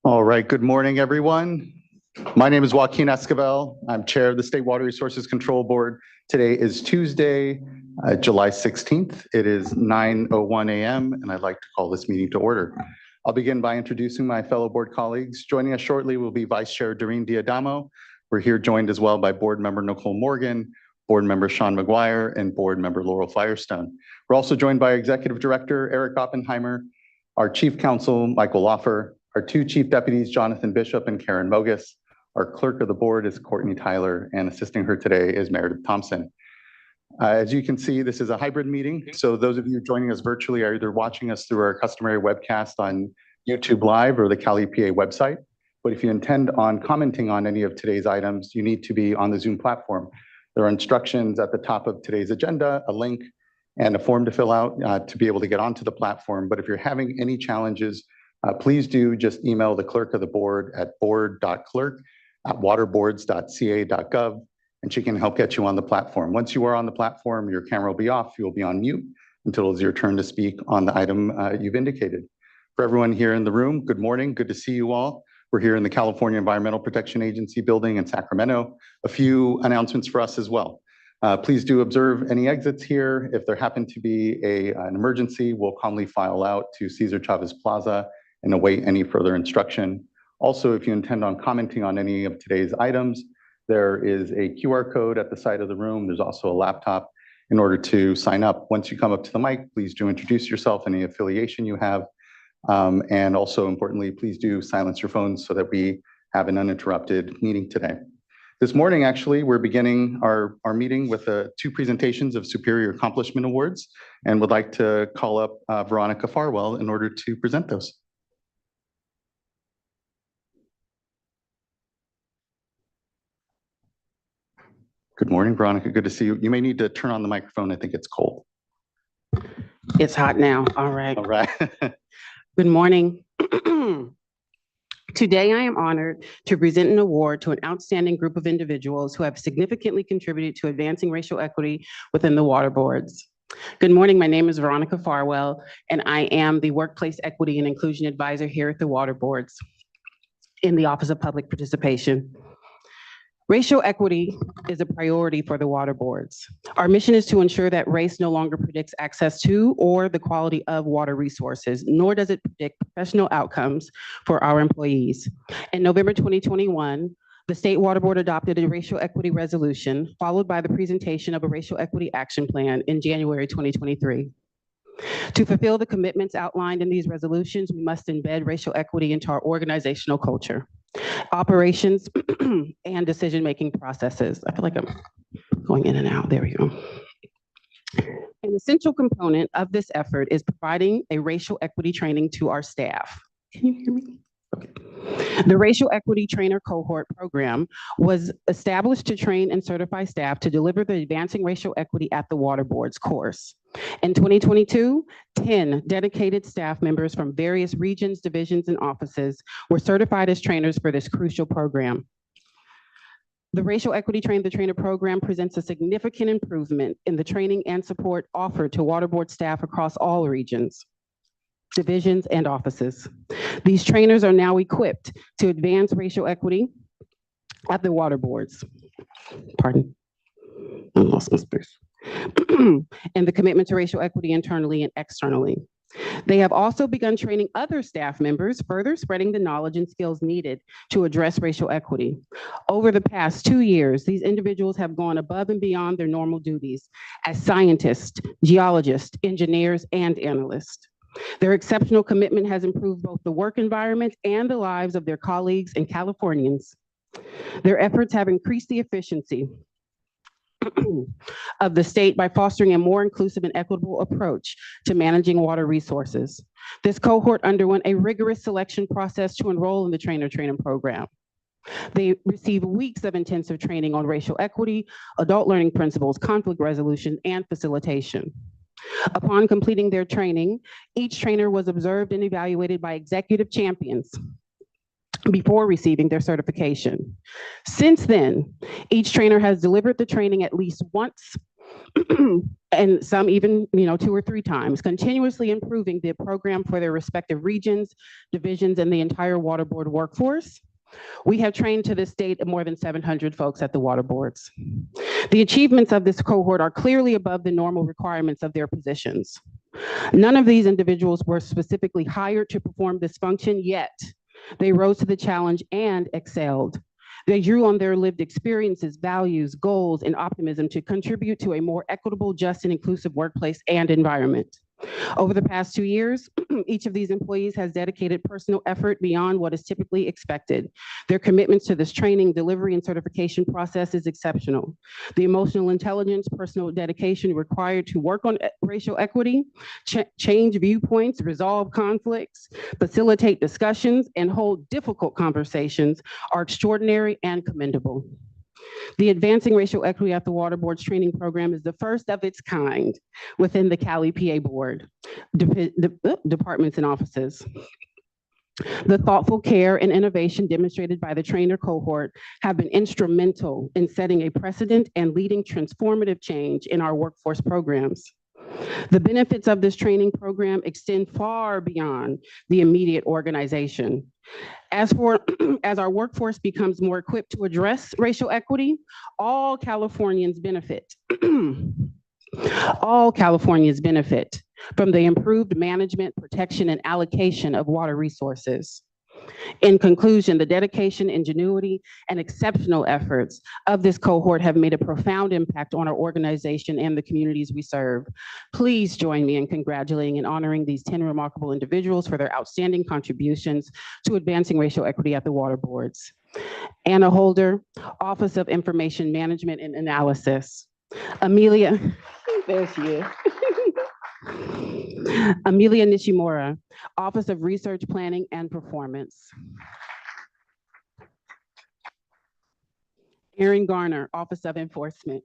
All right, good morning, everyone. My name is Joaquin Esquivel. I'm Chair of the State Water Resources Control Board. Today is Tuesday, July 16th. It is 9:01 a.m., and I'd like to call this meeting to order. I'll begin by introducing my fellow board colleagues. Joining us shortly will be Vice Chair Doreen Diadamo. We're here joined as well by Board Member Nicole Morgan, Board Member Sean McGuire, and Board Member Laurel Firestone. We're also joined by Executive Director Eric Oppenheimer, our Chief Counsel Michael Loffer, our two Chief Deputies, Jonathan Bishop and Karen Mogus. Our Clerk of the Board is Courtney Tyler, and assisting her today is Meredith Thompson. As you can see, this is a hybrid meeting. So those of you joining us virtually are either watching us through our customary webcast on YouTube Live or the Cal EPA website. But if you intend on commenting on any of today's items, you need to be on the Zoom platform. There are instructions at the top of today's agenda, a link, and a form to fill out to be able to get onto the platform. But if you're having any challenges, please do just email the clerk of the board at board.clerk@waterboards.ca.gov, and she can help get you on the platform. Once you are on the platform, your camera will be off, you'll be on mute until it's your turn to speak on the item you've indicated. For everyone here in the room, good morning, good to see you all. We're here in the California Environmental Protection Agency building in Sacramento. A few announcements for us as well. Please do observe any exits here. If there happen to be an emergency, we'll calmly file out to Cesar Chavez Plaza and await any further instruction. Also, if you intend on commenting on any of today's items, there is a QR code at the side of the room. There's also a laptop in order to sign up. Once you come up to the mic, please do introduce yourself, any affiliation you have. And also importantly, please do silence your phones so that we have an uninterrupted meeting today. This morning, actually, we're beginning our meeting with two presentations of Superior Accomplishment Awards, and would like to call up Veronica Farwell in order to present those. Good morning, Veronica. Good to see you. You may need to turn on the microphone. I think it's cold. It's hot now. All right. All right. Good morning. Today, I am honored to present an award to an outstanding group of individuals who have significantly contributed to advancing racial equity within the water boards. Good morning. My name is Veronica Farwell, and I am the Workplace Equity and Inclusion Advisor here at the water boards in the Office of Public Participation. Racial equity is a priority for the water boards. Our mission is to ensure that race no longer predicts access to or the quality of water resources, nor does it predict professional outcomes for our employees. In November 2021, the State Water Board adopted a racial equity resolution, followed by the presentation of a racial equity action plan in January 2023. To fulfill the commitments outlined in these resolutions, we must embed racial equity into our organizational culture, operations, and decision-making processes. I feel like I'm going in and out. There we go. An essential component of this effort is providing a racial equity training to our staff. Can you hear me? Okay. The Racial Equity Trainer Cohort Program was established to train and certify staff to deliver the Advancing Racial Equity at the Water Boards course. In 2022, 10 dedicated staff members from various regions, divisions, and offices were certified as trainers for this crucial program. The Racial Equity Train the Trainer program presents a significant improvement in the training and support offered to water board staff across all regions, divisions, and offices. These trainers are now equipped to advance racial equity at the water boards. Pardon, I lost my space. And the commitment to racial equity internally and externally. They have also begun training other staff members, further spreading the knowledge and skills needed to address racial equity. Over the past 2 years, these individuals have gone above and beyond their normal duties as scientists, geologists, engineers, and analysts. Their exceptional commitment has improved both the work environment and the lives of their colleagues and Californians. Their efforts have increased the efficiency of the state by fostering a more inclusive and equitable approach to managing water resources. This cohort underwent a rigorous selection process to enroll in the Trainer program. They receive weeks of intensive training on racial equity, adult learning principles, conflict resolution, and facilitation. Upon completing their training, each trainer was observed and evaluated by executive champions before receiving their certification. Since then, each trainer has delivered the training at least once and some even, 2 or 3 times, continuously improving the program for their respective regions, divisions, and the entire water board workforce. We have trained to this date more than 700 folks at the water boards. The achievements of this cohort are clearly above the normal requirements of their positions. None of these individuals were specifically hired to perform this function, yet they rose to the challenge and excelled. They drew on their lived experiences, values, goals, and optimism to contribute to a more equitable, just, and inclusive workplace and environment. Over the past 2 years, each of these employees has dedicated personal effort beyond what is typically expected. Their commitments to this training, delivery, and certification process is exceptional. The emotional intelligence, personal dedication required to work on racial equity, change viewpoints, resolve conflicts, facilitate discussions, and hold difficult conversations are extraordinary and commendable. The Advancing Racial Equity at the Water Board's training program is the first of its kind within the Cali PA Board, departments and offices. The thoughtful care and innovation demonstrated by the trainer cohort have been instrumental in setting a precedent and leading transformative change in our workforce programs. The benefits of this training program extend far beyond the immediate organization. As our workforce becomes more equipped to address racial equity, all Californians benefit. All Californians benefit from the improved management, protection, and allocation of water resources. In conclusion, the dedication, ingenuity, and exceptional efforts of this cohort have made a profound impact on our organization and the communities we serve. Please join me in congratulating and honoring these 10 remarkable individuals for their outstanding contributions to advancing racial equity at the water boards. Anna Holder, Office of Information Management and Analysis. Amelia, there she is. Amelia Nishimura, Office of Research Planning and Performance. Erin Garner, Office of Enforcement.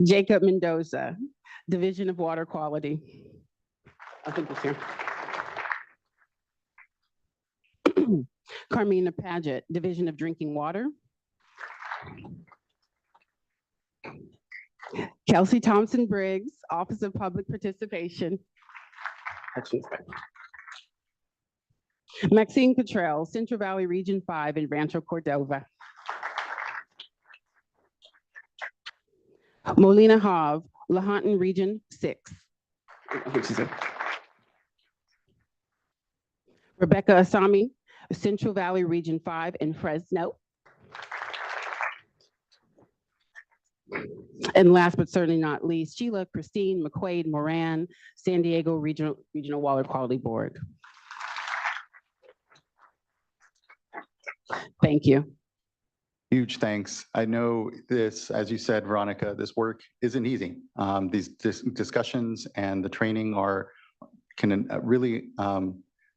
Jacob Mendoza, Division of Water Quality. I think it's here. Carmina Paget, Division of Drinking Water. Kelsey Thompson Briggs, Office of Public Participation. Maxine Cottrell, Central Valley Region 5 in Rancho Cordova. Molina Hav, Lahontan Region 6. Rebecca Asami, Central Valley Region 5 in Fresno. And last but certainly not least, Sheila Christine McQuaid Moran, San Diego Regional Water Quality Board. Thank you. Huge thanks. I know this, as you said, Veronica, this work isn't easy. These discussions and the training can really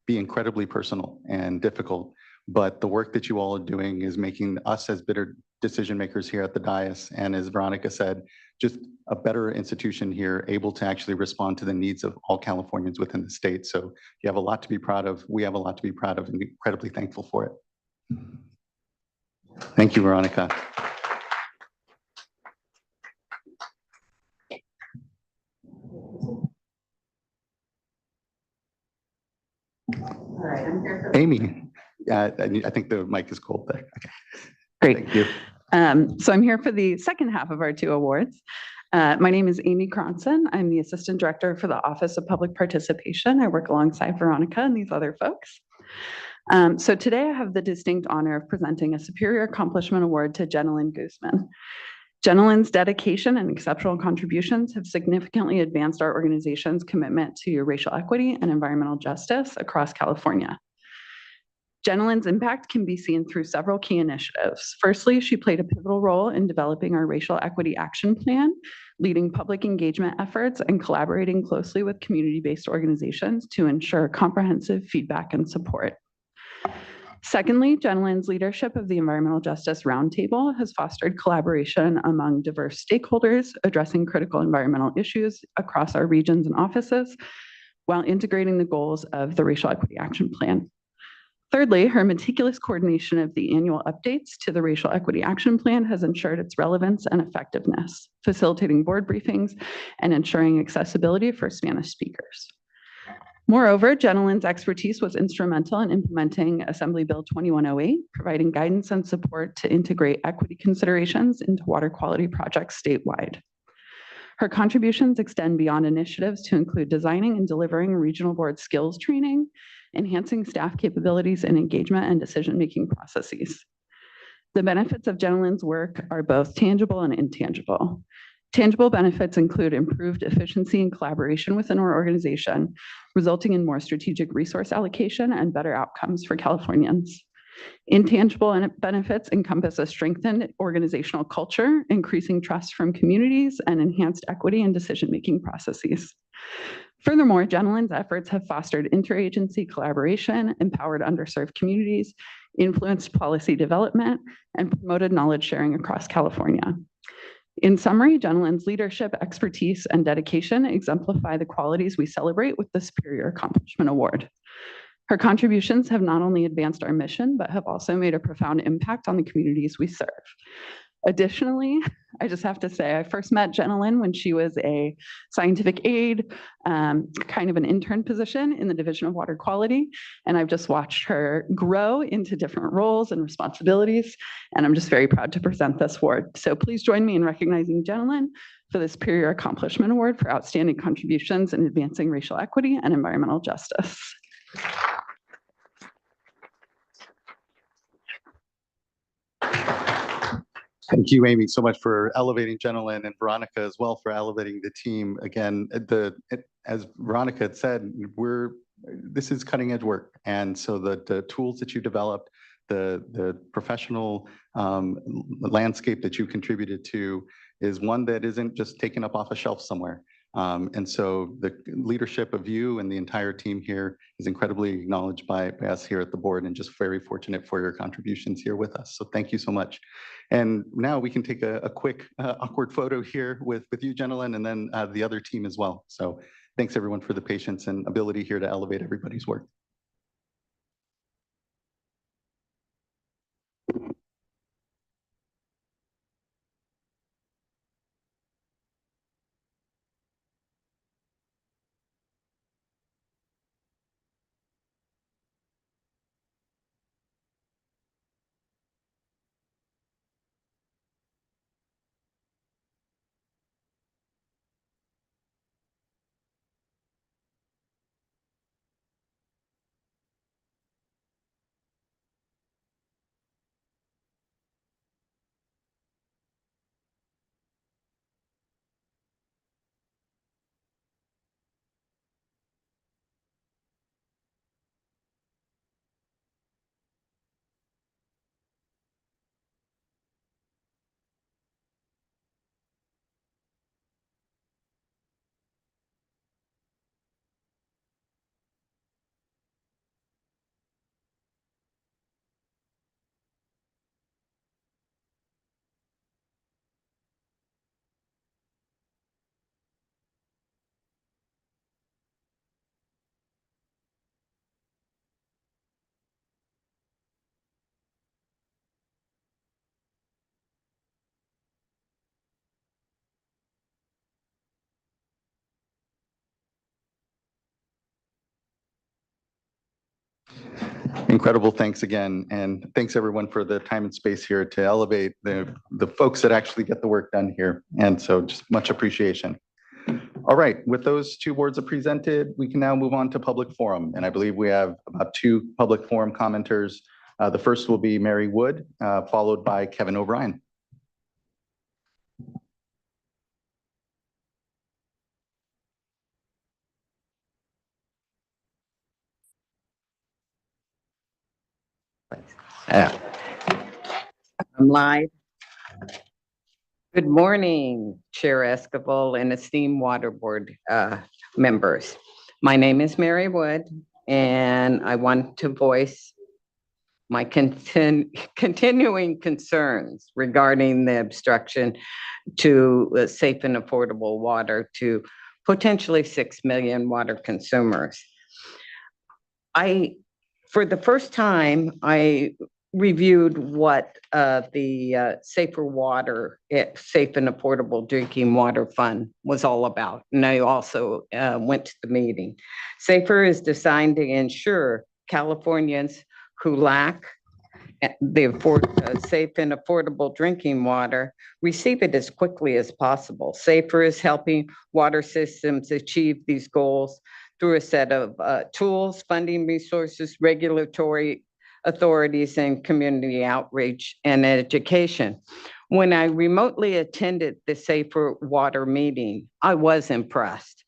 be incredibly personal and difficult. But the work that you all are doing is making us as better decision makers here at the dais, and as Veronica said, just a better institution here, able to actually respond to the needs of all Californians within the state. So you have a lot to be proud of. We have a lot to be proud of and be incredibly thankful for it. Thank you, Veronica. All right, I'm here for Amy, I think the mic is cold there. Okay. Great. Thank you. So I'm here for the second half of our 2 awards. My name is Amy Cronson. I'm the Assistant Director for the Office of Public Participation. I work alongside Veronica and these other folks. So today I have the distinct honor of presenting a Superior Accomplishment Award to Jenilyn Guzman. Jenilyn's dedication and exceptional contributions have significantly advanced our organization's commitment to racial equity and environmental justice across California. Jenilyn's impact can be seen through several key initiatives. Firstly, she played a pivotal role in developing our Racial Equity Action Plan, leading public engagement efforts and collaborating closely with community-based organizations to ensure comprehensive feedback and support. Secondly, Jenilyn's leadership of the Environmental Justice Roundtable has fostered collaboration among diverse stakeholders addressing critical environmental issues across our regions and offices while integrating the goals of the Racial Equity Action Plan. Thirdly, her meticulous coordination of the annual updates to the Racial Equity Action Plan has ensured its relevance and effectiveness, facilitating board briefings and ensuring accessibility for Spanish speakers. Moreover, Jenilyn's expertise was instrumental in implementing Assembly Bill 2108, providing guidance and support to integrate equity considerations into water quality projects statewide. Her contributions extend beyond initiatives to include designing and delivering regional board skills training, enhancing staff capabilities and engagement and decision-making processes. The benefits of Jenilyn's work are both tangible and intangible. Tangible benefits include improved efficiency and collaboration within our organization, resulting in more strategic resource allocation and better outcomes for Californians. Intangible benefits encompass a strengthened organizational culture, increasing trust from communities, and enhanced equity and decision-making processes. Furthermore, Jenilyn's efforts have fostered interagency collaboration, empowered underserved communities, influenced policy development, and promoted knowledge sharing across California. In summary, Jenilyn's leadership, expertise, and dedication exemplify the qualities we celebrate with the Superior Accomplishment Award. Her contributions have not only advanced our mission, but have also made a profound impact on the communities we serve. Additionally, I just have to say, I first met Jenilyn when she was a scientific aide, kind of an intern position in the Division of Water Quality. And I've just watched her grow into different roles and responsibilities. And I'm just very proud to present this award. So please join me in recognizing Jenilyn for the Superior Accomplishment Award for outstanding contributions in advancing racial equity and environmental justice. Thank you, Amy, so much for elevating Jenilyn, and Veronica as well for elevating the team. Again, as Veronica had said, this is cutting edge work. And so the tools that you developed, the professional landscape that you contributed to is one that isn't just taken up off a shelf somewhere. And so the leadership of you and the entire team here is incredibly acknowledged by us here at the board, and just very fortunate for your contributions here with us. So thank you so much. And now we can take a quick awkward photo here with you, Jenilyn, and then the other team as well. So thanks everyone for the patience and ability here to elevate everybody's work. Incredible. Thanks again. And thanks everyone for the time and space here to elevate the folks that actually get the work done here. And so just much appreciation. All right, with those two awards presented, we can now move on to public forum. And I believe we have about 2 public forum commenters. The first will be Mary Wood, followed by Kevin O'Brien. I'm live. Good morning, Chair Esquivel and esteemed Water Board members. My name is Mary Wood, and I want to voice my continuing concerns regarding the obstruction to safe and affordable water to potentially 6 million water consumers. I For the first time, I reviewed what the Safer Water, Safe and Affordable Drinking Water Fund was all about. And I also went to the meeting. Safer is designed to ensure Californians who lack the safe and affordable drinking water receive it as quickly as possible. Safer is helping water systems achieve these goals through a set of tools, funding resources, regulatory authorities, and community outreach and education. When I remotely attended the Safer Water meeting, I was impressed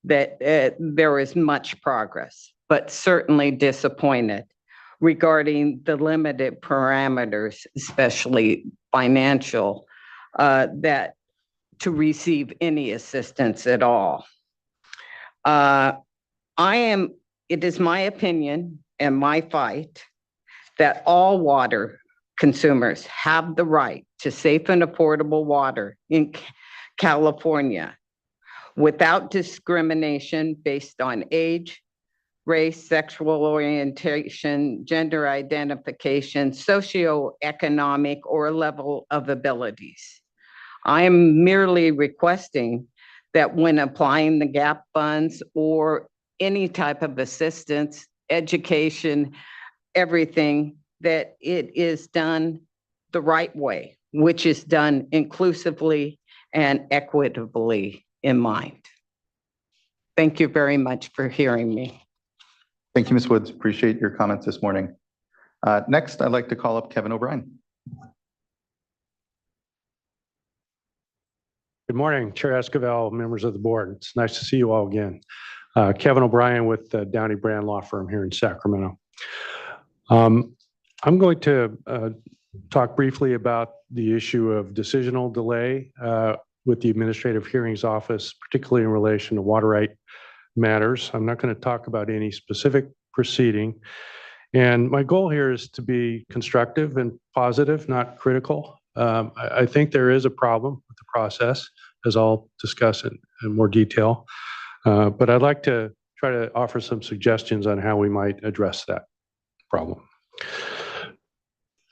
that there is much progress, but certainly disappointed regarding the limited parameters, especially financial, that to receive any assistance at all. It is my opinion and my fight that all water consumers have the right to safe and affordable water in California without discrimination based on age, race, sexual orientation, gender identification, socioeconomic, or level of abilities. I am merely requesting that when applying the GAP funds or any type of assistance, education, everything, that it is done the right way, which is done inclusively and equitably in mind. Thank you very much for hearing me. Thank you, Ms. Woods. Appreciate your comments this morning. Next, I'd like to call up Kevin O'Brien. Good morning, Chair Esquivel, members of the board. It's nice to see you all again. Kevin O'Brien with the Downey Brand Law Firm here in Sacramento. I'm going to talk briefly about the issue of decisional delay with the Administrative Hearings Office, particularly in relation to water right matters. I'm not going to talk about any specific proceeding. And my goal here is to be constructive and positive, not critical. I think there is a problem with the process, as I'll discuss in more detail. But I'd like to try to offer some suggestions on how we might address that problem.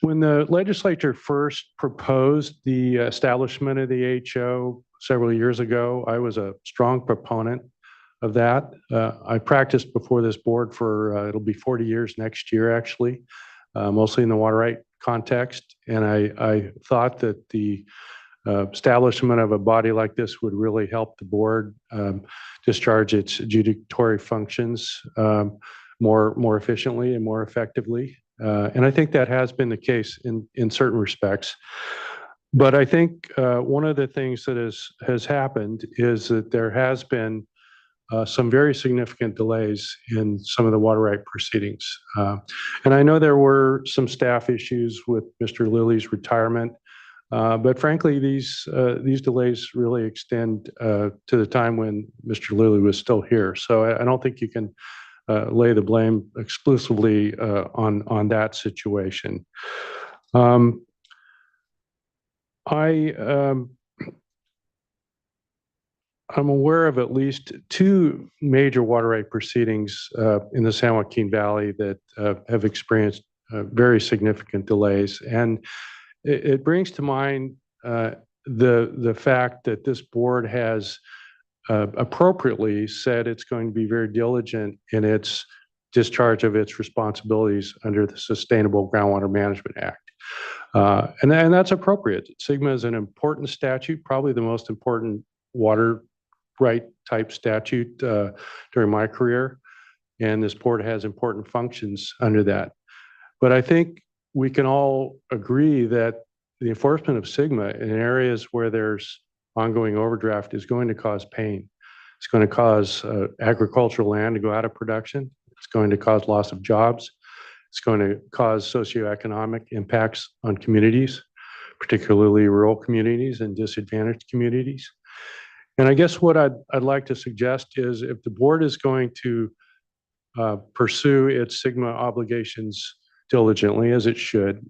When the legislature first proposed the establishment of the HO several years ago, I was a strong proponent of that. I practiced before this board for, it'll be 40 years next year, actually, mostly in the water right context. And I thought that the establishment of a body like this would really help the board discharge its adjudicatory functions more efficiently and more effectively. And I think that has been the case in certain respects. But I think one of the things that has happened is that there has been some very significant delays in some of the water right proceedings. And I know there were some staff issues with Mr. Lilly's retirement, but frankly, these delays really extend to the time when Mr. Lilly was still here. So I don't think you can lay the blame exclusively on that situation. I'm aware of at least two major water right proceedings in the San Joaquin Valley that have experienced very significant delays. And it brings to mind the fact that this board has appropriately said it's going to be very diligent in its discharge of its responsibilities under the Sustainable Groundwater Management Act. And that's appropriate. SGMA is an important statute, probably the most important water right type statute during my career. And this board has important functions under that. But I think we can all agree that the enforcement of SGMA in areas where there's ongoing overdraft is going to cause pain. It's going to cause agricultural land to go out of production. It's going to cause loss of jobs. It's going to cause socioeconomic impacts on communities, particularly rural communities and disadvantaged communities. And I guess what I'd like to suggest is if the board is going to pursue its SGMA obligations diligently, as it should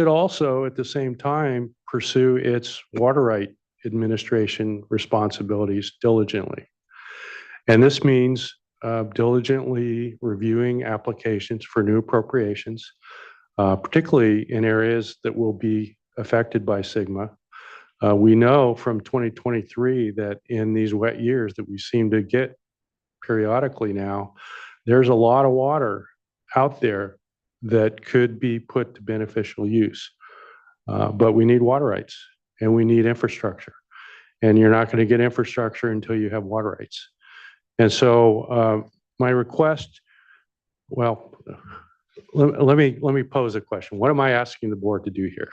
also at the same time pursue its water right administration responsibilities diligently. And this means diligently reviewing applications for new appropriations, particularly in areas that will be affected by Sigma. We know from 2023 that in these wet years that we seem to get periodically now, there's a lot of water out there that could be put to beneficial use. But we need water rights and we need infrastructure. And you're not going to get infrastructure until you have water rights. And so my request, well, let me pose a question. What am I asking the board to do here?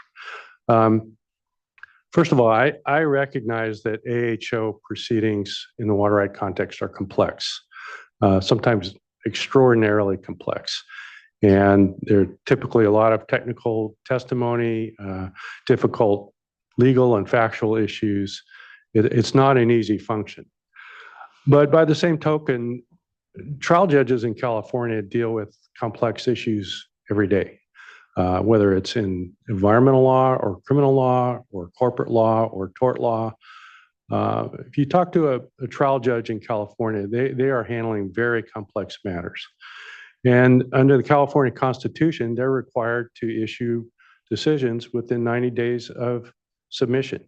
First of all, I recognize that AHO proceedings in the water right context are complex, sometimes extraordinarily complex. And there are typically a lot of technical testimony, difficult legal and factual issues. It's not an easy function. But by the same token, trial judges in California deal with complex issues every day, whether it's in environmental law or criminal law or corporate law or tort law. If you talk to a trial judge in California, they are handling very complex matters. And under the California Constitution, they're required to issue decisions within 90 days of submission.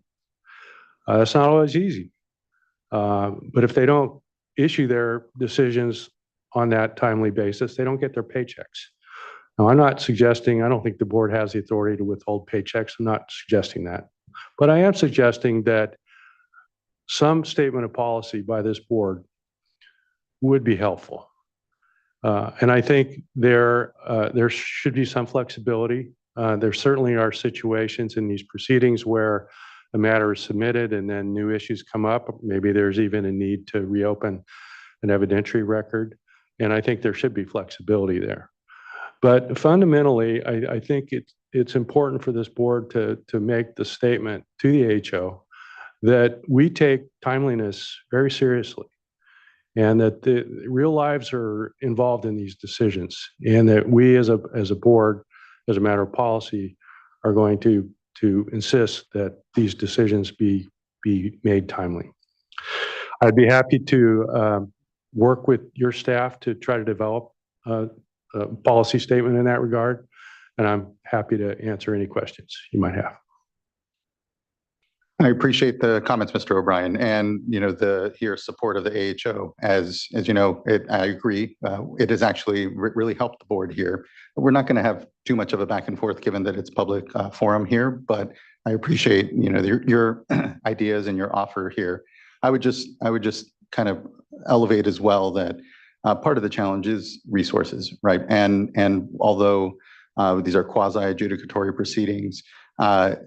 That's not always easy. But if they don't issue their decisions on that timely basis, they don't get their paychecks. Now, I'm not suggesting, I don't think the board has the authority to withhold paychecks. I'm not suggesting that. But I am suggesting that some statement of policy by this board would be helpful. And I think there should be some flexibility. There certainly are situations in these proceedings where a matter is submitted and then new issues come up. Maybe there's even a need to reopen an evidentiary record. And I think there should be flexibility there. But fundamentally, I think it's important for this board to make the statement to the HO that we take timeliness very seriously, and that the real lives are involved in these decisions, and that we as a board, as a matter of policy, are going to insist that these decisions be made timely. I'd be happy to work with your staff to try to develop a policy statement in that regard, and I'm happy to answer any questions you might have. I appreciate the comments, Mr. O'Brien, and your support of the AHO. As you know, I agree. It has actually really helped the board here. We're not going to have too much of a back and forth, given that it's public forum here. But I appreciate your ideas and your offer here. I would just kind of elevate as well that part of the challenge is resources, right? And although these are quasi-adjudicatory proceedings,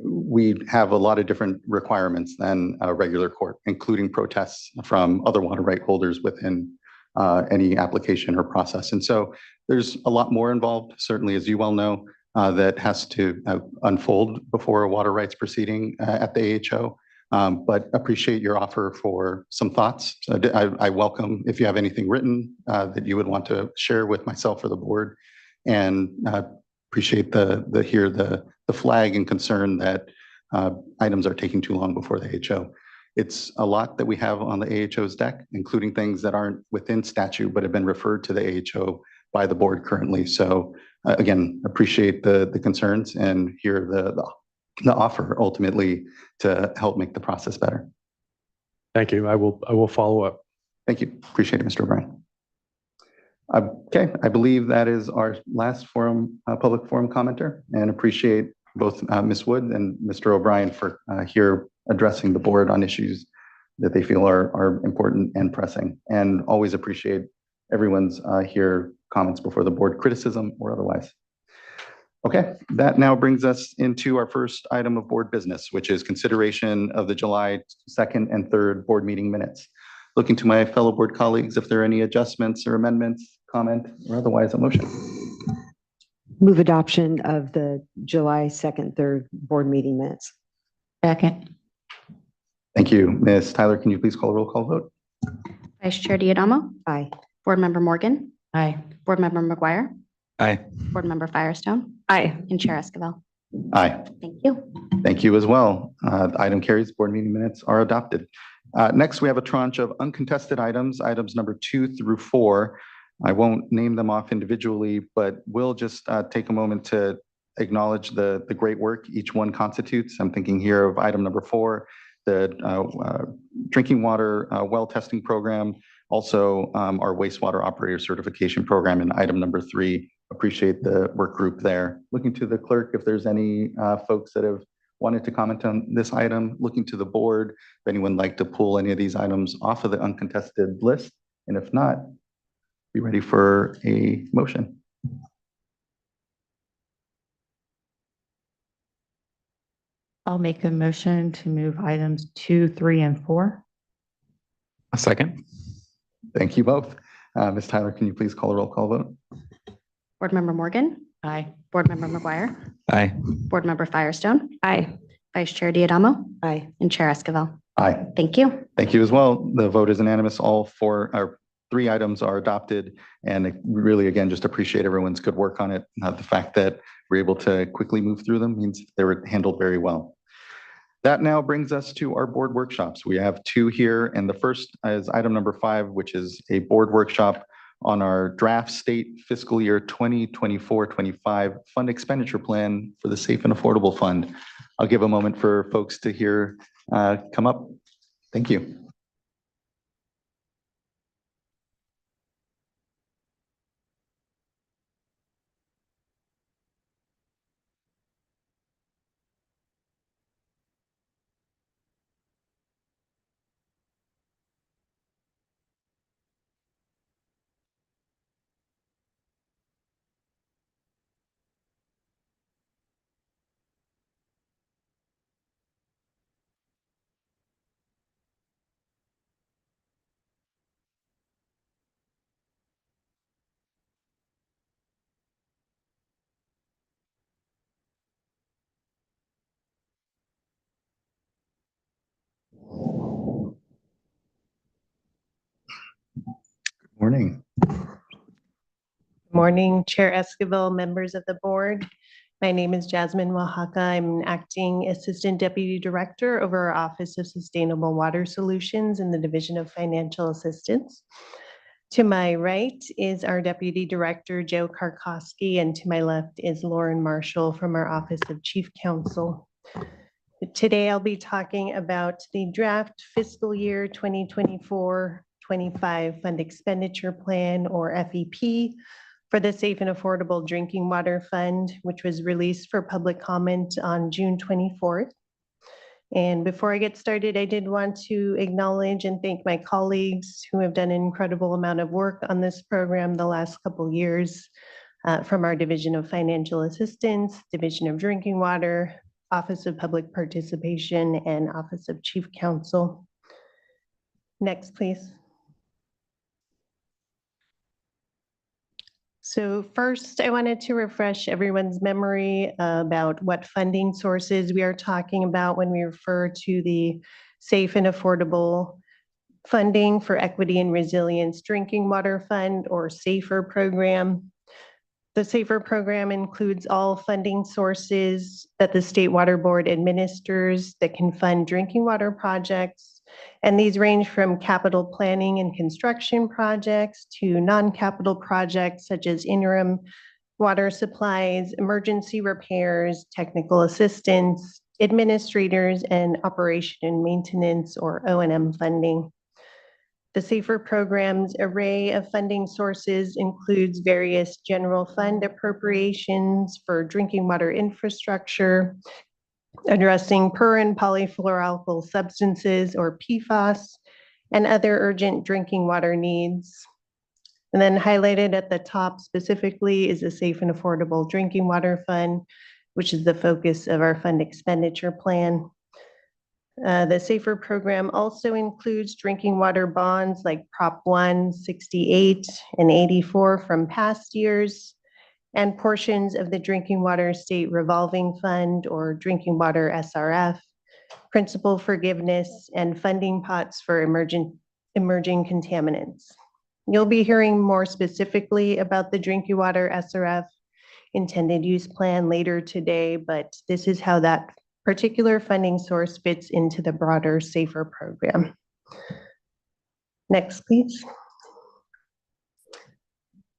we have a lot of different requirements than a regular court, including protests from other water right holders within any application or process. And so there's a lot more involved, certainly, as you well know, that has to unfold before a water rights proceeding at the AHO. But appreciate your offer for some thoughts. So I welcome if you have anything written that you would want to share with myself or the board, and appreciate the flag and concern that items are taking too long before the AHO. It's a lot that we have on the AHO's deck, including things that aren't within statute but have been referred to the AHO by the board currently. So again, appreciate the concerns and hear the offer ultimately to help make the process better. Thank you. I will follow up. Thank you. Appreciate it, Mr. O'Brien. Okay, I believe that is our last public forum commenter, and appreciate both Ms. Wood and Mr. O'Brien for here addressing the board on issues that they feel are important and pressing, and always appreciate everyone's here comments before the board, criticism or otherwise. Okay, that now brings us into our first item of board business, which is consideration of the July 2nd and 3rd board meeting minutes. Looking to my fellow board colleagues if there are any adjustments or amendments, comment, or otherwise a motion. Move adoption of the July 2nd, 3rd board meeting minutes. Second. Thank you. Ms. Tyler, can you please call a roll call vote? Vice Chair Diadamo, Aye. Board Member Morgan, Aye. Board Member McGuire, Aye. Board Member Firestone, Aye. and Chair Esquivel. Aye. Thank you. Thank you as well. The item carries. Board meeting minutes are adopted. Next, we have a tranche of uncontested items, items number 2 through 4. I won't name them off individually, but we'll just take a moment to acknowledge the great work each one constitutes. I'm thinking here of item number 4, the drinking water well testing program, also our wastewater operator certification program, and item number 3. Appreciate the work group there. Looking to the clerk if there's any folks that have wanted to comment on this item. Looking to the board, if anyone would like to pull any of these items off of the uncontested list, and if not, be ready for a motion. I'll make a motion to move items 2, 3, and 4. A second. Thank you both. Ms. Tyler, can you please call a roll call vote? Board Member Morgan, Aye. Board Member McGuire, Aye. Board Member Firestone, Aye. Vice Chair Diadamo, Aye. and Chair Esquivel. Aye. Thank you. Thank you as well. The vote is unanimous. All 3 items are adopted, and really, again, just appreciate everyone's good work on it. The fact that we're able to quickly move through them means they were handled very well. That now brings us to our board workshops. We have 2 here, and the first is item number 5, which is a board workshop on our draft state fiscal year 2024-25 fund expenditure plan for the Safe and Affordable Fund. I'll give a moment for folks to hear come up. Thank you. Morning. Morning, Chair Esquivel, members of the board. My name is Jasmine Oaxaca. I'm an acting Assistant Deputy Director over our Office of Sustainable Water Solutions in the Division of Financial Assistance. To my right is our Deputy Director, Joe Karkowski, and to my left is Lauren Marshall from our Office of Chief Counsel. Today, I'll be talking about the draft fiscal year 2024-25 Fund Expenditure Plan, or FEP, for the Safe and Affordable Drinking Water Fund, which was released for public comment on June 24th. And before I get started, I did want to acknowledge and thank my colleagues who have done an incredible amount of work on this program the last couple of years, from our Division of Financial Assistance, Division of Drinking Water, Office of Public Participation, and Office of Chief Counsel. Next, please. So first, I wanted to refresh everyone's memory about what funding sources we are talking about when we refer to the Safe and Affordable Funding for Equity and Resilience Drinking Water Fund, or SAFER program. The SAFER program includes all funding sources that the State Water Board administers that can fund drinking water projects. And these range from capital planning and construction projects to non-capital projects such as interim water supplies, emergency repairs, technical assistance, administrators, and operation and maintenance, or O&M funding. The SAFER program's array of funding sources includes various general fund appropriations for drinking water infrastructure, addressing per and polyfluoroalkyl substances, or PFAS, and other urgent drinking water needs. And then highlighted at the top specifically is the Safe and Affordable Drinking Water Fund, which is the focus of our fund expenditure plan. The SAFER program also includes drinking water bonds like Prop 1, 68, and 84 from past years, and portions of the Drinking Water State Revolving Fund, or Drinking Water SRF, principal forgiveness, and funding pots for emerging contaminants. You'll be hearing more specifically about the Drinking Water SRF intended use plan later today, but this is how that particular funding source fits into the broader SAFER program. Next, please.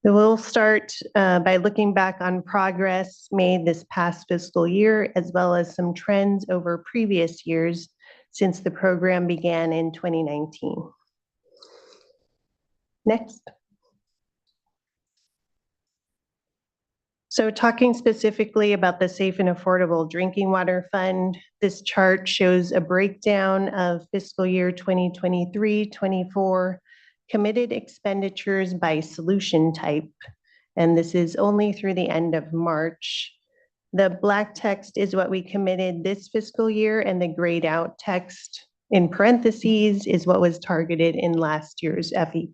We will start by looking back on progress made this past fiscal year, as well as some trends over previous years since the program began in 2019. Next. So talking specifically about the Safe and Affordable Drinking Water Fund, this chart shows a breakdown of fiscal year 2023-24 committed expenditures by solution type. And this is only through the end of March. The black text is what we committed this fiscal year, and the grayed out text in parentheses is what was targeted in last year's FEP.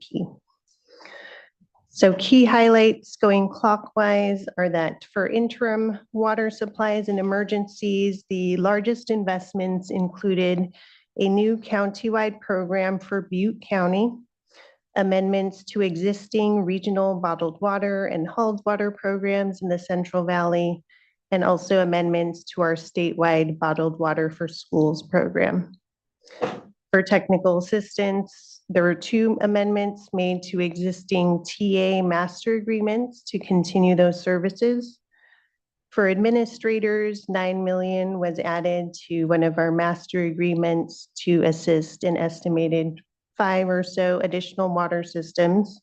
So key highlights going clockwise are that for interim water supplies and emergencies, the largest investments included a new countywide program for Butte County, amendments to existing regional bottled water and hauled water programs in the Central Valley, and also amendments to our statewide bottled water for schools program. For technical assistance, there were 2 amendments made to existing TA master agreements to continue those services. For administrators, $9 million was added to one of our master agreements to assist an estimated 5 or so additional water systems.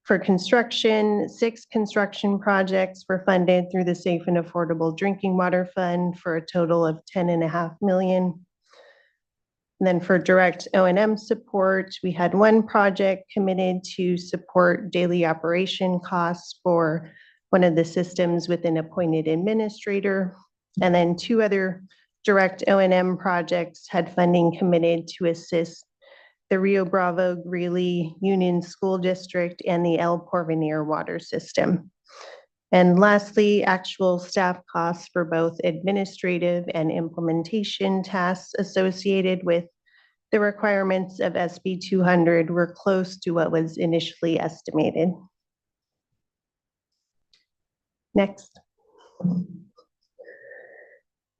For construction, 6 construction projects were funded through the Safe and Affordable Drinking Water Fund for a total of $10.5 million. And then for direct O&M support, we had 1 project committed to support daily operation costs for one of the systems with an appointed administrator. And then 2 other direct O&M projects had funding committed to assist the Rio Bravo Greeley Union School District and the El Porvenir water system. And lastly, actual staff costs for both administrative and implementation tasks associated with the requirements of SB 200 were close to what was initially estimated. Next.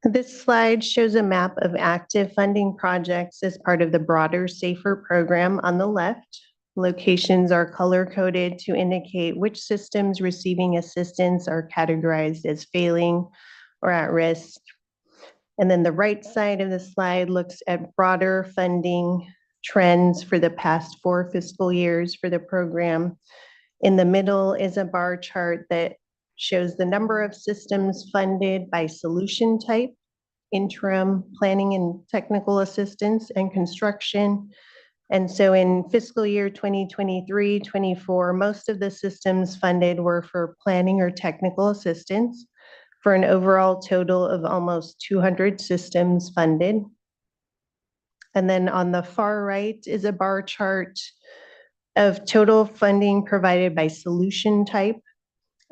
This slide shows a map of active funding projects as part of the broader SAFER program on the left. Locations are color-coded to indicate which systems receiving assistance are categorized as failing or at risk. And then the right side of the slide looks at broader funding trends for the past 4 fiscal years for the program. In the middle is a bar chart that shows the number of systems funded by solution type, interim, planning and technical assistance, and construction. And so in fiscal year 2023-24, most of the systems funded were for planning or technical assistance for an overall total of almost 200 systems funded. And then on the far right is a bar chart of total funding provided by solution type.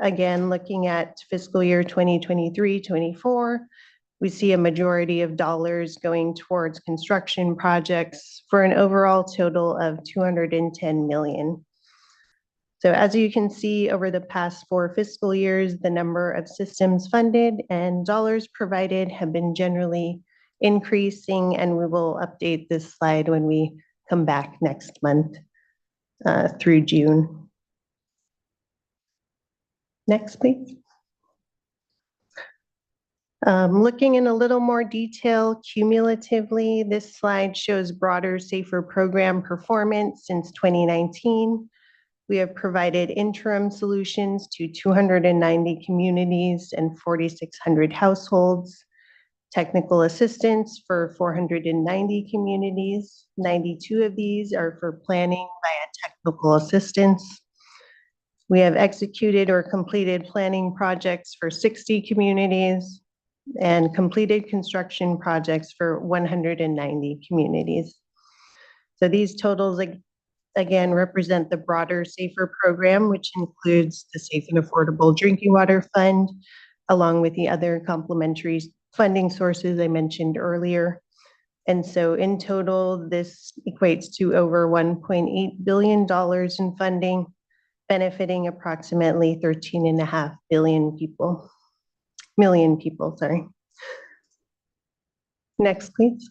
Again, looking at fiscal year 2023-24, we see a majority of dollars going towards construction projects for an overall total of $210 million. So as you can see, over the past 4 fiscal years, the number of systems funded and dollars provided have been generally increasing, and we will update this slide when we come back next month through June. Next, please. Looking in a little more detail cumulatively, this slide shows broader SAFER program performance since 2019. We have provided interim solutions to 290 communities and 4,600 households, technical assistance for 490 communities. 92 of these are for planning via technical assistance. We have executed or completed planning projects for 60 communities and completed construction projects for 190 communities. So these totals again represent the broader SAFER program, which includes the Safe and Affordable Drinking Water Fund, along with the other complementary funding sources I mentioned earlier. And so in total, this equates to over $1.8 billion in funding, benefiting approximately 13.5 million people, sorry. Next, please.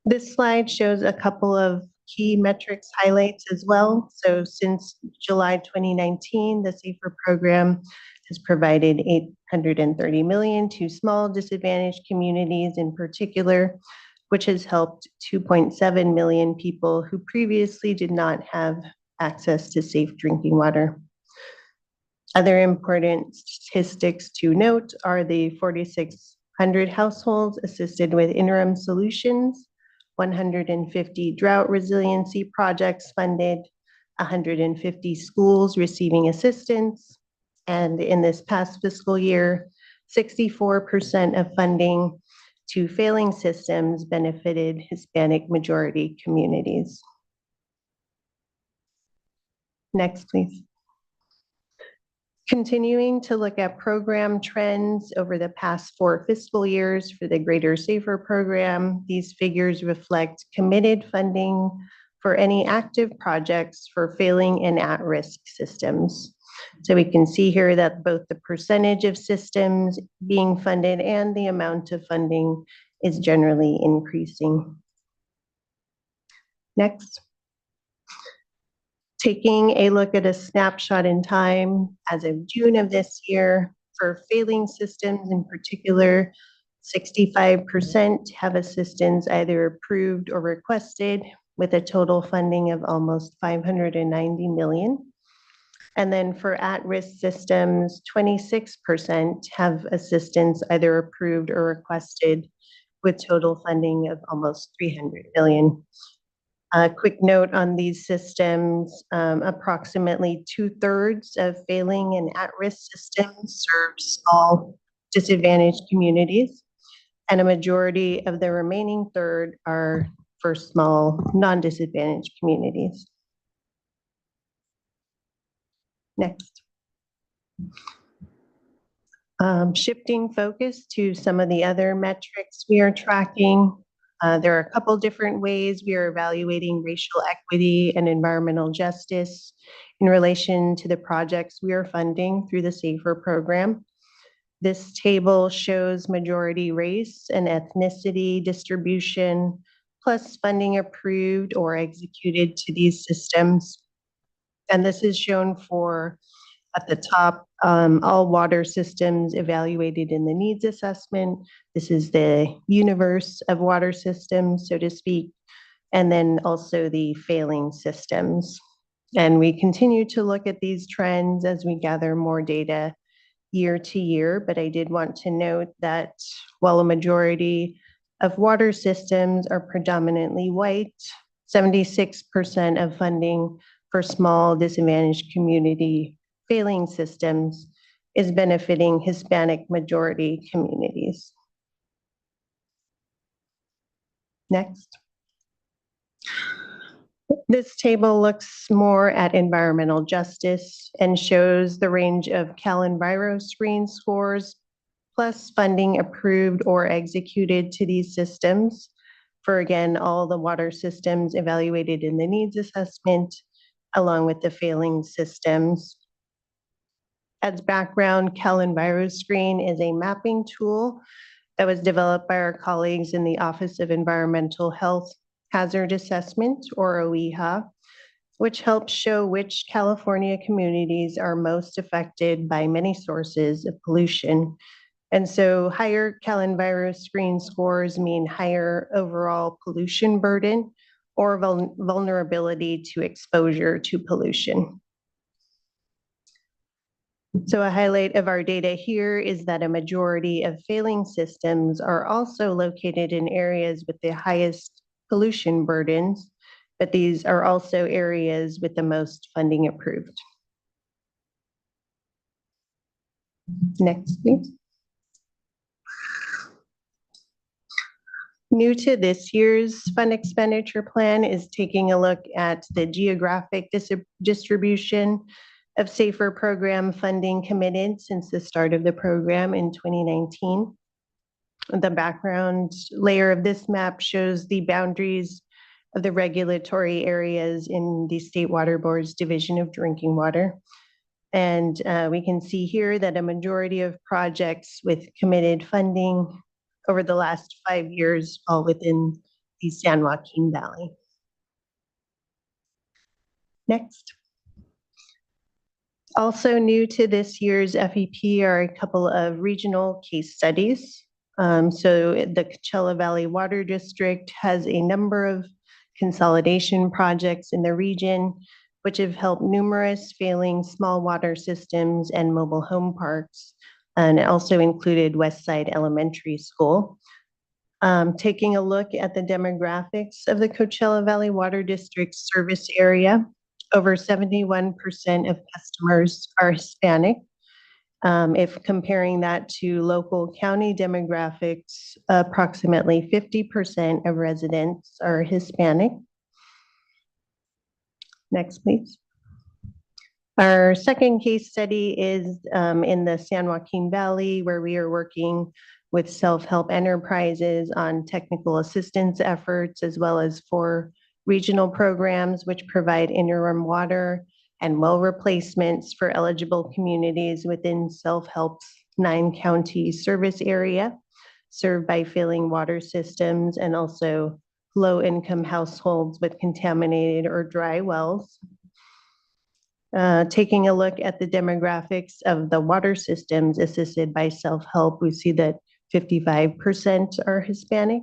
This slide shows a couple of key metrics highlights as well. So since July 2019, the SAFER program has provided 830 million to small disadvantaged communities in particular, which has helped 2.7 million people who previously did not have access to safe drinking water. Other important statistics to note are the 4,600 households assisted with interim solutions, 150 drought resiliency projects funded, 150 schools receiving assistance, and in this past fiscal year, 64% of funding to failing systems benefited Hispanic majority communities. Next, please. Continuing to look at program trends over the past 4 fiscal years for the Greater SAFER program, these figures reflect committed funding for any active projects for failing and at-risk systems. So we can see here that both the percentage of systems being funded and the amount of funding is generally increasing. Next. Taking a look at a snapshot in time as of June of this year, for failing systems in particular, 65% have assistance either approved or requested, with a total funding of almost 590 million. And then for at-risk systems, 26% have assistance either approved or requested, with total funding of almost 300 million. A quick note on these systems, approximately 2/3 of failing and at-risk systems serve small disadvantaged communities, and a majority of the remaining third are for small non-disadvantaged communities. Next. Shifting focus to some of the other metrics we are tracking. There are a couple different ways we are evaluating racial equity and environmental justice in relation to the projects we are funding through the SAFER program. This table shows majority race and ethnicity distribution, plus funding approved or executed to these systems. And this is shown for, at the top, all water systems evaluated in the needs assessment. This is the universe of water systems, so to speak, and then also the failing systems. And we continue to look at these trends as we gather more data year to year, but I did want to note that while a majority of water systems are predominantly white, 76% of funding for small disadvantaged community failing systems is benefiting Hispanic majority communities. Next. This table looks more at environmental justice and shows the range of CalEnviro screen scores plus funding approved or executed to these systems for, again, all the water systems evaluated in the needs assessment, along with the failing systems. As background, CalEnviro Screen is a mapping tool that was developed by our colleagues in the Office of Environmental Health Hazard Assessment, or OEHA, which helps show which California communities are most affected by many sources of pollution. And so higher CalEnviro Screen scores mean higher overall pollution burden or vulnerability to exposure to pollution. So a highlight of our data here is that a majority of failing systems are also located in areas with the highest pollution burdens, but these are also areas with the most funding approved. Next, please. New to this year's fund expenditure plan is taking a look at the geographic distribution of SAFER program funding committed since the start of the program in 2019. The background layer of this map shows the boundaries of the regulatory areas in the State Water Board's Division of Drinking Water. And we can see here that a majority of projects with committed funding over the last 5 years fall within the San Joaquin Valley. Next. Also new to this year's FEP are a couple of regional case studies. So the Coachella Valley Water District has a number of consolidation projects in the region, which have helped numerous failing small water systems and mobile home parks, and it also included Westside Elementary School. Taking a look at the demographics of the Coachella Valley Water District service area, over 71% of customers are Hispanic. If comparing that to local county demographics, approximately 50% of residents are Hispanic. Next, please. Our second case study is in the San Joaquin Valley, where we are working with self-help enterprises on technical assistance efforts, as well as for regional programs which provide interim water and well replacements for eligible communities within self-help's 9-county service area, served by failing water systems and also low-income households with contaminated or dry wells. Taking a look at the demographics of the water systems assisted by self-help, we see that 55% are Hispanic.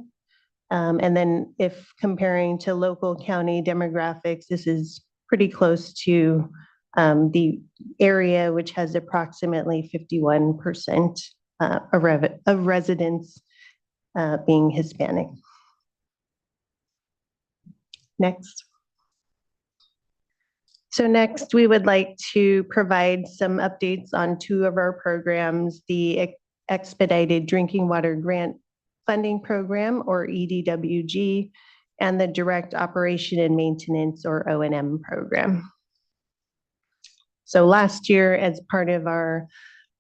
And then if comparing to local county demographics, this is pretty close to the area, which has approximately 51% of residents being Hispanic. Next. So next, we would like to provide some updates on 2 of our programs, the Expedited Drinking Water Grant Funding Program, or EDWG, and the Direct Operation and Maintenance, or O&M program. So last year, as part of our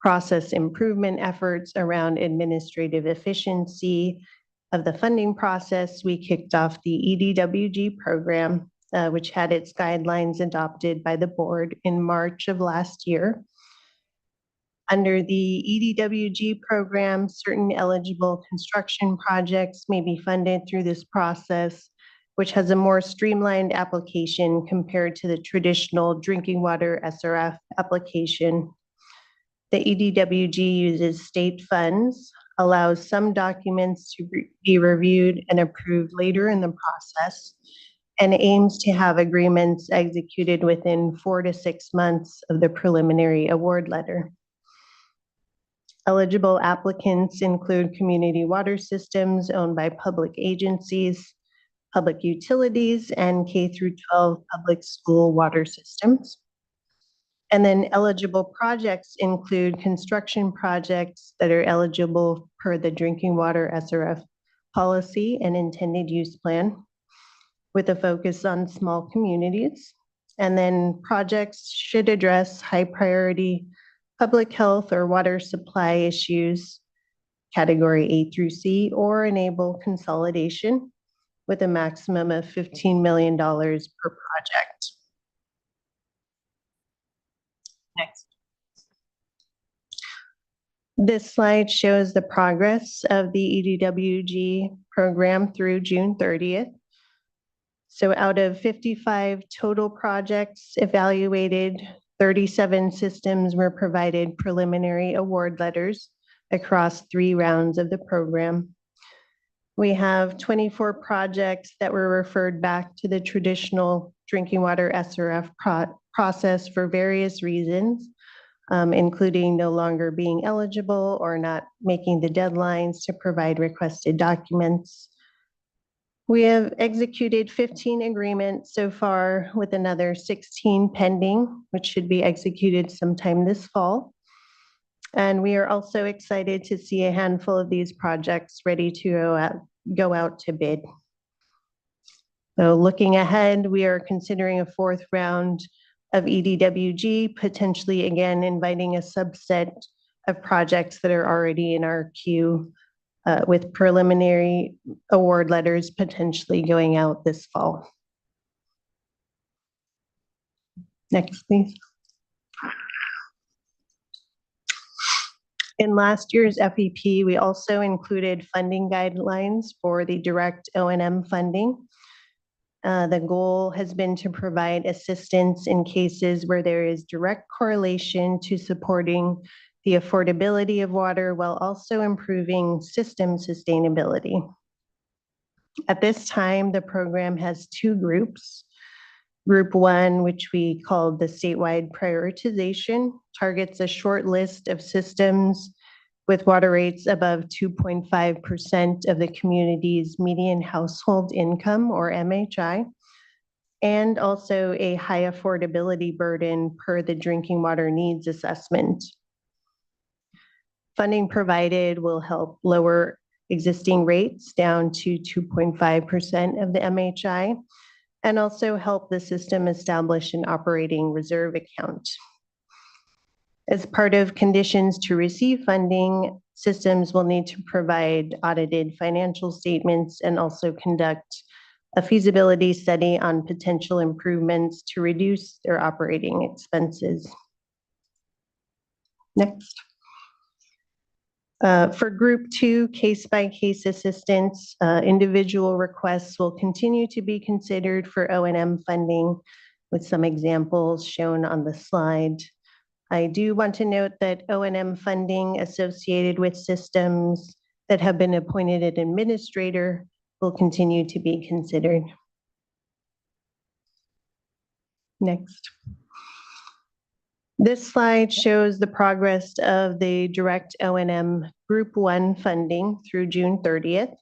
process improvement efforts around administrative efficiency of the funding process, we kicked off the EDWG program, which had its guidelines adopted by the board in March of last year. Under the EDWG program, certain eligible construction projects may be funded through this process, which has a more streamlined application compared to the traditional drinking water SRF application. The EDWG uses state funds, allows some documents to be reviewed and approved later in the process, and aims to have agreements executed within 4 to 6 months of the preliminary award letter. Eligible applicants include community water systems owned by public agencies, public utilities, and K-12 public school water systems. And then eligible projects include construction projects that are eligible per the drinking water SRF policy and intended use plan, with a focus on small communities. And then projects should address high priority public health or water supply issues, category A through C, or enable consolidation with a maximum of $15 million per project. Next. This slide shows the progress of the EDWG program through June 30th. So out of 55 total projects evaluated, 37 systems were provided preliminary award letters across 3 rounds of the program. We have 24 projects that were referred back to the traditional drinking water SRF process for various reasons, including no longer being eligible or not making the deadlines to provide requested documents. We have executed 15 agreements so far, with another 16 pending, which should be executed sometime this fall. And we are also excited to see a handful of these projects ready to go out to bid. So looking ahead, we are considering a 4th round of EDWG, potentially again inviting a subset of projects that are already in our queue, with preliminary award letters potentially going out this fall. Next, please. In last year's FEP, we also included funding guidelines for the direct O&M funding. The goal has been to provide assistance in cases where there is direct correlation to supporting the affordability of water while also improving system sustainability. At this time, the program has two groups. Group 1, which we called the statewide prioritization, targets a short list of systems with water rates above 2.5% of the community's median household income, or MHI, and also a high affordability burden per the drinking water needs assessment. Funding provided will help lower existing rates down to 2.5% of the MHI, and also help the system establish an operating reserve account. As part of conditions to receive funding, systems will need to provide audited financial statements and also conduct a feasibility study on potential improvements to reduce their operating expenses. Next. For Group 2, case-by-case assistance, individual requests will continue to be considered for O&M funding, with some examples shown on the slide. I do want to note that O&M funding associated with systems that have been appointed an administrator will continue to be considered. Next. This slide shows the progress of the direct O&M Group 1 funding through June 30th.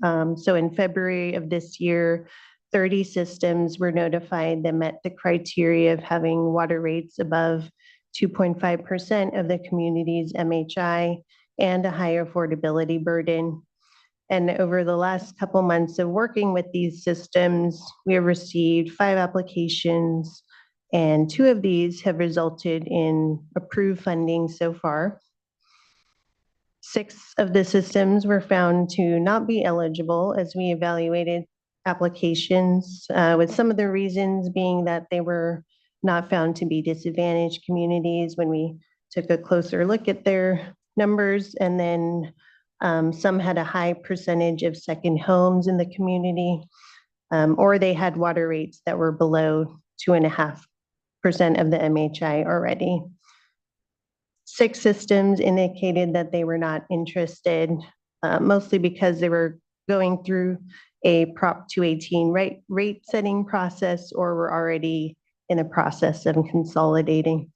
So in February of this year, 30 systems were notified that met the criteria of having water rates above 2.5% of the community's MHI and a high affordability burden. And over the last couple months of working with these systems, we have received 5 applications, and 2 of these have resulted in approved funding so far. 6 of the systems were found to not be eligible as we evaluated applications, with some of the reasons being that they were not found to be disadvantaged communities when we took a closer look at their numbers, and then some had a high percentage of second homes in the community, or they had water rates that were below 2.5% of the MHI already. 6 systems indicated that they were not interested, mostly because they were going through a Prop 218 rate setting process or were already in a process of consolidating.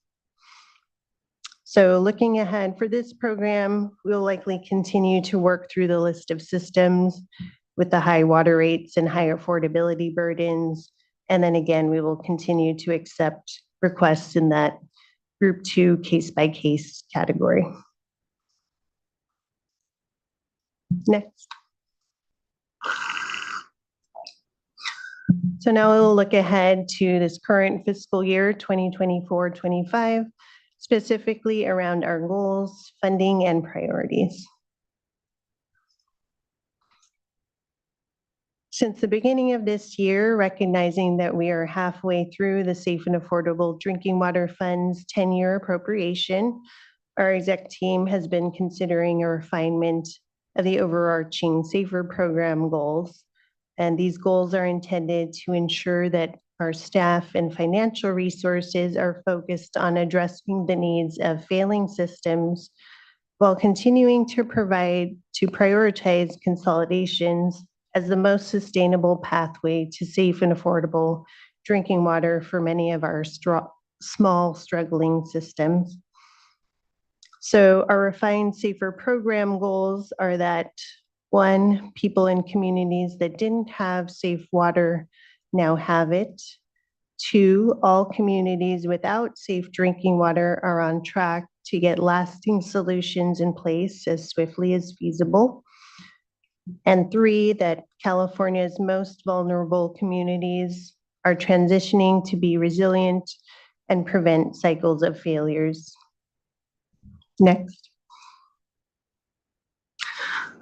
So looking ahead for this program, we'll likely continue to work through the list of systems with the high water rates and high affordability burdens. And then again, we will continue to accept requests in that Group 2 case-by-case category. Next. So now we'll look ahead to this current fiscal year, 2024-25, specifically around our goals, funding, and priorities. Since the beginning of this year, recognizing that we are halfway through the Safe and Affordable Drinking Water Fund's 10-year appropriation, our exec team has been considering a refinement of the overarching SAFER program goals. And these goals are intended to ensure that our staff and financial resources are focused on addressing the needs of failing systems while continuing to prioritize consolidations as the most sustainable pathway to safe and affordable drinking water for many of our small struggling systems. So our refined SAFER program goals are that 1, people in communities that didn't have safe water now have it. 2, all communities without safe drinking water are on track to get lasting solutions in place as swiftly as feasible. And 3, that California's most vulnerable communities are transitioning to be resilient and prevent cycles of failures. Next.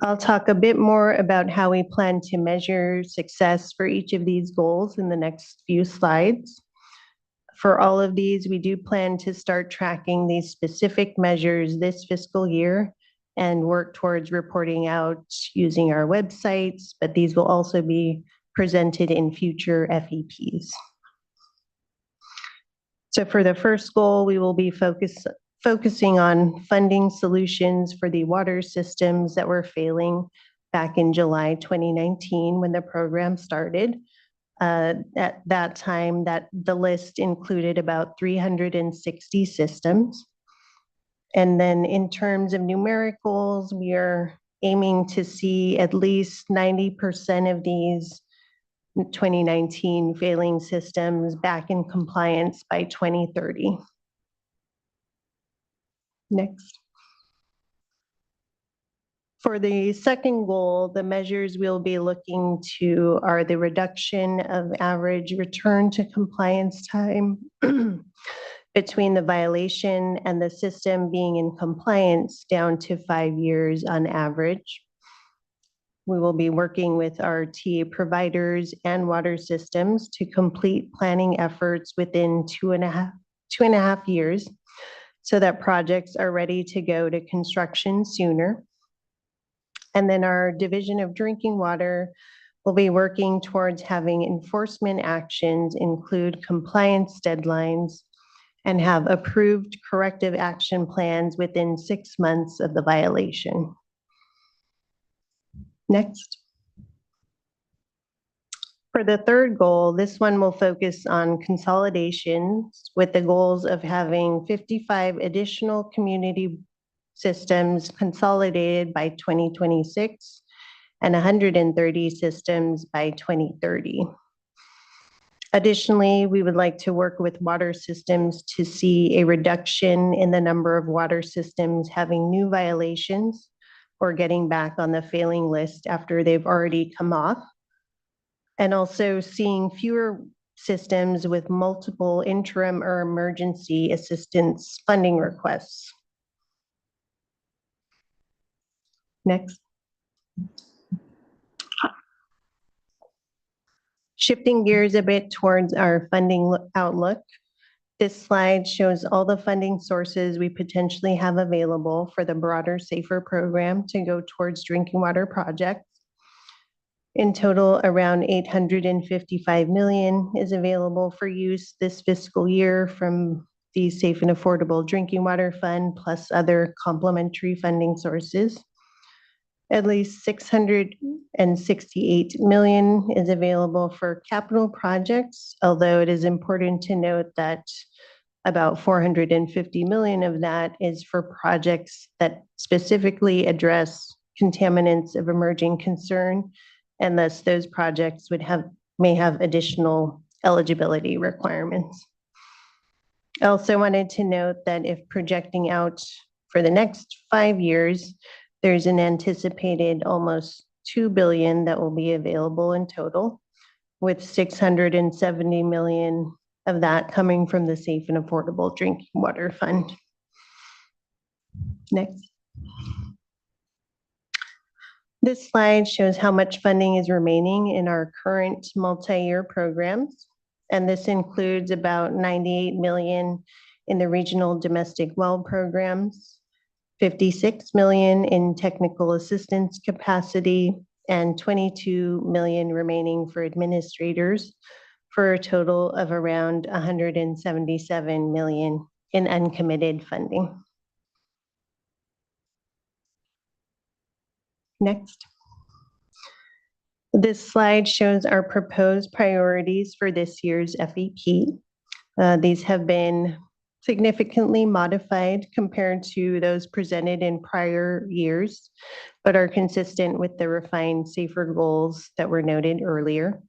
I'll talk a bit more about how we plan to measure success for each of these goals in the next few slides. For all of these, we do plan to start tracking these specific measures this fiscal year and work towards reporting out using our websites, but these will also be presented in future FEPs. So for the first goal, we will be focusing on funding solutions for the water systems that were failing back in July 2019 when the program started. At that time, the list included about 360 systems. And then in terms of numericals, we are aiming to see at least 90% of these 2019 failing systems back in compliance by 2030. Next. For the second goal, the measures we'll be looking to are the reduction of average return to compliance time between the violation and the system being in compliance down to 5 years on average. We will be working with our TA providers and water systems to complete planning efforts within two and a half years so that projects are ready to go to construction sooner. And then our Division of Drinking Water will be working towards having enforcement actions include compliance deadlines and have approved corrective action plans within 6 months of the violation. Next. For the third goal, this one will focus on consolidations with the goals of having 55 additional community systems consolidated by 2026 and 130 systems by 2030. Additionally, we would like to work with water systems to see a reduction in the number of water systems having new violations or getting back on the failing list after they've already come off, and also seeing fewer systems with multiple interim or emergency assistance funding requests. Next. Shifting gears a bit towards our funding outlook. This slide shows all the funding sources we potentially have available for the broader SAFER program to go towards drinking water projects. In total, around $855 million is available for use this fiscal year from the Safe and Affordable Drinking Water Fund plus other complementary funding sources. At least $668 million is available for capital projects, although it is important to note that about $450 million of that is for projects that specifically address contaminants of emerging concern, and thus those projects may have additional eligibility requirements. I also wanted to note that if projecting out for the next 5 years, there's an anticipated almost $2 billion that will be available in total, with $670 million of that coming from the Safe and Affordable Drinking Water Fund. Next. This slide shows how much funding is remaining in our current multi-year programs, and this includes about $98 million in the regional domestic well programs, $56 million in technical assistance capacity, and $22 million remaining for administrators, for a total of around $177 million in uncommitted funding. Next. This slide shows our proposed priorities for this year's FEP. These have been significantly modified compared to those presented in prior years, but are consistent with the refined SAFER goals that were noted earlier.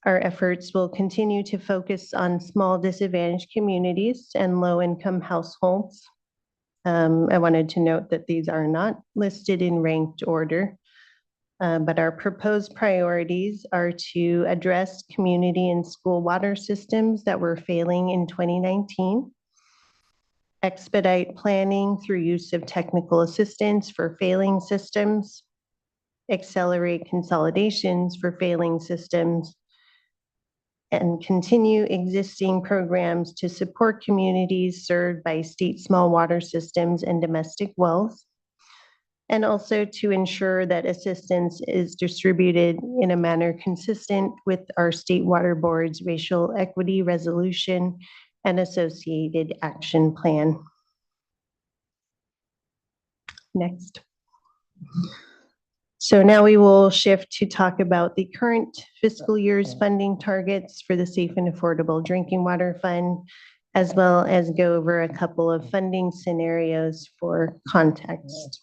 Our efforts will continue to focus on small disadvantaged communities and low-income households. I wanted to note that these are not listed in ranked order, but our proposed priorities are to address community and school water systems that were failing in 2019, expedite planning through use of technical assistance for failing systems, accelerate consolidations for failing systems, and continue existing programs to support communities served by state small water systems and domestic wells. And also to ensure that assistance is distributed in a manner consistent with our state water board's racial equity resolution and associated action plan. Next. So now we will shift to talk about the current fiscal year's funding targets for the Safe and Affordable Drinking Water Fund, as well as go over a couple of funding scenarios for context.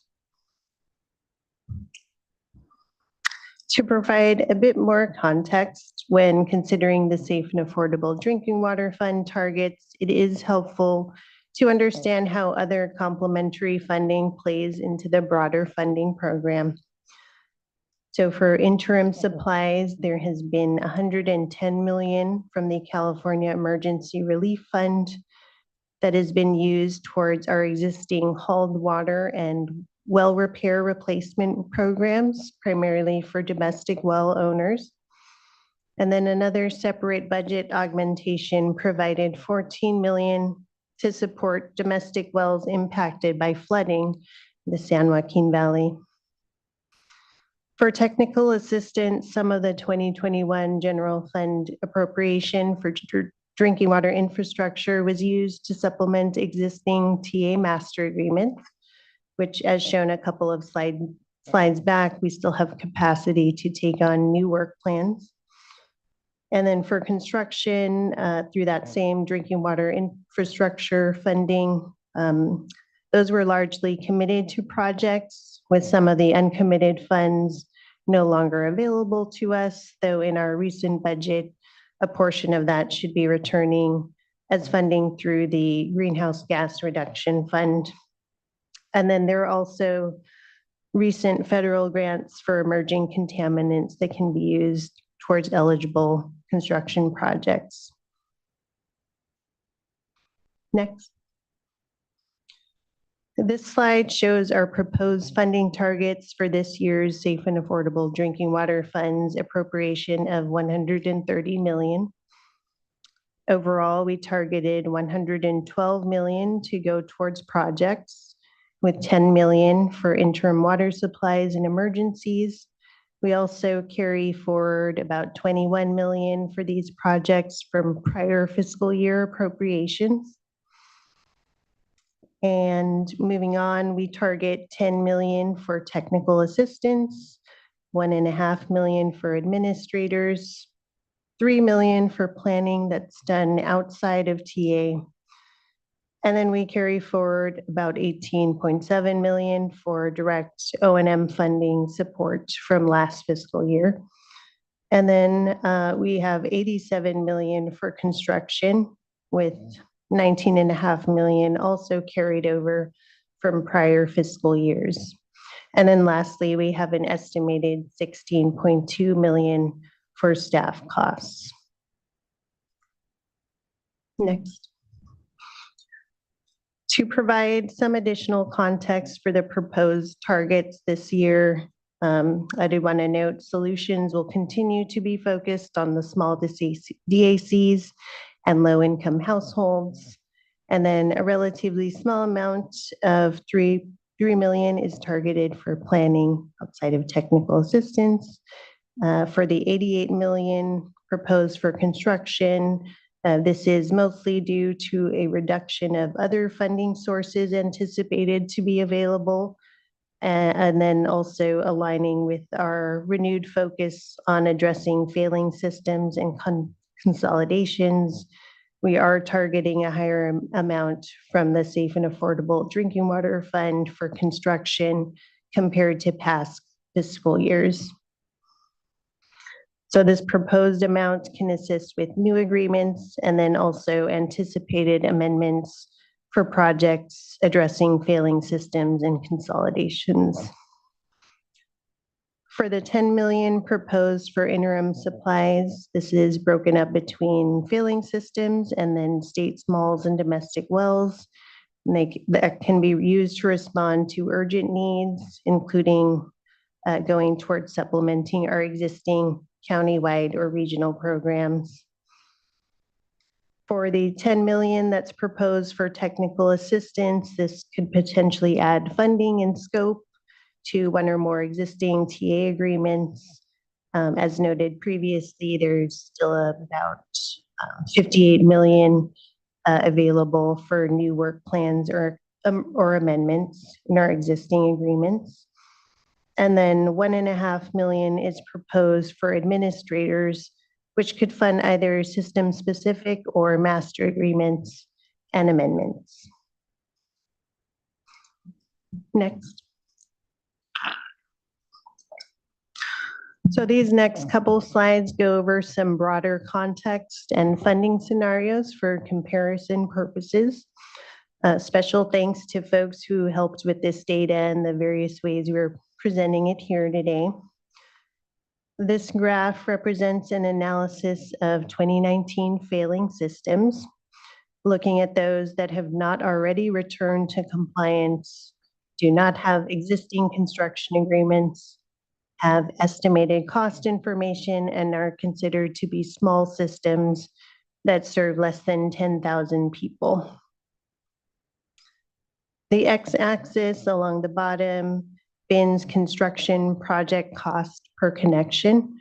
To provide a bit more context when considering the Safe and Affordable Drinking Water Fund targets, it is helpful to understand how other complementary funding plays into the broader funding program. So for interim supplies, there has been 110 million from the California Emergency Relief Fund that has been used towards our existing hauled water and well repair replacement programs, primarily for domestic well owners. And then another separate budget augmentation provided 14 million to support domestic wells impacted by flooding in the San Joaquin Valley. For technical assistance, some of the 2021 general fund appropriation for drinking water infrastructure was used to supplement existing TA master agreements, which, as shown a couple of slides back, we still have capacity to take on new work plans. And then for construction, through that same drinking water infrastructure funding, those were largely committed to projects, with some of the uncommitted funds no longer available to us, though in our recent budget, a portion of that should be returning as funding through the Greenhouse Gas Reduction Fund. And then there are also recent federal grants for emerging contaminants that can be used towards eligible construction projects. Next. This slide shows our proposed funding targets for this year's Safe and Affordable Drinking Water Fund's appropriation of 130 million. Overall, we targeted 112 million to go towards projects, with 10 million for interim water supplies and emergencies. We also carry forward about 21 million for these projects from prior fiscal year appropriations. And moving on, we target 10 million for technical assistance, 1.5 million for administrators, 3 million for planning that's done outside of TA. And then we carry forward about 18.7 million for direct O&M funding support from last fiscal year. And then we have 87 million for construction, with 19.5 million also carried over from prior fiscal years. And then lastly, we have an estimated 16.2 million for staff costs. Next. To provide some additional context for the proposed targets this year, I do want to note solutions will continue to be focused on the small DACs and low-income households. And then a relatively small amount of 3 million is targeted for planning outside of technical assistance. For the 88 million proposed for construction, this is mostly due to a reduction of other funding sources anticipated to be available, and then also aligning with our renewed focus on addressing failing systems and consolidations. We are targeting a higher amount from the Safe and Affordable Drinking Water Fund for construction compared to past fiscal years. So this proposed amount can assist with new agreements and then also anticipated amendments for projects addressing failing systems and consolidations. For the 10 million proposed for interim supplies, this is broken up between failing systems and then state smalls and domestic wells. And that can be used to respond to urgent needs, including going towards supplementing our existing countywide or regional programs. For the 10 million that's proposed for technical assistance, this could potentially add funding and scope to one or more existing TA agreements. As noted previously, there's still about 58 million available for new work plans or amendments in our existing agreements. And then 1.5 million is proposed for administrators, which could fund either system-specific or master agreements and amendments. Next. So these next couple slides go over some broader context and funding scenarios for comparison purposes. Special thanks to folks who helped with this data and the various ways we're presenting it here today. This graph represents an analysis of 2019 failing systems, looking at those that have not already returned to compliance, do not have existing construction agreements, have estimated cost information, and are considered to be small systems that serve less than 10,000 people. The x-axis along the bottom bins construction project cost per connection,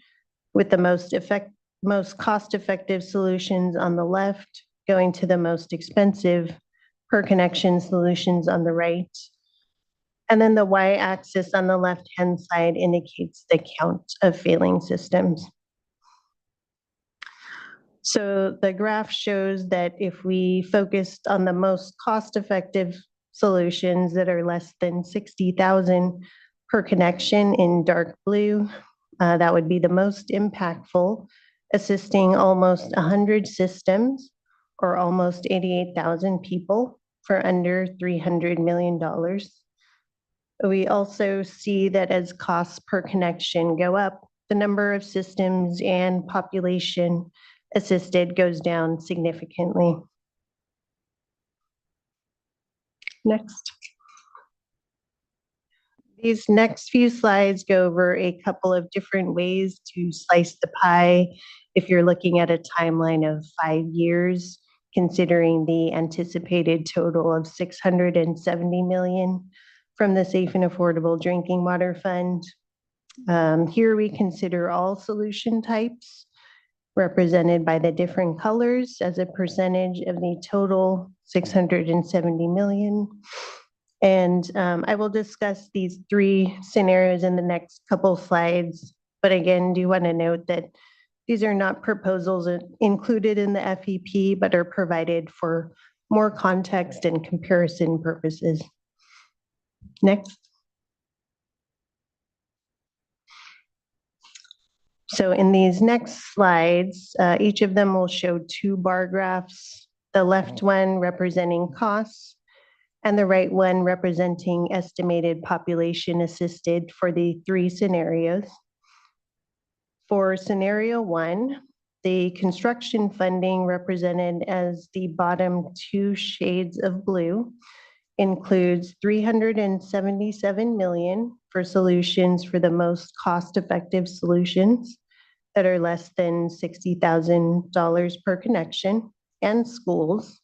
with the most cost-effective solutions on the left going to the most expensive per connection solutions on the right. And then the y-axis on the left-hand side indicates the count of failing systems. So the graph shows that if we focused on the most cost-effective solutions that are less than 60,000 per connection in dark blue, that would be the most impactful, assisting almost 100 systems or almost 88,000 people for under $300 million. We also see that as costs per connection go up, the number of systems and population assisted goes down significantly. Next. These next few slides go over a couple of different ways to slice the pie if you're looking at a timeline of 5 years, considering the anticipated total of 670 million from the Safe and Affordable Drinking Water Fund. Here we consider all solution types represented by the different colors as a percentage of the total 670 million. And I will discuss these 3 scenarios in the next couple slides. But again, do want to note that these are not proposals included in the FEP, but are provided for more context and comparison purposes. Next. So in these next slides, each of them will show 2 bar graphs, the left one representing costs and the right one representing estimated population assisted for the 3 scenarios. For scenario 1, the construction funding represented as the bottom 2 shades of blue includes 377 million for solutions for the most cost-effective solutions that are less than $60,000 per connection, and schools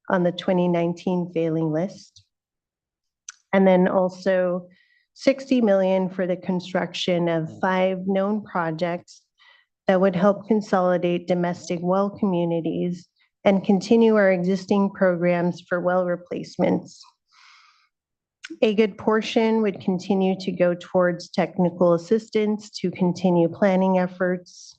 on the 2019 failing list. And then also 60 million for the construction of 5 known projects that would help consolidate domestic well communities and continue our existing programs for well replacements. A good portion would continue to go towards technical assistance to continue planning efforts.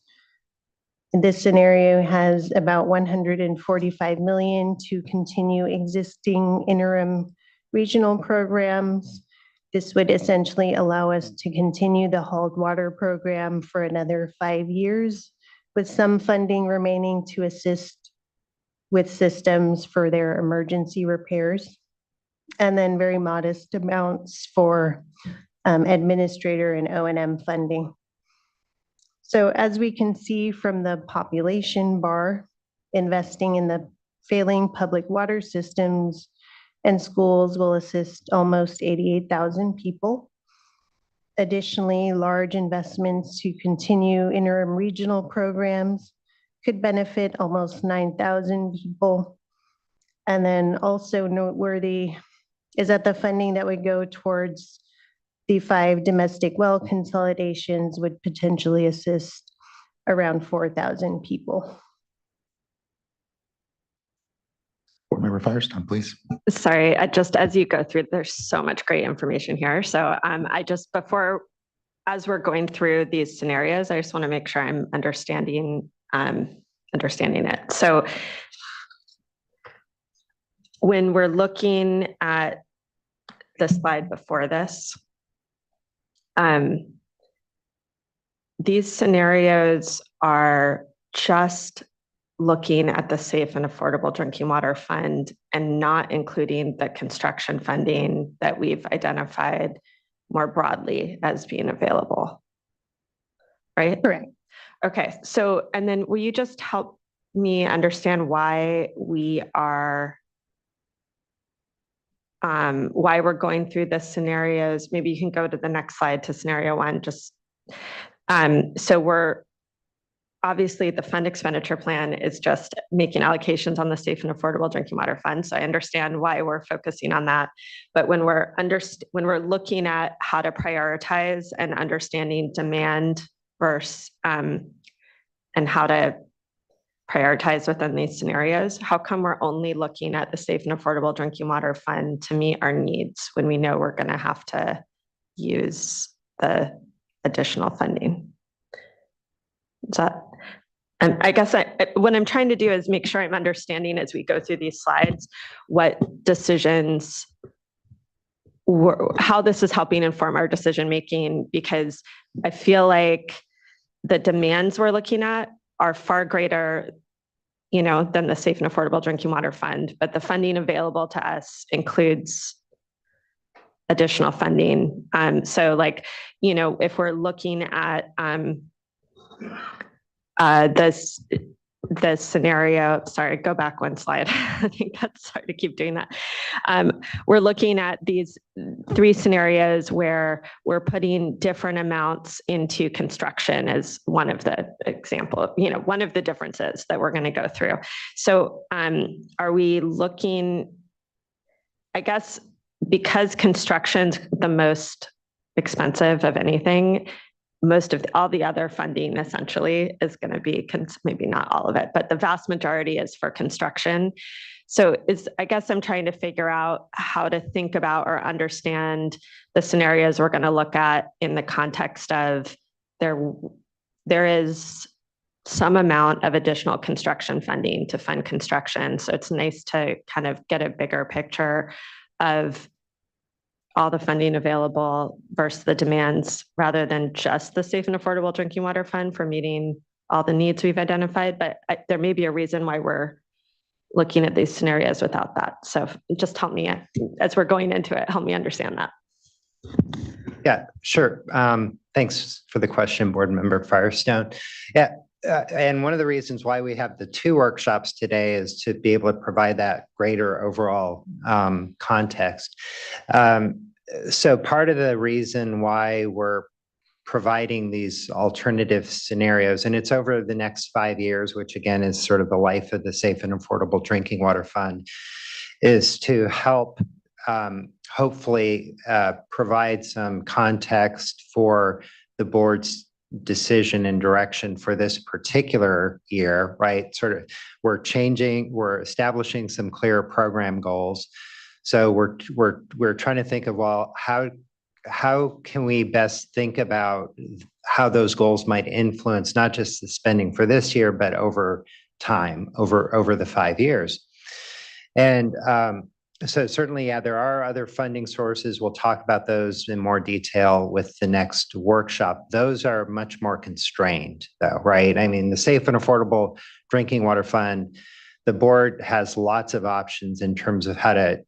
This scenario has about 145 million to continue existing interim regional programs. This would essentially allow us to continue the hauled water program for another 5 years, with some funding remaining to assist with systems for their emergency repairs, and then very modest amounts for administrator and O&M funding. So as we can see from the population bar, investing in the failing public water systems and schools will assist almost 88,000 people. Additionally, large investments to continue interim regional programs could benefit almost 9,000 people. And then also noteworthy is that the funding that would go towards the 5 domestic well consolidations would potentially assist around 4,000 people. Board Member Firestone, please. Sorry, just as you go through, there's so much great information here. So I just, as we're going through these scenarios, I just want to make sure I'm understanding it. So when we're looking at the slide before this, these scenarios are just looking at the Safe and Affordable Drinking Water Fund and not including the construction funding that we've identified more broadly as being available. Right? Correct. Okay, so, and then will you just help me understand why we're going through the scenarios? Maybe you can go to the next slide to scenario 1, so we're obviously the fund expenditure plan is just making allocations on the Safe and Affordable Drinking Water Fund. So I understand why we're focusing on that. But when we're looking at how to prioritize and understanding demand versus and how to prioritize within these scenarios, how come we're only looking at the Safe and Affordable Drinking Water Fund to meet our needs when we know we're going to have to use the additional funding? Is that, and I guess what I'm trying to do is make sure I'm understanding as we go through these slides, what decisions, how this is helping inform our decision-making, because I feel like the demands we're looking at are far greater, than the Safe and Affordable Drinking Water Fund, but the funding available to us includes additional funding. So if we're looking at the scenario, sorry, go back one slide. I think that's hard to keep doing that. We're looking at these 3 scenarios where we're putting different amounts into construction as one of the example, one of the differences that we're going to go through. So are we looking, I guess, because construction's the most expensive of anything, most of all the other funding essentially is going to be, maybe not all of it, but the vast majority is for construction. So I guess I'm trying to figure out how to think about or understand the scenarios we're going to look at in the context of there is some amount of additional construction funding to fund construction. So it's nice to kind of get a bigger picture of all the funding available versus the demands, rather than just the Safe and Affordable Drinking Water Fund for meeting all the needs we've identified. But there may be a reason why we're looking at these scenarios without that. So just help me, as we're going into it, help me understand that. Yeah, sure. Thanks for the question, Board Member Firestone. Yeah, and one of the reasons why we have the 2 workshops today is to be able to provide that greater overall context. So part of the reason why we're providing these alternative scenarios, and it's over the next 5 years, which again is sort of the life of the Safe and Affordable Drinking Water Fund, is to help hopefully provide some context for the board's decision and direction for this particular year, right? Sort of, we're establishing some clear program goals. So we're trying to think of, well, how can we best think about how those goals might influence not just the spending for this year, but over time, over the 5 years. And so certainly, yeah, there are other funding sources. We'll talk about those in more detail with the next workshop. Those are much more constrained though, right? I mean, the Safe and Affordable Drinking Water Fund, the board has lots of options in terms of how to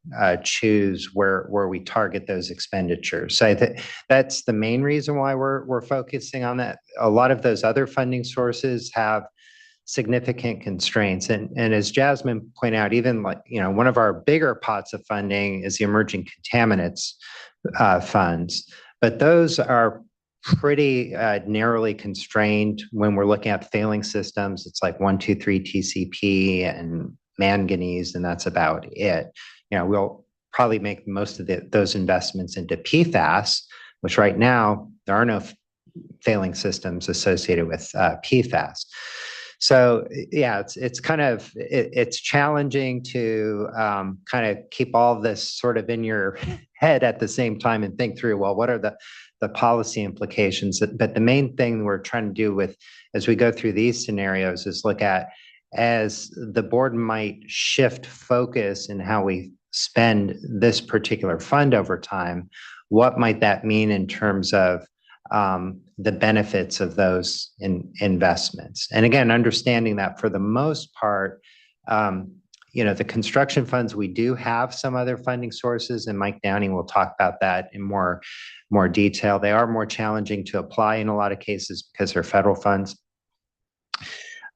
choose where we target those expenditures. So I think that's the main reason why we're focusing on that. A lot of those other funding sources have significant constraints. And as Jasmine pointed out, even one of our bigger pots of funding is the emerging contaminants funds, but those are pretty narrowly constrained when we're looking at failing systems. It's like 123 TCP and manganese, and that's about it. We'll probably make most of those investments into PFAS, which right now there are no failing systems associated with PFAS. So yeah, it's challenging to kind of keep all of this sort of in your head at the same time and think through, well, what are the policy implications? But the main thing we're trying to do as we go through these scenarios is look at, as the board might shift focus in how we spend this particular fund over time, what might that mean in terms of the benefits of those investments? And again, understanding that for the most part, the construction funds, we do have some other funding sources, and Mike Downing will talk about that in more detail. They are more challenging to apply in a lot of cases because they're federal funds.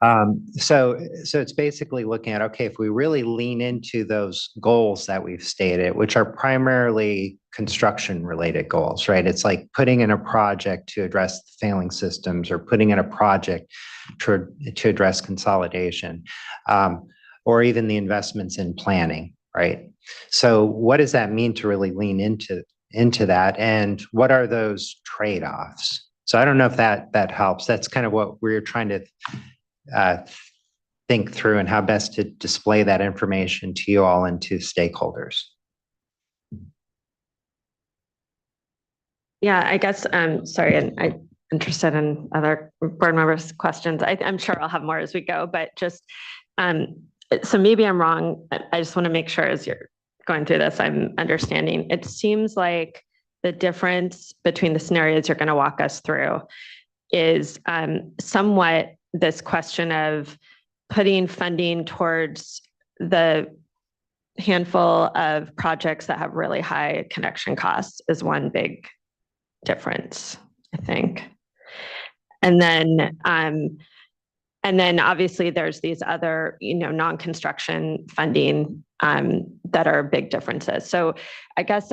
So it's basically looking at, okay, if we really lean into those goals that we've stated, which are primarily construction related goals, right? It's like putting in a project to address the failing systems, or putting in a project to address consolidation, or even the investments in planning, right? So what does that mean to really lean into that? And what are those trade-offs? So I don't know if that helps. That's kind of what we're trying to think through, and how best to display that information to you all and to stakeholders. Yeah, I guess, sorry, and I'm interested in other board members' questions. I'm sure I'll have more as we go, but just, so maybe I'm wrong. I just want to make sure as you're going through this, I'm understanding. It seems like the difference between the scenarios you're going to walk us through is somewhat this question of putting funding towards the handful of projects that have really high connection costs is one big difference, I think. And then obviously there's these other, non-construction funding that are big differences. So I guess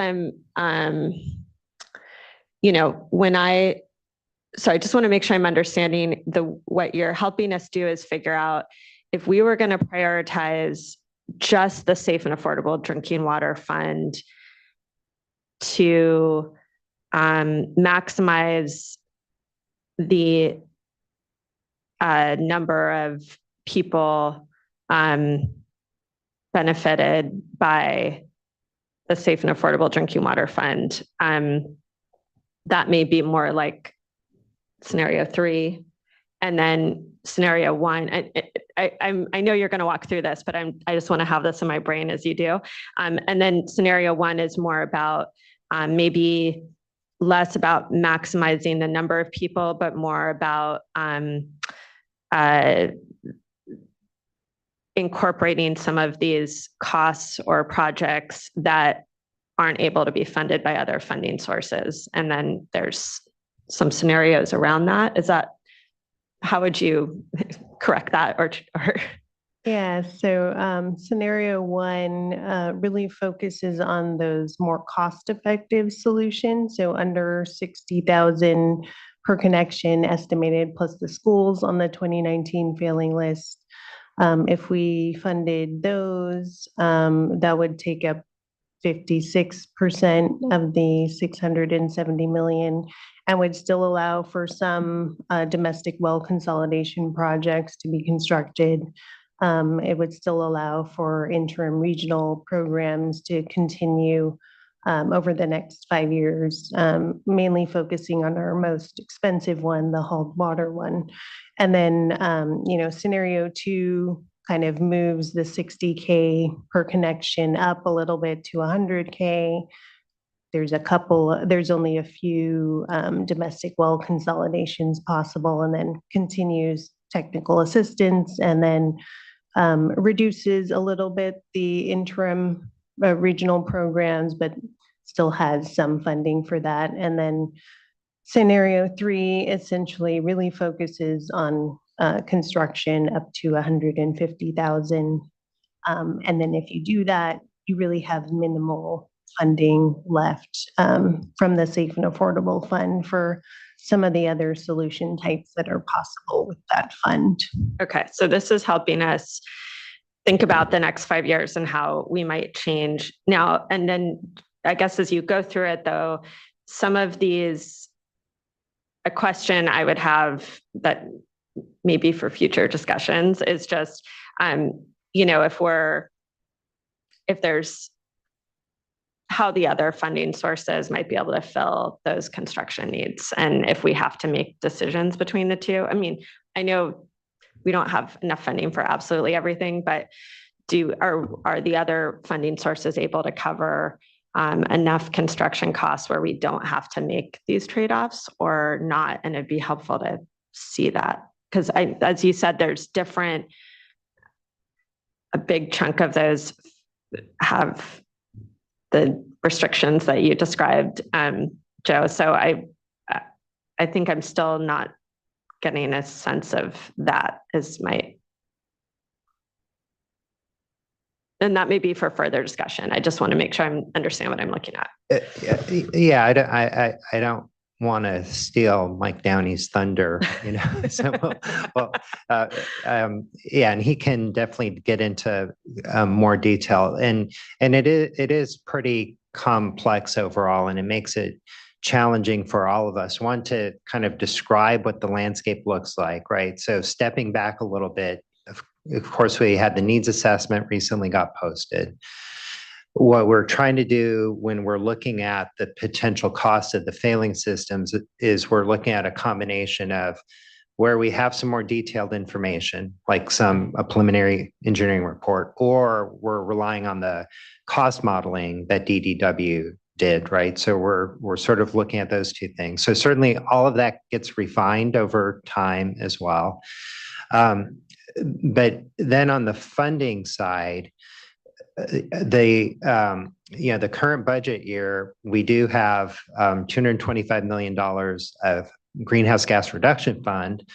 so I just want to make sure I'm understanding what you're helping us do is figure out, if we were going to prioritize just the Safe and Affordable Drinking Water Fund to maximize the number of people benefited by the Safe and Affordable Drinking Water Fund, that may be more like scenario 3, and then scenario 1. I know you're going to walk through this, but I just want to have this in my brain as you do. And then scenario 1 is more about maybe less about maximizing the number of people, but more about incorporating some of these costs or projects that aren't able to be funded by other funding sources. And then there's some scenarios around that. How would you correct that or? Yeah, so scenario 1 really focuses on those more cost-effective solutions. So under 60,000 per connection estimated, plus the schools on the 2019 failing list. If we funded those, that would take up 56% of the 670 million, and would still allow for some domestic well consolidation projects to be constructed. It would still allow for interim regional programs to continue over the next 5 years, mainly focusing on our most expensive one, the hauled water one. And then, scenario 2 kind of moves the 60K per connection up a little bit to 100K. There's only a few domestic well consolidations possible, and then continues technical assistance, and then reduces a little bit the interim regional programs, but still has some funding for that. And then scenario 3 essentially really focuses on construction up to 150,000. And then if you do that, you really have minimal funding left from the Safe and Affordable Fund for some of the other solution types that are possible with that fund. Okay, so this is helping us think about the next 5 years and how we might change now. And then I guess as you go through it though, some of these, a question I would have that maybe for future discussions is just, if there's how the other funding sources might be able to fill those construction needs. And if we have to make decisions between the two. I mean, I know we don't have enough funding for absolutely everything, but are the other funding sources able to cover enough construction costs where we don't have to make these trade-offs or not? And it'd be helpful to see that. Because as you said, there's a big chunk of those have the restrictions that you described, Joe. So I think I'm still not getting a sense of that and that may be for further discussion. I just want to make sure I understand what I'm looking at. Yeah, I don't want to steal Mike Downey's thunder, So, yeah, and he can definitely get into more detail, and it is pretty complex overall, and it makes it challenging for all of us. One, to kind of describe what the landscape looks like, right? So stepping back a little bit, of course, we had the needs assessment recently got posted. What we're trying to do when we're looking at the potential cost of the failing systems is we're looking at a combination of where we have some more detailed information, like a preliminary engineering report, or we're relying on the cost modeling that DDW did, right? So we're sort of looking at those two things. So certainly all of that gets refined over time as well. But then on the funding side, the current budget year, we do have $225 million of greenhouse gas reduction fund,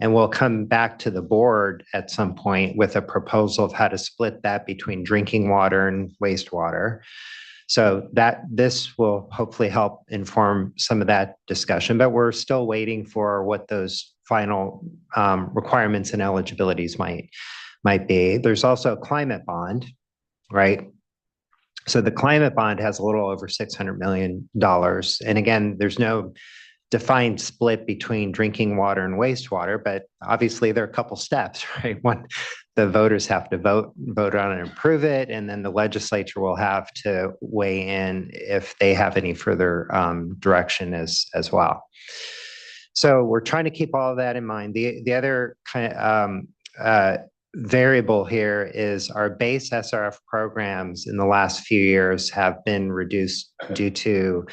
and we'll come back to the board at some point with a proposal of how to split that between drinking water and wastewater. So this will hopefully help inform some of that discussion, but we're still waiting for what those final requirements and eligibilities might be. There's also a climate bond, right? So the climate bond has a little over $600 million. And again, there's no defined split between drinking water and wastewater, but obviously there are a couple steps, right? One, the voters have to vote on it and approve it, and then the legislature will have to weigh in if they have any further direction as well. So we're trying to keep all of that in mind. The other kind of variable here is our base SRF programs in the last few years have been reduced due to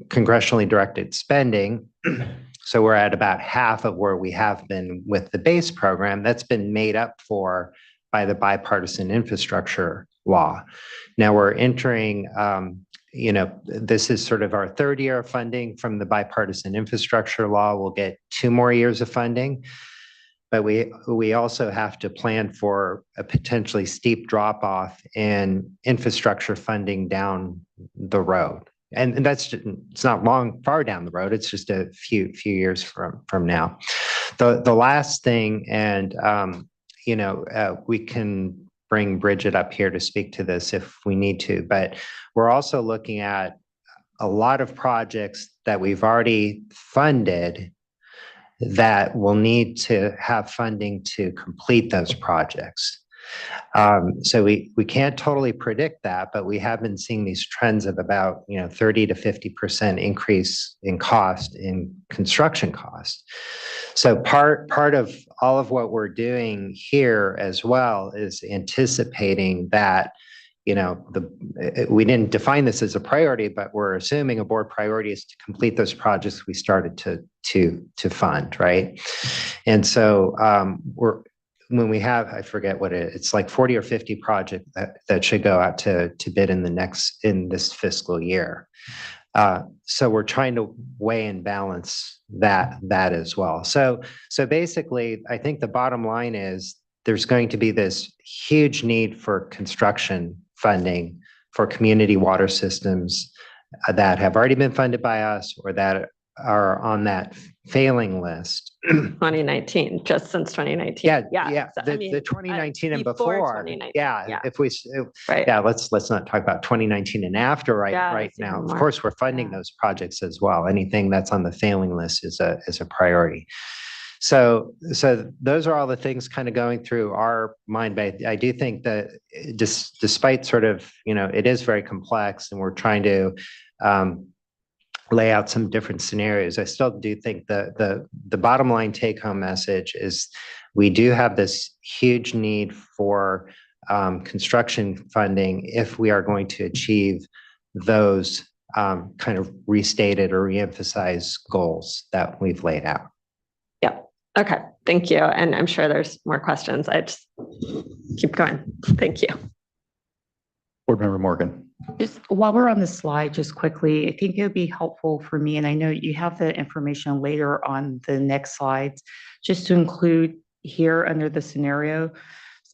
congressionally directed spending. So we're at about half of where we have been with the base program. That's been made up for by the bipartisan infrastructure law. Now we're entering, this is sort of our third year of funding from the bipartisan infrastructure law. We'll get 2 more years of funding, but we also have to plan for a potentially steep drop off in infrastructure funding down the road. And it's not far down the road. It's just a few years from now. The last thing, and we can bring Bridget up here to speak to this if we need to, but we're also looking at a lot of projects that we've already funded that will need to have funding to complete those projects. So we can't totally predict that, but we have been seeing these trends of about 30 to 50% increase in cost, in construction cost. So part of all of what we're doing here as well is anticipating that we didn't define this as a priority, but we're assuming a board priority is to complete those projects we started to fund, right? And so when we have, I forget what it's like 40 or 50 projects that should go out to bid in this fiscal year. So we're trying to weigh and balance that as well. So basically, I think the bottom line is there's going to be this huge need for construction funding for community water systems that have already been funded by us or that are on that failing list. 2019, just since 2019. Yeah. So, I The mean, 2019 and before before. 2019, Yeah. yeah. Right. Yeah, let's not talk about 2019 and after right That's now. even Of more. course, we're funding those projects as well. Anything that's on the failing list is a priority. So those are all the things kind of going through our mind. But I do think that despite sort of, it is very complex and we're trying to lay out some different scenarios, I still do think that the bottom line take home message is we do have this huge need for construction funding if we are going to achieve those kind of restated or reemphasized goals that we've laid out. Yeah. Okay. Thank you. And I'm sure there's more questions. I just keep going. Thank you. Board Member Morgan. Just while we're on the slide, just quickly, I think it would be helpful for me, and I know you have the information later on the next slides, just to include here under the scenario,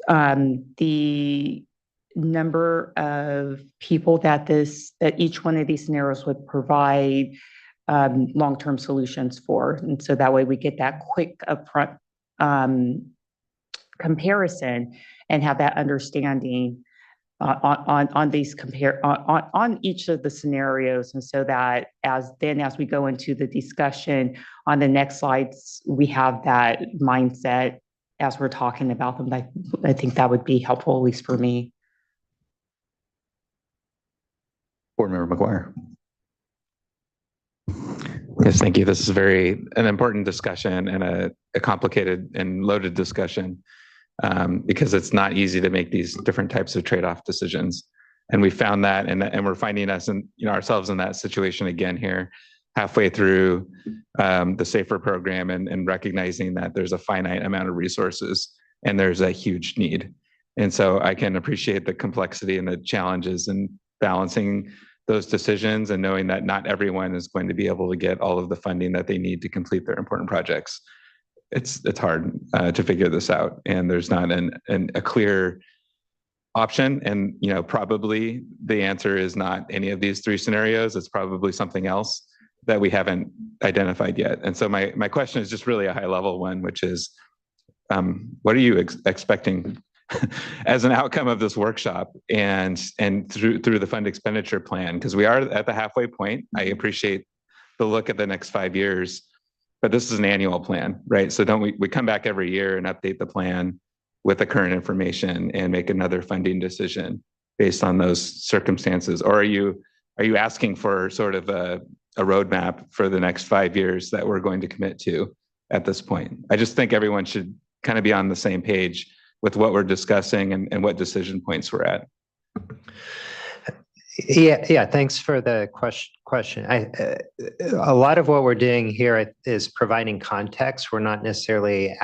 the number of people that each one of these scenarios would provide long-term solutions for. And so that way we get that quick upfront comparison and have that understanding on each of the scenarios. And so that as we go into the discussion on the next slides, we have that mindset as we're talking about them. I think that would be helpful, at least for me. Board Member McGuire. Yes, thank you. This is an important discussion and a complicated and loaded discussion because it's not easy to make these different types of trade-off decisions. And we found that, and we're finding ourselves in that situation again here, halfway through the SAFER program and recognizing that there's a finite amount of resources and there's a huge need. And so I can appreciate the complexity and the challenges in balancing those decisions and knowing that not everyone is going to be able to get all of the funding that they need to complete their important projects. It's hard to figure this out, and there's not a clear option. And probably the answer is not any of these three scenarios. It's probably something else that we haven't identified yet. And so my question is just really a high level one, which is, what are you expecting as an outcome of this workshop and through the fund expenditure plan? Because we are at the halfway point. I appreciate the look at the next 5 years, but this is an annual plan, right? So don't we come back every year and update the plan with the current information and make another funding decision based on those circumstances? Or are you asking for sort of a roadmap for the next 5 years that we're going to commit to at this point? I just think everyone should kind of be on the same page with what we're discussing and what decision points we're at. Yeah. Thanks for the question. A lot of what we're doing here is providing context. We're not necessarily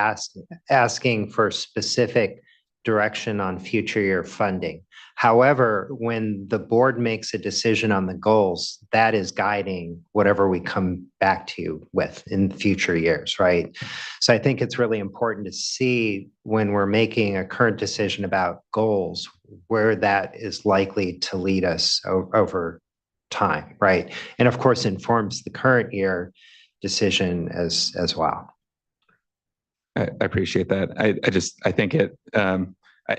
asking for specific direction on future year funding. However, when the board makes a decision on the goals, that is guiding whatever we come back to you with in future years, right? So I think it's really important to see when we're making a current decision about goals, where that is likely to lead us over time, right? And of course, informs the current year decision as well. I appreciate that. I think it,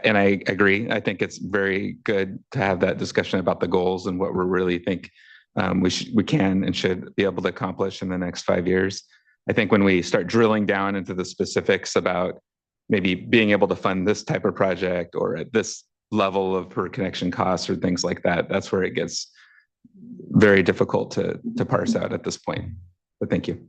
and I agree. I think it's very good to have that discussion about the goals and what we really think we can and should be able to accomplish in the next 5 years. I think when we start drilling down into the specifics about maybe being able to fund this type of project or at this level of per connection costs or things like that, that's where it gets very difficult to parse out at this point. But thank you.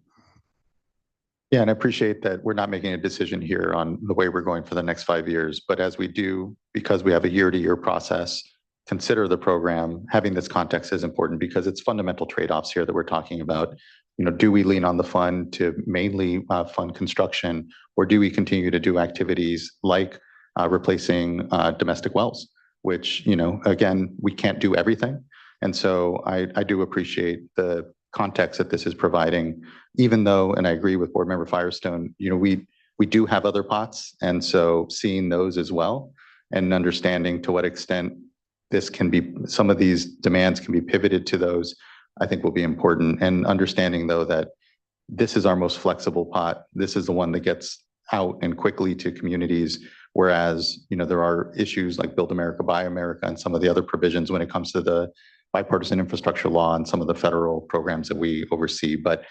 Yeah, and I appreciate that we're not making a decision here on the way we're going for the next 5 years. But as we do, because we have a year-to-year process, consider the program, having this context is important because it's fundamental trade-offs here that we're talking about. Do we lean on the fund to mainly fund construction, or do we continue to do activities like replacing domestic wells, which, again, we can't do everything. And so I do appreciate the context that this is providing, even though, and I agree with Board Member Firestone, we do have other pots. And so seeing those as well and understanding to what extent some of these demands can be pivoted to those, I think will be important. And understanding though that this is our most flexible pot. This is the one that gets out and quickly to communities. Whereas, there are issues like Build America, Buy America, and some of the other provisions when it comes to the bipartisan infrastructure law and some of the federal programs that we oversee. But,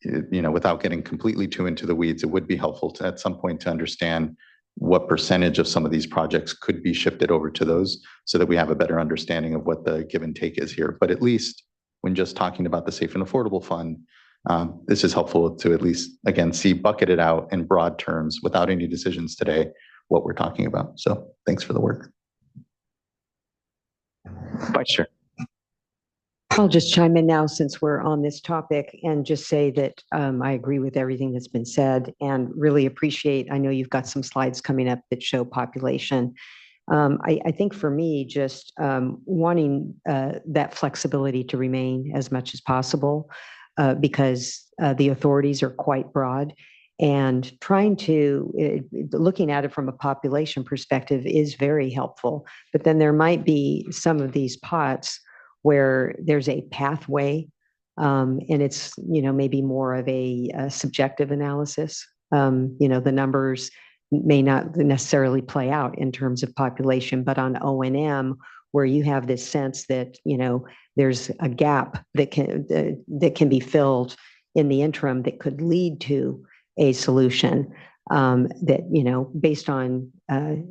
without getting completely too into the weeds, it would be helpful to, at some point, to understand what percentage of some of these projects could be shifted over to those so that we have a better understanding of what the give and take is here. But at least when just talking about the Safe and Affordable Fund, this is helpful to at least, again, see bucketed out in broad terms without any decisions today, what we're talking about. So thanks for the work. Vice Chair. I'll just chime in now since we're on this topic and just say that I agree with everything that's been said and really appreciate, I know you've got some slides coming up that show population. I think for me, just wanting that flexibility to remain as much as possible because the authorities are quite broad, and trying to, looking at it from a population perspective is very helpful. But then there might be some of these pots where there's a pathway and it's, maybe more of a subjective analysis. The numbers may not necessarily play out in terms of population, but on O&M, where you have this sense that, there's a gap that can be filled in the interim that could lead to a solution that, based on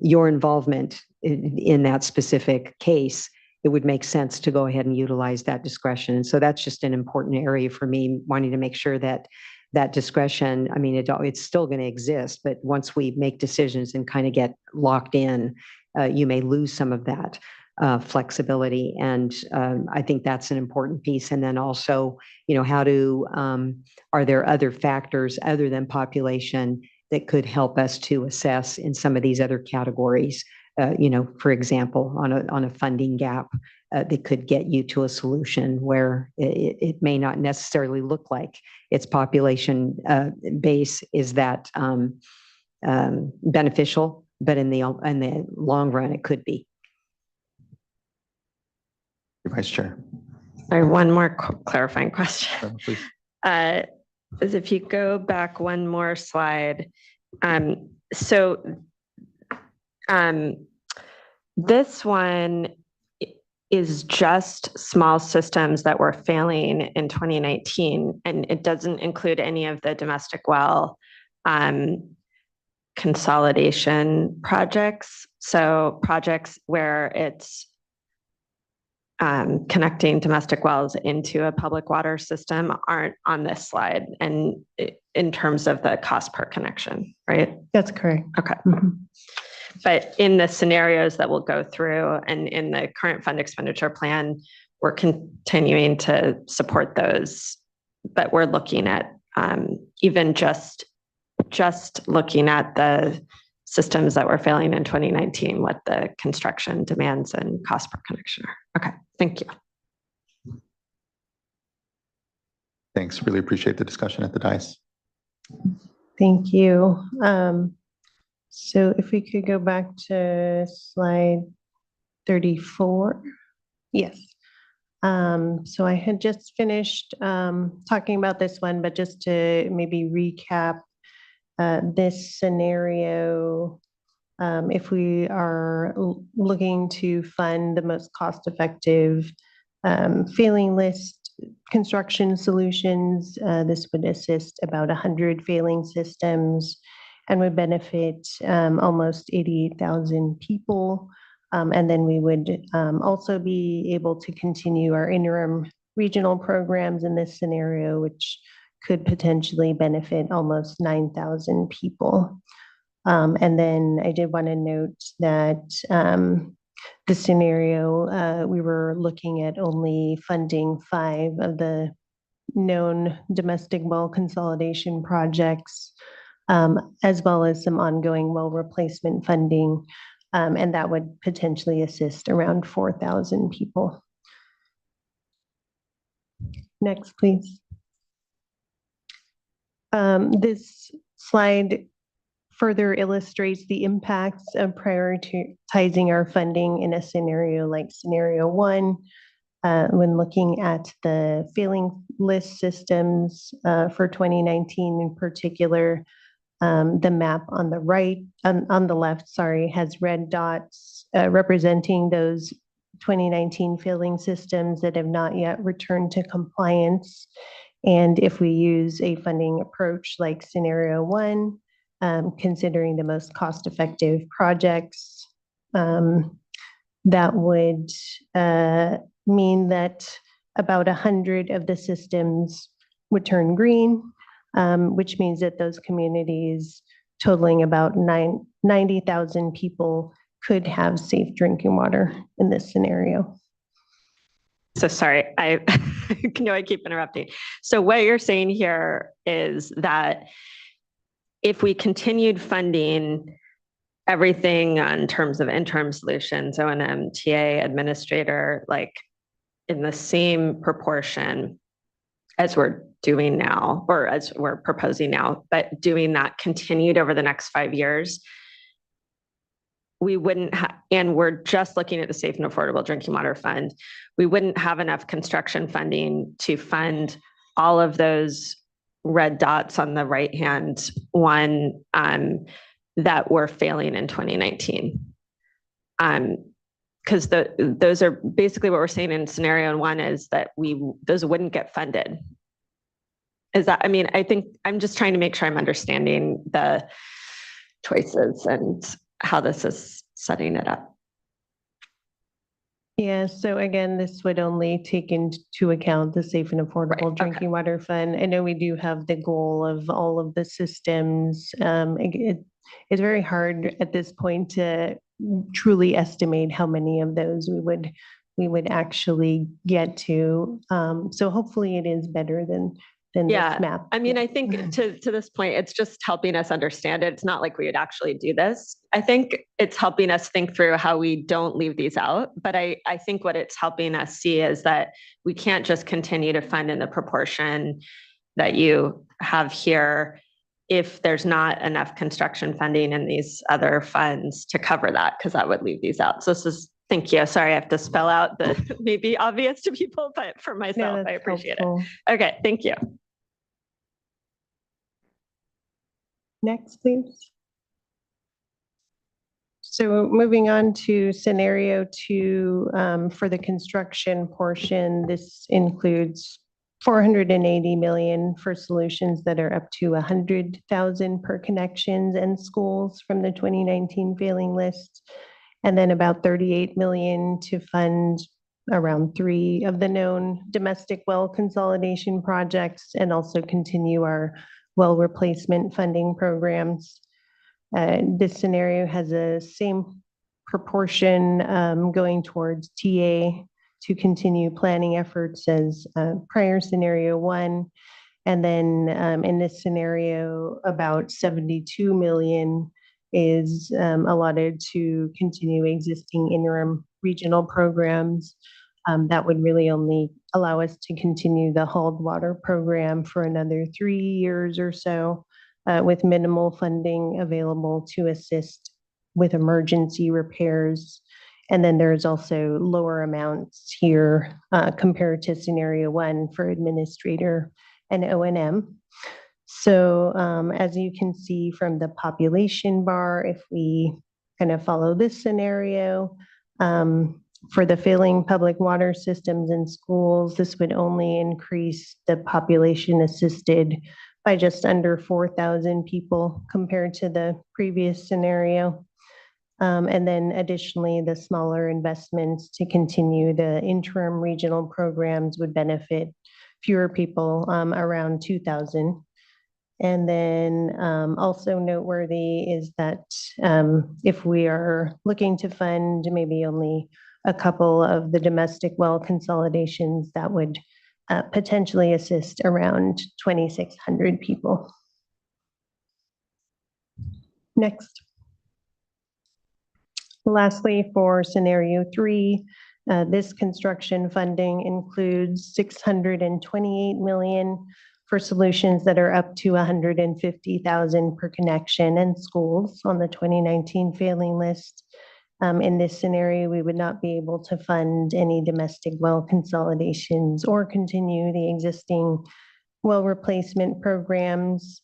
your involvement in that specific case, it would make sense to go ahead and utilize that discretion. And so that's just an important area for me, wanting to make sure that that discretion, it's still going to exist, but once we make decisions and kind of get locked in, you may lose some of that flexibility. And I think that's an important piece. And then also, are there other factors other than population that could help us to assess in some of these other categories? For example, on a funding gap that could get you to a solution where it may not necessarily look like its population base is that beneficial, but in the long run, it could be. Vice Chair. Sorry, one more clarifying question. Please. Is if you go back one more slide. This one is just small systems that were failing in 2019, and it doesn't include any of the domestic well consolidation projects. So projects where it's connecting domestic wells into a public water system aren't on this slide, and in terms of the cost per connection, right? That's correct. Okay. Mm-hmm. But in the scenarios that we'll go through and in the current fund expenditure plan, we're continuing to support those, but we're looking at even just looking at the systems that were failing in 2019, what the construction demands and cost per connection are. Okay, thank you. Thanks. Really appreciate the discussion at the dais. Thank you. So if we could go back to slide 34. Yes. So I had just finished talking about this one, but just to maybe recap this scenario, if we are looking to fund the most cost-effective failing list construction solutions, this would assist about 100 failing systems and would benefit almost 88,000 people. And then we would also be able to continue our interim regional programs in this scenario, which could potentially benefit almost 9,000 people. And then I did want to note that the scenario, we were looking at only funding 5 of the known domestic well consolidation projects, as well as some ongoing well replacement funding, and that would potentially assist around 4,000 people. Next, please. This slide further illustrates the impacts of prioritizing our funding in a scenario like scenario 1. When looking at the failing list systems for 2019 in particular, the map on the right, on the left, sorry, has red dots representing those 2019 failing systems that have not yet returned to compliance. And if we use a funding approach like scenario 1, considering the most cost-effective projects, that would mean that about 100 of the systems would turn green, which means that those communities totaling about 90,000 people could have safe drinking water in this scenario. So sorry, I know I keep interrupting. So what you're saying here is that if we continued funding everything in terms of interim solutions, O&M, TA, administrator, like in the same proportion as we're doing now, or as we're proposing now, but doing that continued over the next 5 years, we wouldn't and we're just looking at the Safe and Affordable Drinking Water Fund, we wouldn't have enough construction funding to fund all of those red dots on the right-hand one that were failing in 2019. Because those are basically what we're saying in scenario 1 is that those wouldn't get funded. Is that, I mean, I think I'm just trying to make sure I'm understanding the choices and how this is setting it up. Yeah, so again, this would only take into account the Safe and Affordable Drinking Water Fund. I know we do have the goal of all of the systems. It's very hard at this point to truly estimate how many of those we would actually get to. So hopefully it is better than this map. I mean, I think to this point, it's just helping us understand it. It's not like we would actually do this. I think it's helping us think through how we don't leave these out. But I think what it's helping us see is that we can't just continue to fund in the proportion that you have here if there's not enough construction funding in these other funds to cover that, because that would leave these out. So this is, thank you. Sorry, I have to spell out the maybe obvious to people, but for myself, I appreciate it. Okay, thank you. Next, please. So moving on to scenario 2 for the construction portion, this includes $480 million for solutions that are up to 100,000 per connections and schools from the 2019 failing list, and then about $38 million to fund around 3 of the known domestic well consolidation projects, and also continue our well replacement funding programs. This scenario has a same proportion going towards TA to continue planning efforts as prior scenario 1. And then in this scenario, about $72 million is allotted to continue existing interim regional programs. That would really only allow us to continue the hauled water program for another 3 years or so, with minimal funding available to assist with emergency repairs. And then there's also lower amounts here compared to scenario 1 for administrator and O&M. So as you can see from the population bar, if we kind of follow this scenario, for the failing public water systems and schools, this would only increase the population assisted by just under 4,000 people compared to the previous scenario. And then additionally, the smaller investments to continue the interim regional programs would benefit fewer people, around 2,000. And then also noteworthy is that if we are looking to fund maybe only a couple of the domestic well consolidations, that would potentially assist around 2,600 people. Next. Lastly, for scenario 3, this construction funding includes $628 million for solutions that are up to 150,000 per connection, and schools on the 2019 failing list. In this scenario, we would not be able to fund any domestic well consolidations or continue the existing well replacement programs.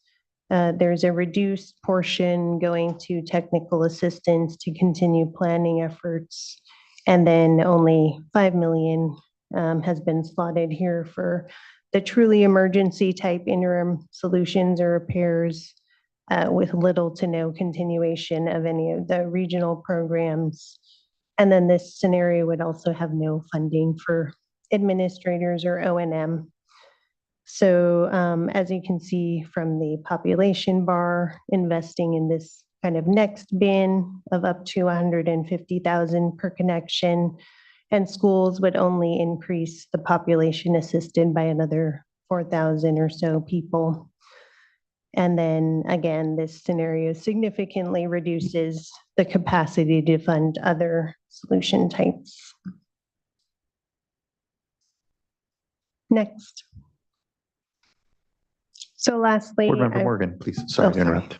There's a reduced portion going to technical assistance to continue planning efforts. And then only 5 million has been slotted here for the truly emergency type interim solutions or repairs, with little to no continuation of any of the regional programs. And then this scenario would also have no funding for administrators or O&M. So as you can see from the population bar, investing in this kind of next bin of up to 150,000 per connection, and schools would only increase the population assisted by another 4,000 or so people. And then again, this scenario significantly reduces the capacity to fund other solution types. Next. So lastly, Board Member Morgan, please. Sorry to interrupt.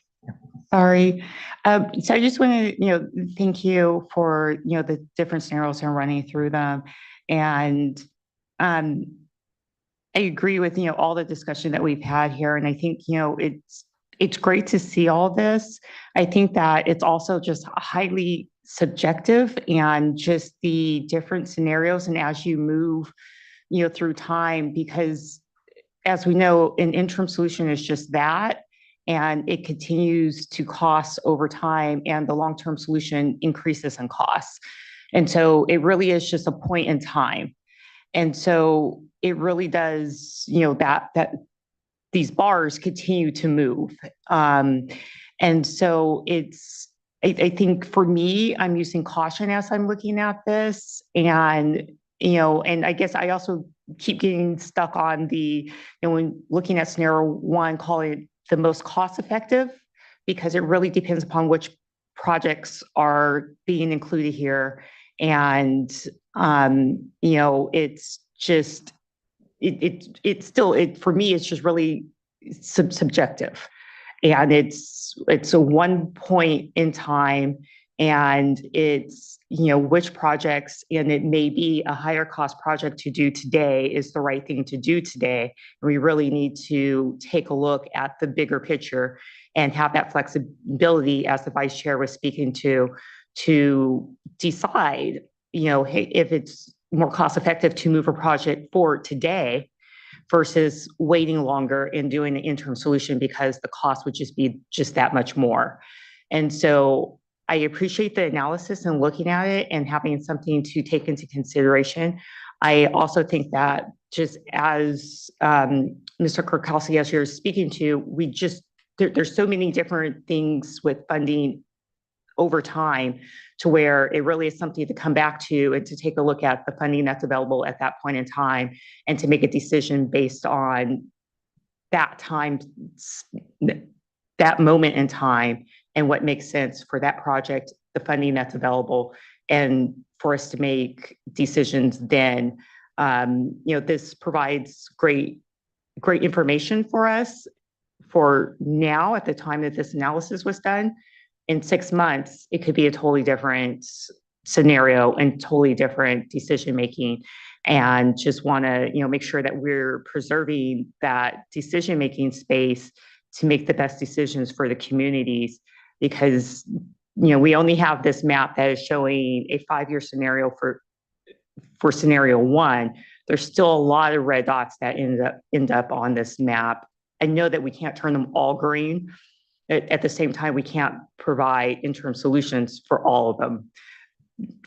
Sorry. So I just want to, thank you for, the different scenarios and running through them. And I agree with, all the discussion that we've had here. And I think, it's great to see all this. I think that it's also just highly subjective and just the different scenarios. And as you move, through time, because as we know, an interim solution is just that. And it continues to cost over time, and the long-term solution increases in costs. And so it really is just a point in time. And so it really does, that these bars continue to move. And so I think for me, I'm using caution as I'm looking at this. And, and I guess I also keep getting stuck on when looking at scenario one, calling it the most cost effective, because it really depends upon which projects are being included here. And, it's just, it's still, for me, it's just really subjective. And it's a one point in time, and it's, which projects, and it may be a higher cost project to do today is the right thing to do today. And we really need to take a look at the bigger picture and have that flexibility, as the vice chair was speaking to decide, hey, if it's more cost effective to move a project forward today versus waiting longer and doing an interim solution, because the cost would just be that much more. And so I appreciate the analysis and looking at it and having something to take into consideration. I also think that, just as Mr. Kurkowski, as you're speaking to, there's so many different things with funding over time, to where it really is something to come back to and to take a look at the funding that's available at that point in time, and to make a decision based on that time, that moment in time, and what makes sense for that project, the funding that's available, and for us to make decisions then. This provides great information for us for now. At the time that this analysis was done, in 6 months, it could be a totally different scenario and totally different decision-making. And just want to, make sure that we're preserving that decision-making space to make the best decisions for the communities. Because, we only have this map that is showing a 5-year scenario for scenario one. There's still a lot of red dots that end up on this map. I know that we can't turn them all green. At the same time, we can't provide interim solutions for all of them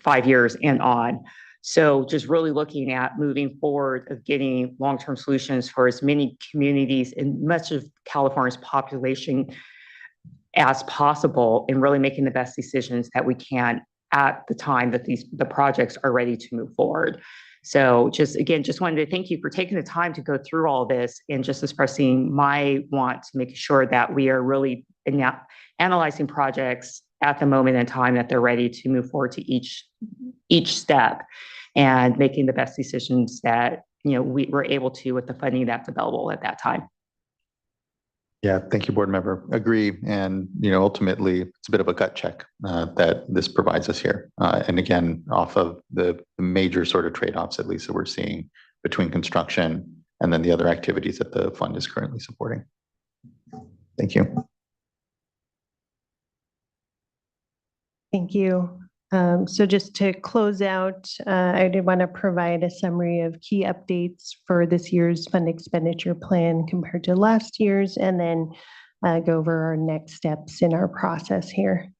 5 years and on. So just really looking at moving forward of getting long-term solutions for as many communities and much of California's population as possible, and really making the best decisions that we can at the time that the projects are ready to move forward. So just wanted to thank you for taking the time to go through all this, and just expressing my want to make sure that we are really analyzing projects at the moment in time that they're ready to move forward to each step, and making the best decisions that we were able to with the funding that's available at that time. Yeah, thank you, board member. Agree. And, ultimately, it's a bit of a gut check that this provides us here. And again, off of the major sort of trade-offs, at least that we're seeing between construction and then the other activities that the fund is currently supporting. Thank you. Thank you. So just to close out, I did want to provide a summary of key updates for this year's fund expenditure plan compared to last year's, and then go over our next steps in our process here.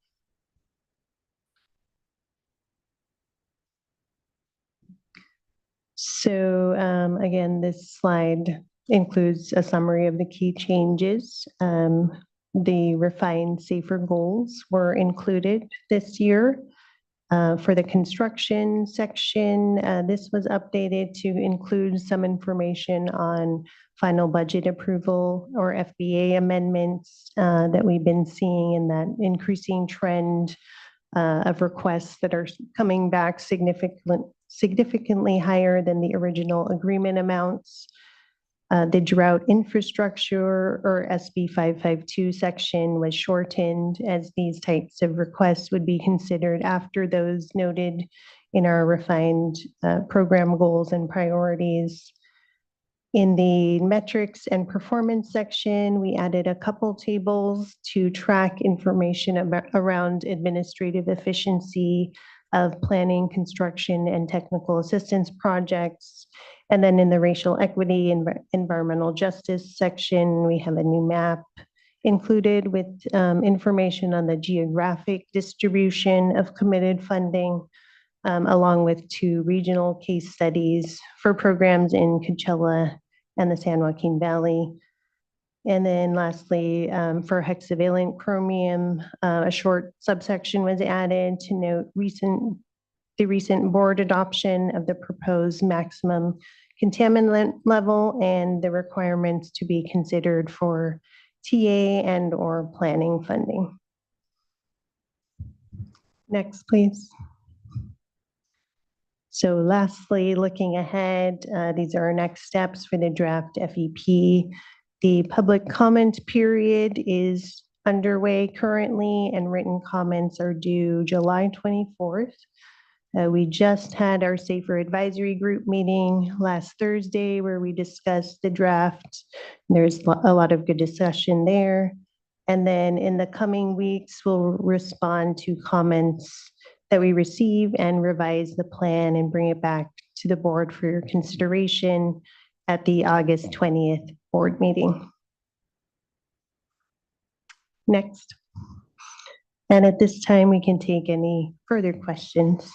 So again, this slide includes a summary of the key changes. The refined safer goals were included this year. For the construction section, this was updated to include some information on final budget approval or FBA amendments that we've been seeing in that increasing trend of requests that are coming back significantly higher than the original agreement amounts. The drought infrastructure or SB 552 section was shortened, as these types of requests would be considered after those noted in our refined program goals and priorities. In the metrics and performance section, we added a couple tables to track information around administrative efficiency of planning, construction, and technical assistance projects. And then in the racial equity and environmental justice section, we have a new map included with information on the geographic distribution of committed funding, along with 2 regional case studies for programs in Coachella and the San Joaquin Valley. And then lastly, for hexavalent chromium, a short subsection was added to note the recent board adoption of the proposed maximum contaminant level and the requirements to be considered for TA and or planning funding. Next, please. So lastly, looking ahead, these are our next steps for the draft FEP. The public comment period is underway currently, and written comments are due July 24th. We just had our Safer Advisory Group meeting last Thursday where we discussed the draft. There's a lot of good discussion there. And then in the coming weeks, we'll respond to comments that we receive and revise the plan and bring it back to the board for your consideration at the August 20th board meeting. Next. And at this time, we can take any further questions.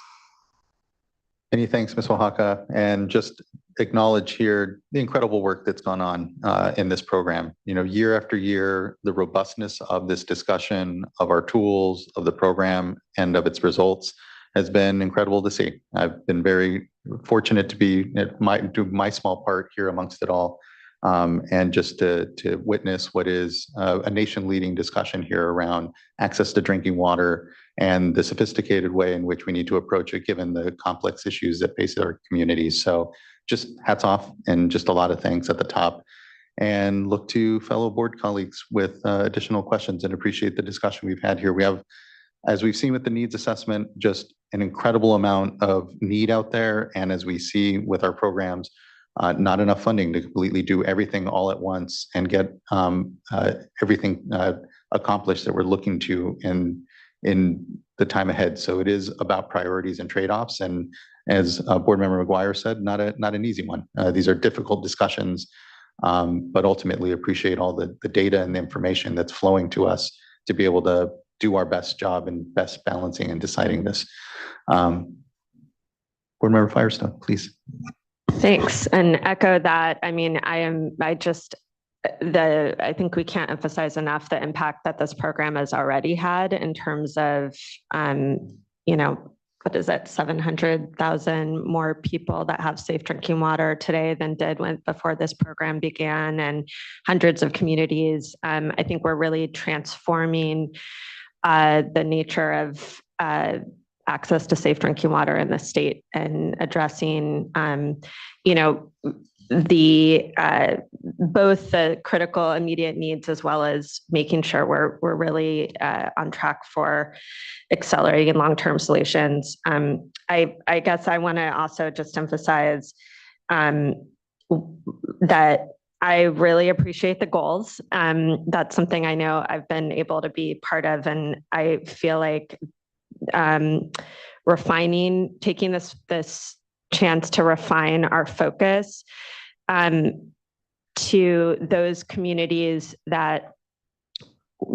Many thanks, Ms. Oaxaca, and just acknowledge here the incredible work that's gone on in this program. Year after year, the robustness of this discussion, of our tools, of the program, and of its results has been incredible to see. I've been very fortunate to do my small part here amongst it all, and just to witness what is a nation-leading discussion here around access to drinking water and the sophisticated way in which we need to approach it, given the complex issues that face our communities. So just hats off and just a lot of thanks at the top. And look to fellow board colleagues with additional questions and appreciate the discussion we've had here. We have, as we've seen with the needs assessment, just an incredible amount of need out there. And as we see with our programs, not enough funding to completely do everything all at once and get everything accomplished that we're looking to in the time ahead. So it is about priorities and trade-offs. And as Board Member McGuire said, not an easy one. These are difficult discussions, but ultimately appreciate all the data and the information that's flowing to us to be able to do our best job in best balancing and deciding this. Board Member Firestone, please. Thanks, and echo that. I mean, I think we can't emphasize enough the impact that this program has already had in terms of, what is it, 700,000 more people that have safe drinking water today than did before this program began, and hundreds of communities. I think we're really transforming the nature of access to safe drinking water in the state and addressing, both the critical immediate needs as well as making sure we're really on track for accelerating long-term solutions. I guess I want to also just emphasize that I really appreciate the goals. That's something I know I've been able to be part of, and I feel like taking this chance to refine our focus to those communities that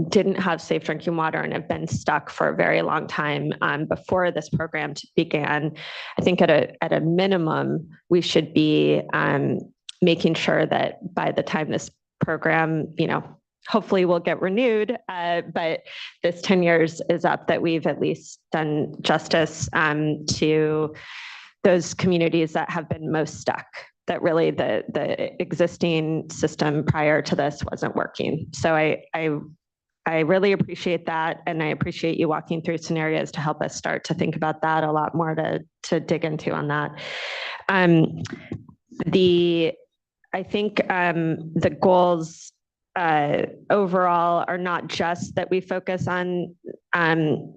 didn't have safe drinking water and have been stuck for a very long time before this program began. I think at a minimum, we should be making sure that by the time this program, hopefully will get renewed, but this 10 years is up, that we've at least done justice to those communities that have been most stuck, that really the existing system prior to this wasn't working. So I really appreciate that, and I appreciate you walking through scenarios to help us start to think about that a lot more to dig into on that. I think the goals overall are not just that we focus on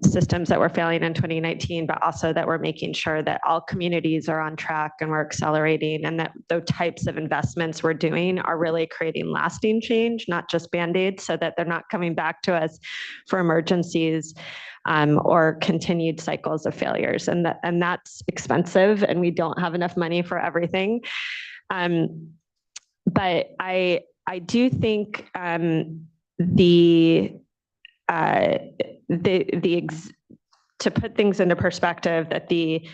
systems that were failing in 2019, but also that we're making sure that all communities are on track and we're accelerating, and that the types of investments we're doing are really creating lasting change, not just Band-Aids, so that they're not coming back to us for emergencies or continued cycles of failures. And that's expensive, and we don't have enough money for everything. But I do think to put things into perspective, that the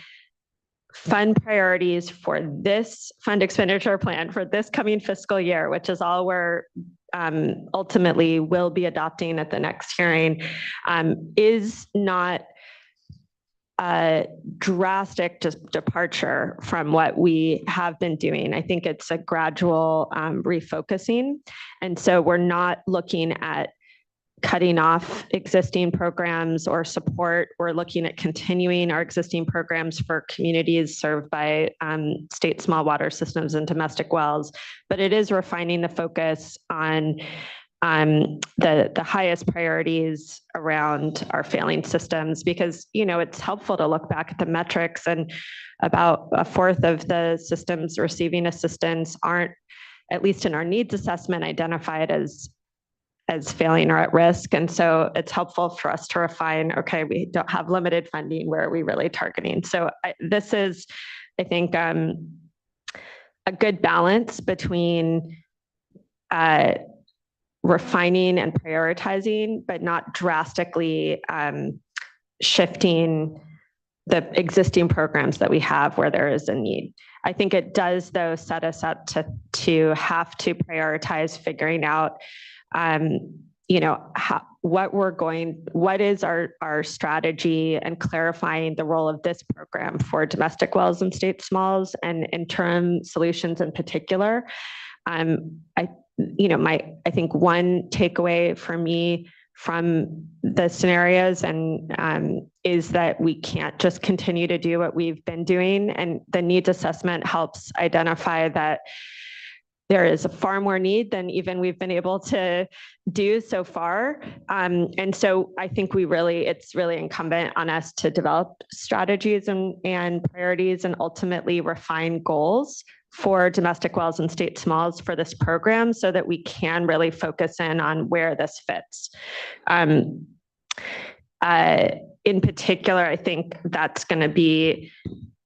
fund priorities for this fund expenditure plan for this coming fiscal year, which is all we're ultimately will be adopting at the next hearing, is not a drastic departure from what we have been doing. I think it's a gradual refocusing. And so we're not looking at cutting off existing programs or support. We're looking at continuing our existing programs for communities served by state small water systems and domestic wells. But it is refining the focus on the highest priorities around our failing systems, because it's helpful to look back at the metrics, and about a fourth of the systems receiving assistance aren't, at least in our needs assessment, identified as failing or at risk. And so it's helpful for us to refine, okay, we don't have limited funding, where are we really targeting? So this is, I think, a good balance between refining and prioritizing, but not drastically shifting the existing programs that we have where there is a need. I think it does, though, set us up to have to prioritize figuring out, what is our strategy, and clarifying the role of this program for domestic wells and state smalls, and interim solutions in particular. I think one takeaway for me from the scenarios is that we can't just continue to do what we've been doing, and the needs assessment helps identify that there is far more need than even we've been able to do so far. And so I think it's really incumbent on us to develop strategies and priorities, and ultimately refine goals for domestic wells and state smalls for this program, so that we can really focus in on where this fits. In particular, I think that's going to be,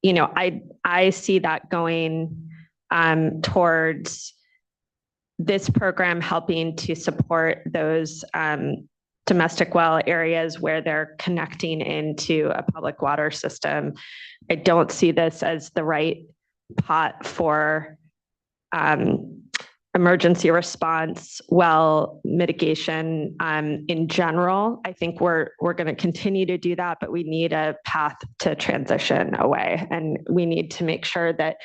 I see that going towards this program helping to support those domestic well areas where they're connecting into a public water system. I don't see this as the right pot for emergency response, well mitigation in general. I think we're going to continue to do that, but we need a path to transition away, and we need to make sure that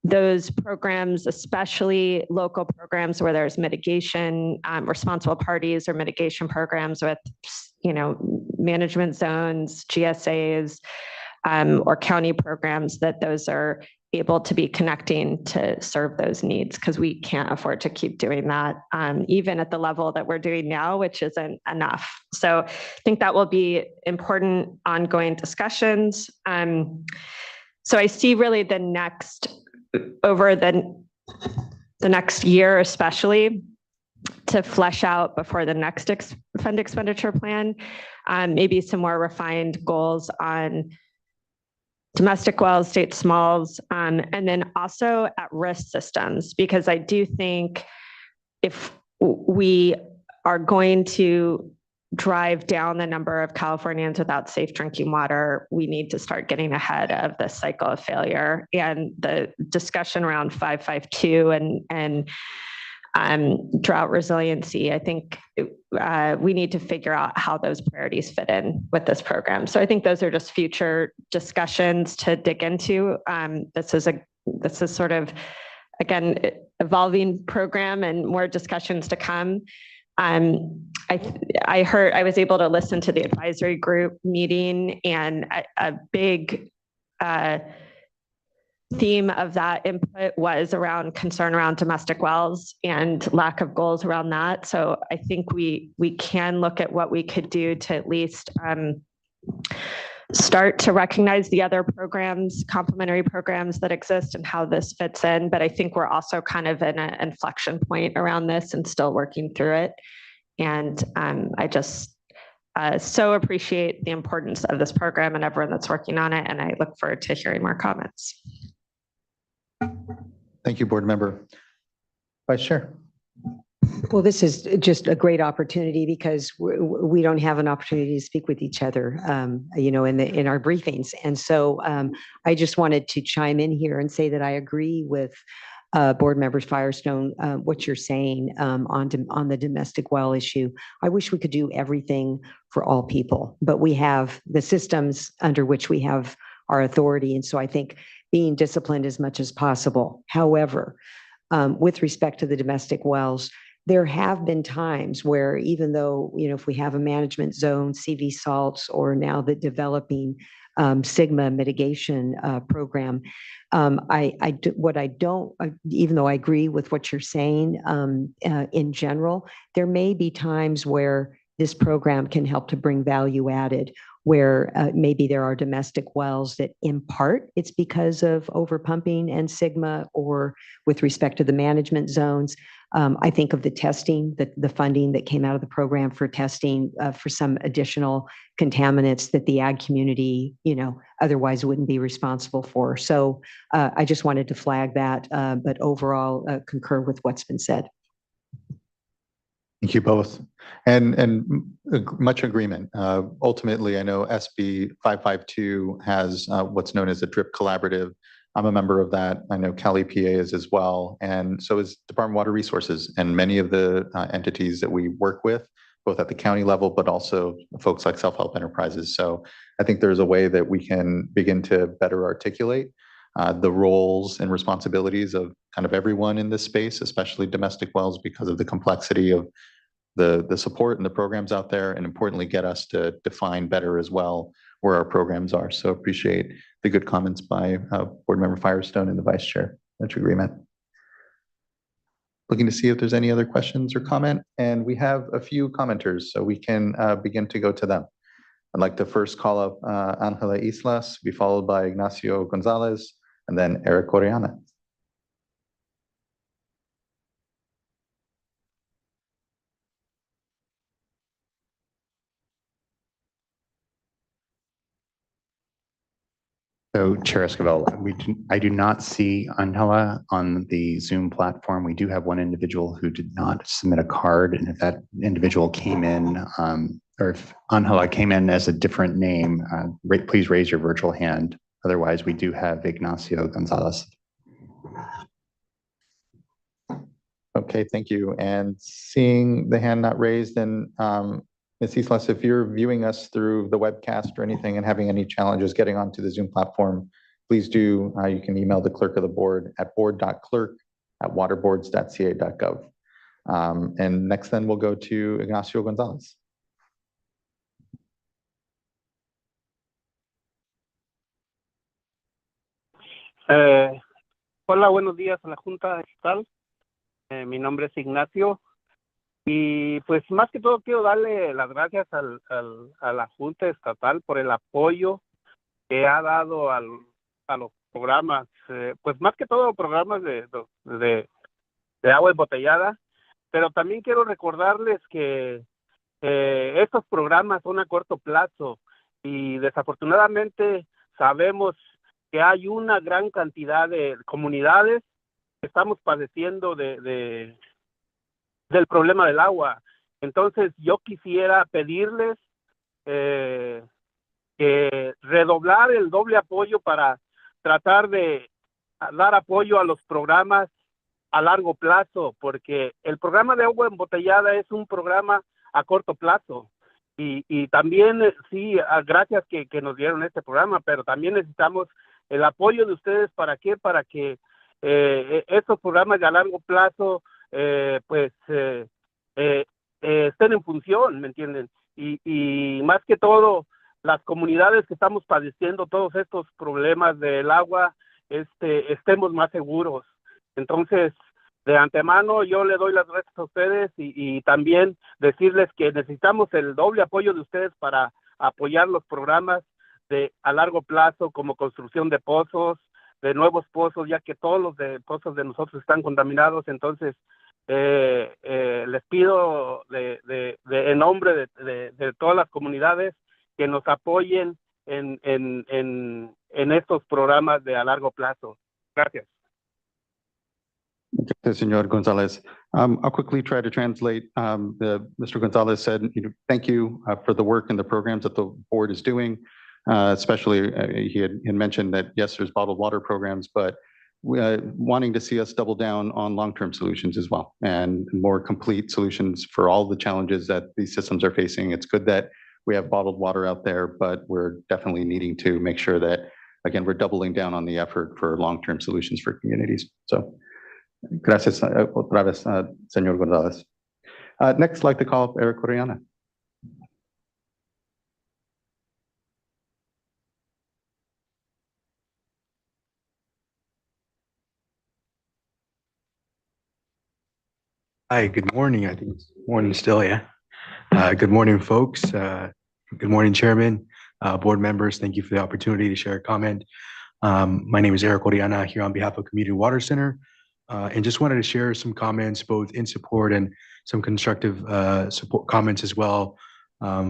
those programs, especially local programs where there's mitigation, responsible parties or mitigation programs with, management zones, GSAs, or county programs, that those are able to be connecting to serve those needs, because we can't afford to keep doing that, even at the level that we're doing now, which isn't enough. So I think that will be important ongoing discussions. So I see really the next, over the next year especially, to flesh out before the next fund expenditure plan, maybe some more refined goals on domestic wells, state smalls, and then also at-risk systems, because I do think if we are going to drive down the number of Californians without safe drinking water, we need to start getting ahead of this cycle of failure. And the discussion around 552 and drought resiliency, I think we need to figure out how those priorities fit in with this program. So I think those are just future discussions to dig into. This is sort of, again, evolving program and more discussions to come. I was able to listen to the advisory group meeting, and a big theme of that input was around concern around domestic wells and lack of goals around that. So I think we can look at what we could do to at least start to recognize the other programs, complementary programs that exist, and how this fits in. But I think we're also kind of in an inflection point around this and still working through it. And I just so appreciate the importance of this program and everyone that's working on it. And I look forward to hearing more comments. Thank you, Board Member. Vice Chair. Well, this is just a great opportunity because we don't have an opportunity to speak with each other, in our briefings. And so I just wanted to chime in here and say that I agree with Board Member Firestone, what you're saying on the domestic well issue. I wish we could do everything for all people, but we have the systems under which we have our authority. And so I think being disciplined as much as possible. However, with respect to the domestic wells, there have been times where even though, if we have a management zone, CV salts, or now the developing Sigma mitigation program, even though I agree with what you're saying in general, there may be times where this program can help to bring value added, where maybe there are domestic wells that in part it's because of overpumping and Sigma, or with respect to the management zones. I think of the testing, the funding that came out of the program for testing for some additional contaminants that the ag community, otherwise wouldn't be responsible for. So I just wanted to flag that, but overall concur with what's been said. Thank you both. And much agreement. Ultimately, I know SB 552 has what's known as a DRIP collaborative. I'm a member of that. I know Cali PA is as well. And so is Department of Water Resources and many of the entities that we work with, both at the county level, but also folks like self-help enterprises. So I think there's a way that we can begin to better articulate the roles and responsibilities of kind of everyone in this space, especially domestic wells, because of the complexity of the support and the programs out there, and importantly, get us to define better as well where our programs are. So appreciate the good comments by Board Member Firestone and the Vice Chair. Much agreement. Looking to see if there's any other questions or comment, and we have a few commenters, so we can begin to go to them. I'd like to first call up Angela Islas, be followed by Ignacio Gonzalez, and then Eric Oriana. So Chair Esquivel, I do not see Angela on the Zoom platform. We do have one individual who did not submit a card, and if that individual came in, or if Angela came in as a different name, please raise your virtual hand. Otherwise, we do have Ignacio Gonzalez. Okay, thank you. And seeing the hand not raised, then Ms. Islas, if you're viewing us through the webcast or anything and having any challenges getting onto the Zoom platform, please do. You can email the clerk of the board at board.clerk@waterboards.ca.gov. And next then we'll go to Ignacio Gonzalez. Hola, buenos días a la Junta Estatal. Mi nombre es Ignacio y pues más que todo quiero darle las gracias a la Junta Estatal por el apoyo que ha dado a los programas, pues más que todo programas de agua embotellada, pero también quiero recordarles que estos programas son a corto plazo y desafortunadamente sabemos que hay una gran cantidad de comunidades que estamos padeciendo del problema del agua. Entonces yo quisiera pedirles que redoblar el doble apoyo para tratar de dar apoyo a los programas a largo plazo, porque el programa de agua embotellada es un programa a corto plazo. Y también, sí, gracias que nos dieron este programa, pero también necesitamos el apoyo de ustedes. ¿Para qué? Para que estos programas de a largo plazo, estén en función, ¿me entienden? Y más que todo, las comunidades que estamos padeciendo todos estos problemas del agua, estemos más seguros. Entonces, de antemano, yo le doy las gracias a ustedes y también decirles que necesitamos el doble apoyo de ustedes para apoyar los programas de a largo plazo, como construcción de pozos, de nuevos pozos, ya que todos los pozos de nosotros están contaminados. Entonces, les pido en nombre de todas las comunidades que nos apoyen en estos programas de a largo plazo. Gracias. Okay, Senor Gonzalez. I'll quickly try to translate. Mr. Gonzalez said, thank you for the work and the programs that the board is doing. Especially, he had mentioned that, yes, there's bottled water programs, but wanting to see us double down on long-term solutions as well and more complete solutions for all the challenges that these systems are facing. It's good that we have bottled water out there, but we're definitely needing to make sure that, again, we're doubling down on the effort for long-term solutions for communities. So gracias otra vez, Señor Gonzalez. Next, I'd like to call up Eric Oriana. Hi, good morning. I think it's morning still, yeah. Good morning, folks. Good morning, Chairman, board members. Thank you for the opportunity to share a comment. My name is Eric Oriana here on behalf of Community Water Center, and just wanted to share some comments both in support and some constructive support comments as well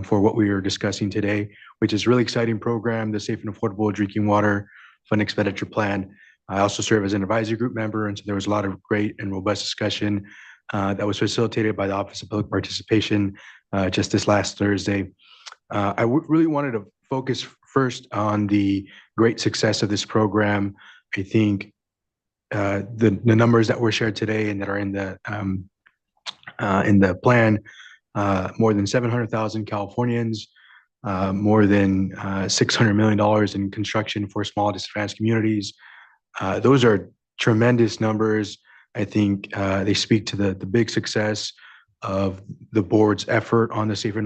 for what we are discussing today, which is a really exciting program, the Safe and Affordable Drinking Water Fund Expenditure Plan. I also serve as an advisory group member, and so there was a lot of great and robust discussion that was facilitated by the Office of Public Participation just this last Thursday. I really wanted to focus first on the great success of this program. I think the numbers that were shared today and that are in the plan, more than 700,000 Californians, more than $600 million in construction for small disadvantaged communities. Those are tremendous numbers. I think they speak to the big success of the board's effort on the Safer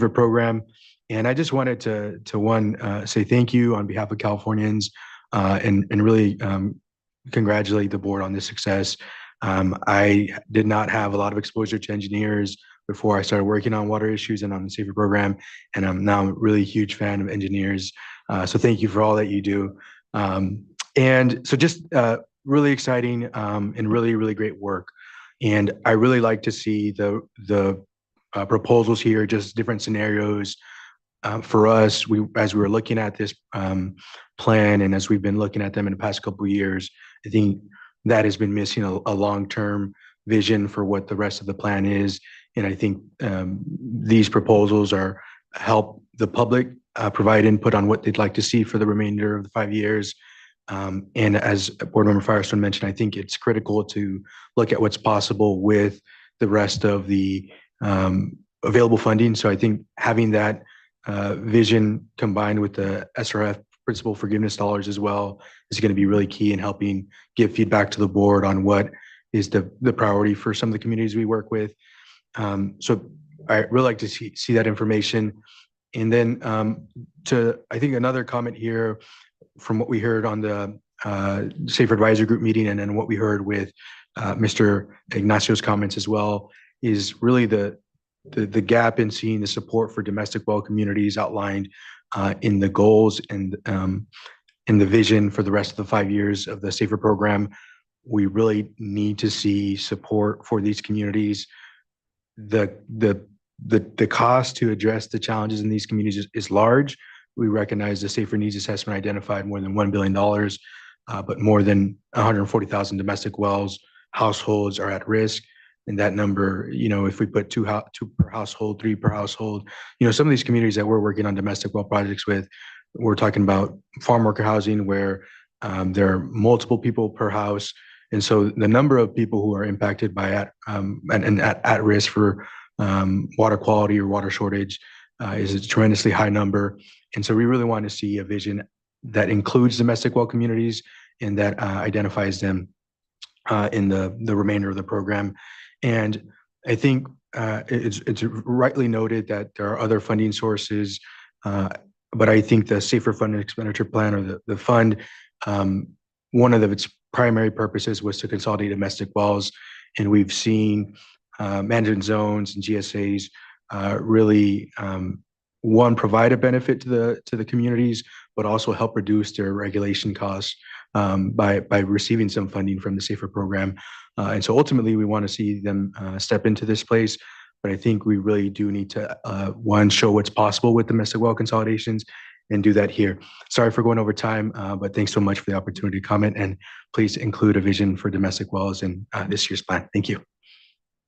program. And I just wanted to say thank you on behalf of Californians and really congratulate the board on this success. I did not have a lot of exposure to engineers before I started working on water issues and on the Safer program, and I'm now a really huge fan of engineers. So thank you for all that you do. And so just really exciting and really, really great work. And I really like to see the proposals here, just different scenarios. For us, as we were looking at this plan and as we've been looking at them in the past couple of years, I think that has been missing a long-term vision for what the rest of the plan is. And I think these proposals help the public provide input on what they'd like to see for the remainder of the 5 years. And as Board Member Firestone mentioned, I think it's critical to look at what's possible with the rest of the available funding. So I think having that vision combined with the SRF principal forgiveness dollars as well is going to be really key in helping give feedback to the board on what is the priority for some of the communities we work with. So I really like to see that information. And then I think another comment here, from what we heard on the Safer Advisory Group meeting and then what we heard with Mr. Ignacio's comments as well, is really the gap in seeing the support for domestic well communities outlined in the goals and in the vision for the rest of the 5 years of the SAFER program. We really need to see support for these communities. The cost to address the challenges in these communities is large. We recognize the SAFER needs assessment identified more than $1 billion, but more than 140,000 domestic wells households are at risk. And that number, if we put two per household, 3 per household, some of these communities that we're working on domestic well projects with, we're talking about farm worker housing where there are multiple people per house. And so the number of people who are impacted by at risk for water quality or water shortage is a tremendously high number. And so we really want to see a vision that includes domestic well communities and that identifies them in the remainder of the program. And I think it's rightly noted that there are other funding sources, but I think the Safer Fund and Expenditure Plan, or the fund, one of its primary purposes was to consolidate domestic wells. And we've seen management zones and GSAs really, one, provide a benefit to the communities, but also help reduce their regulation costs by receiving some funding from the SAFER program. And so ultimately, we want to see them step into this place. But I think we really do need to, one, show what's possible with domestic well consolidations and do that here. Sorry for going over time, but thanks so much for the opportunity to comment. And please include a vision for domestic wells in this year's plan. Thank you.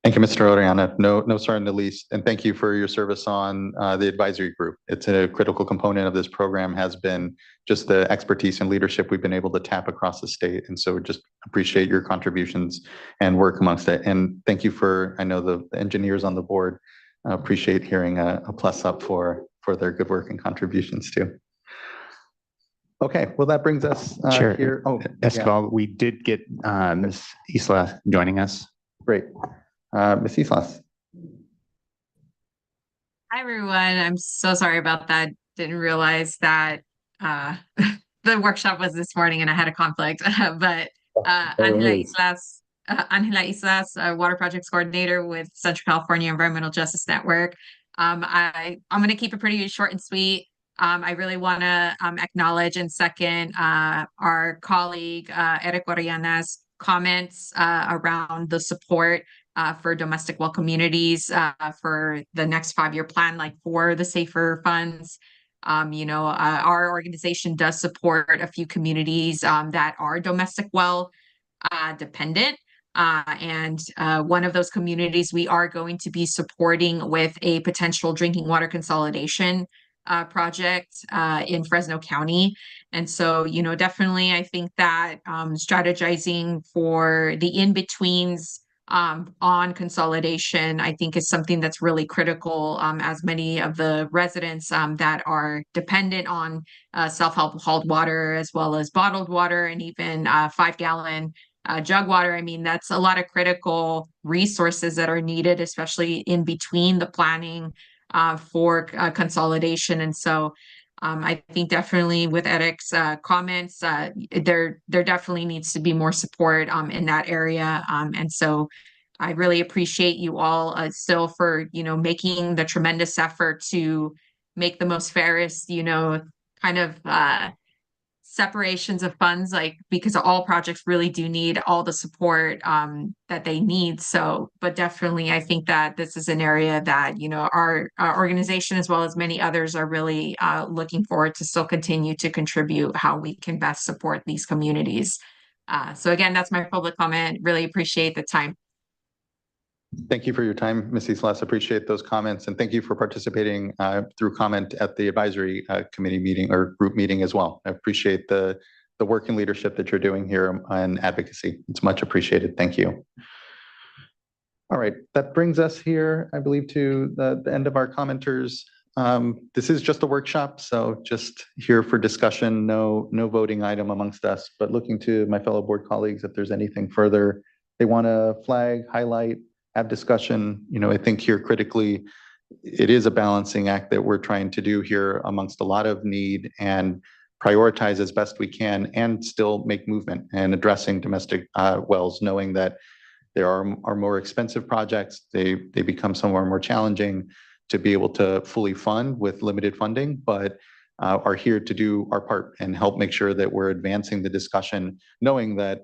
Thank you, Mr. Oriana. No, sorry in the least. And thank you for your service on the advisory group. It's a critical component of this program, has been just the expertise and leadership we've been able to tap across the state. And so just appreciate your contributions and work amongst it. And thank you for, I know the engineers on the board appreciate hearing a plus up for their good work and contributions too. Okay, well, that brings us Chair, here. Oh, Esquivel, we did get Ms. Isla joining us. Great. Ms. Islas. Hi, everyone. I'm so sorry about that. Didn't realize that the workshop was this morning and I had a conflict. But Angela Islas, Water Projects Coordinator with Central California Environmental Justice Network. I'm going to keep it pretty short and sweet. I really want to acknowledge and second our colleague Eric Oriana's comments around the support for domestic well communities for the next 5-year plan, like for the SAFER funds. Our organization does support a few communities that are domestic well dependent. And one of those communities we are going to be supporting with a potential drinking water consolidation project in Fresno County. And so, definitely I think that strategizing for the in-betweens on consolidation, I think is something that's really critical, as many of the residents that are dependent on self-help hauled water, as well as bottled water, and even 5-gallon jug water. I mean, that's a lot of critical resources that are needed, especially in between the planning for consolidation. And so I think definitely with Eric's comments, there definitely needs to be more support in that area. And so I really appreciate you all still for, making the tremendous effort to make the most fairest, kind of separations of funds, because all projects really do need all the support that they need. So, but definitely I think that this is an area that, our organization, as well as many others, are really looking forward to still continue to contribute how we can best support these communities. So again, that's my public comment. Really appreciate the time. Thank you for your time, Ms. Islas. Appreciate those comments. And thank you for participating through comment at the advisory committee meeting or group meeting as well. I appreciate the work and leadership that you're doing here on advocacy. It's much appreciated. Thank you. All right, that brings us here, I believe, to the end of our commenters. This is just a workshop, so just here for discussion, no voting item amongst us, but looking to my fellow board colleagues if there's anything further they want to flag, highlight, have discussion. I think here critically, it is a balancing act that we're trying to do here amongst a lot of need and prioritize as best we can and still make movement and addressing domestic wells, knowing that there are more expensive projects. They become somewhere more challenging to be able to fully fund with limited funding, but are here to do our part and help make sure that we're advancing the discussion, knowing that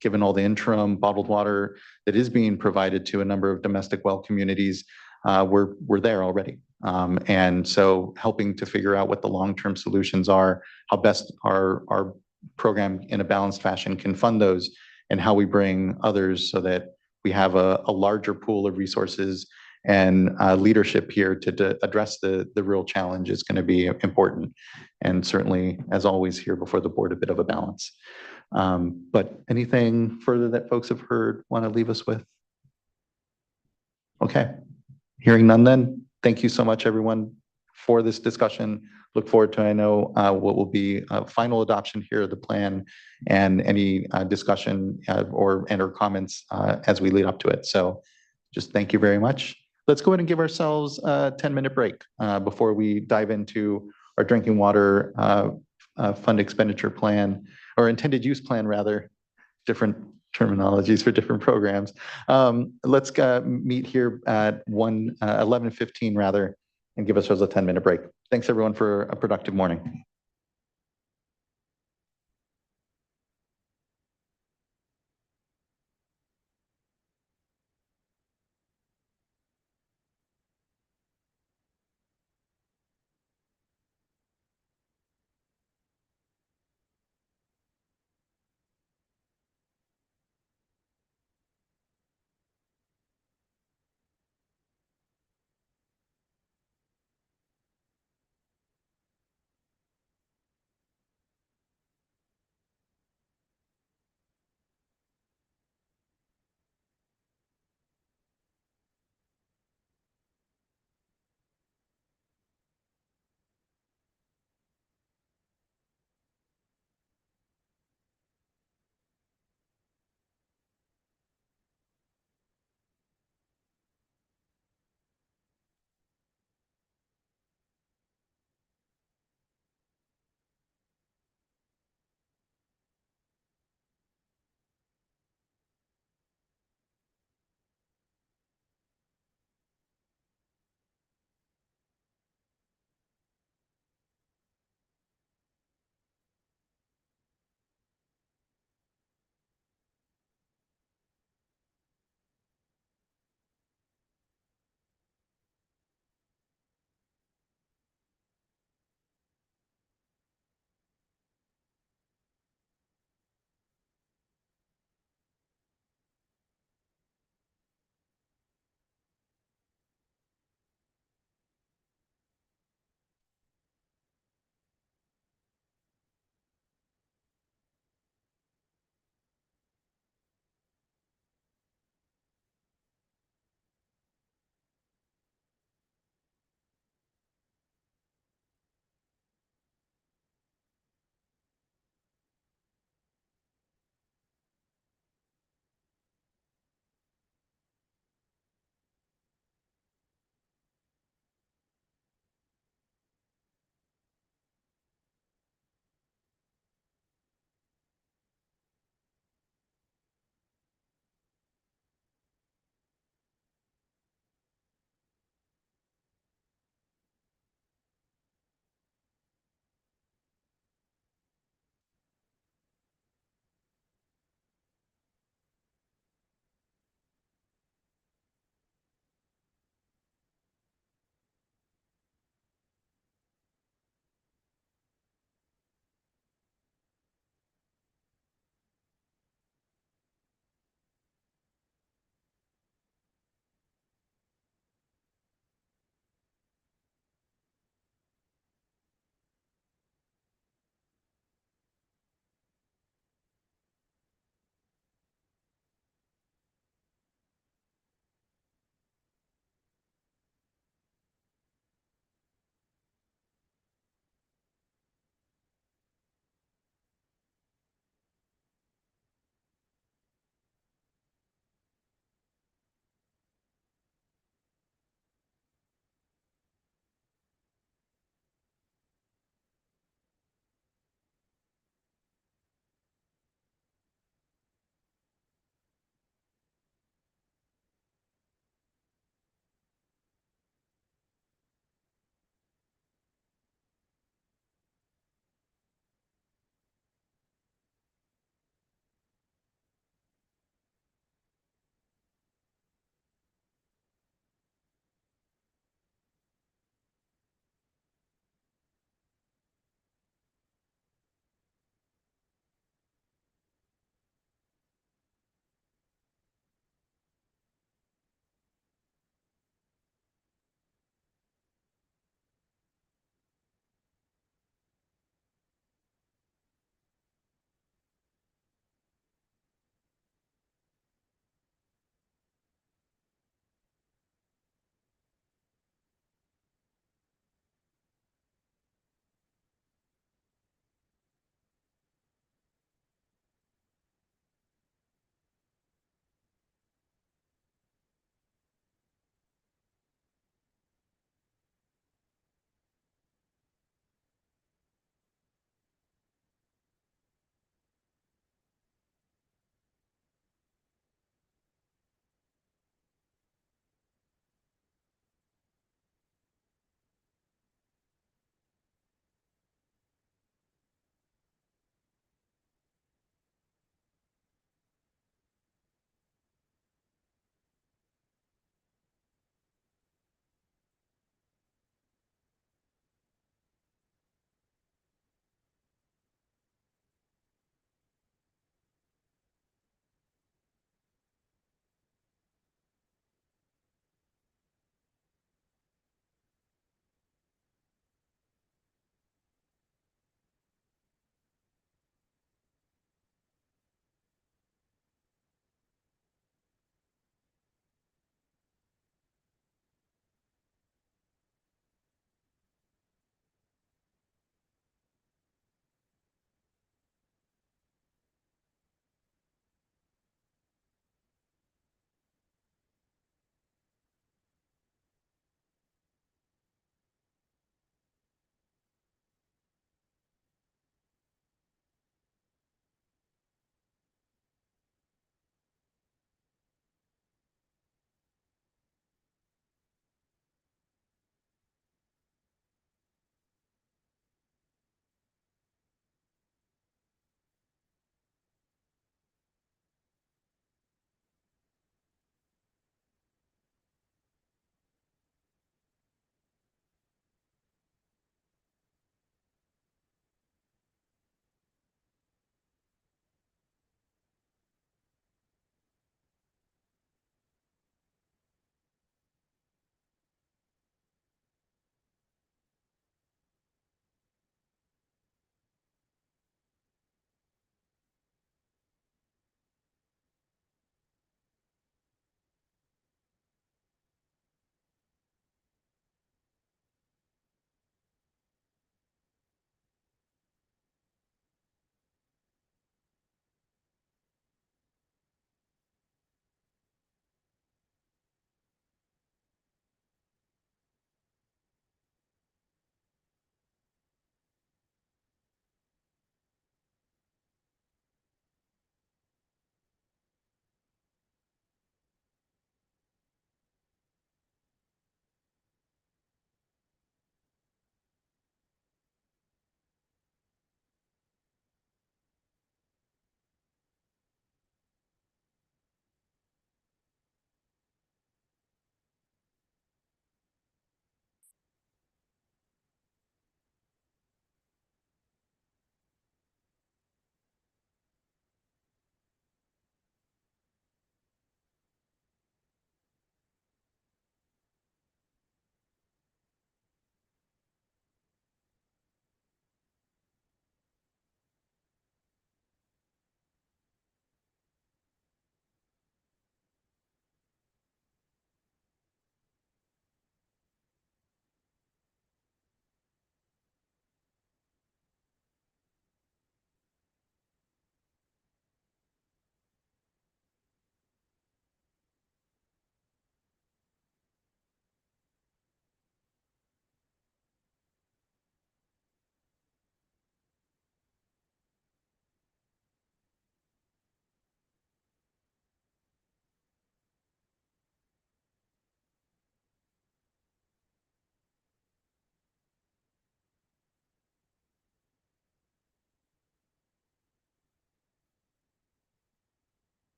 given all the interim bottled water that is being provided to a number of domestic well communities, we're there already. And so helping to figure out what the long-term solutions are, how best our program in a balanced fashion can fund those, and how we bring others so that we have a larger pool of resources and leadership here to address the real challenge is going to be important. And certainly, as always, here before the board, a bit of a balance. But anything further that folks have heard want to leave us with? Okay, hearing none then, thank you so much, everyone, for this discussion. Look forward to, I know, what will be a final adoption here of the plan and any discussion or comments as we lead up to it. So just thank you very much. Let's go ahead and give ourselves a 10-minute break before we dive into our drinking water fund expenditure plan, or intended use plan, rather, different terminologies for different programs. Let's meet here at 11:15 rather, and give ourselves a 10-minute break. Thanks everyone for a productive morning.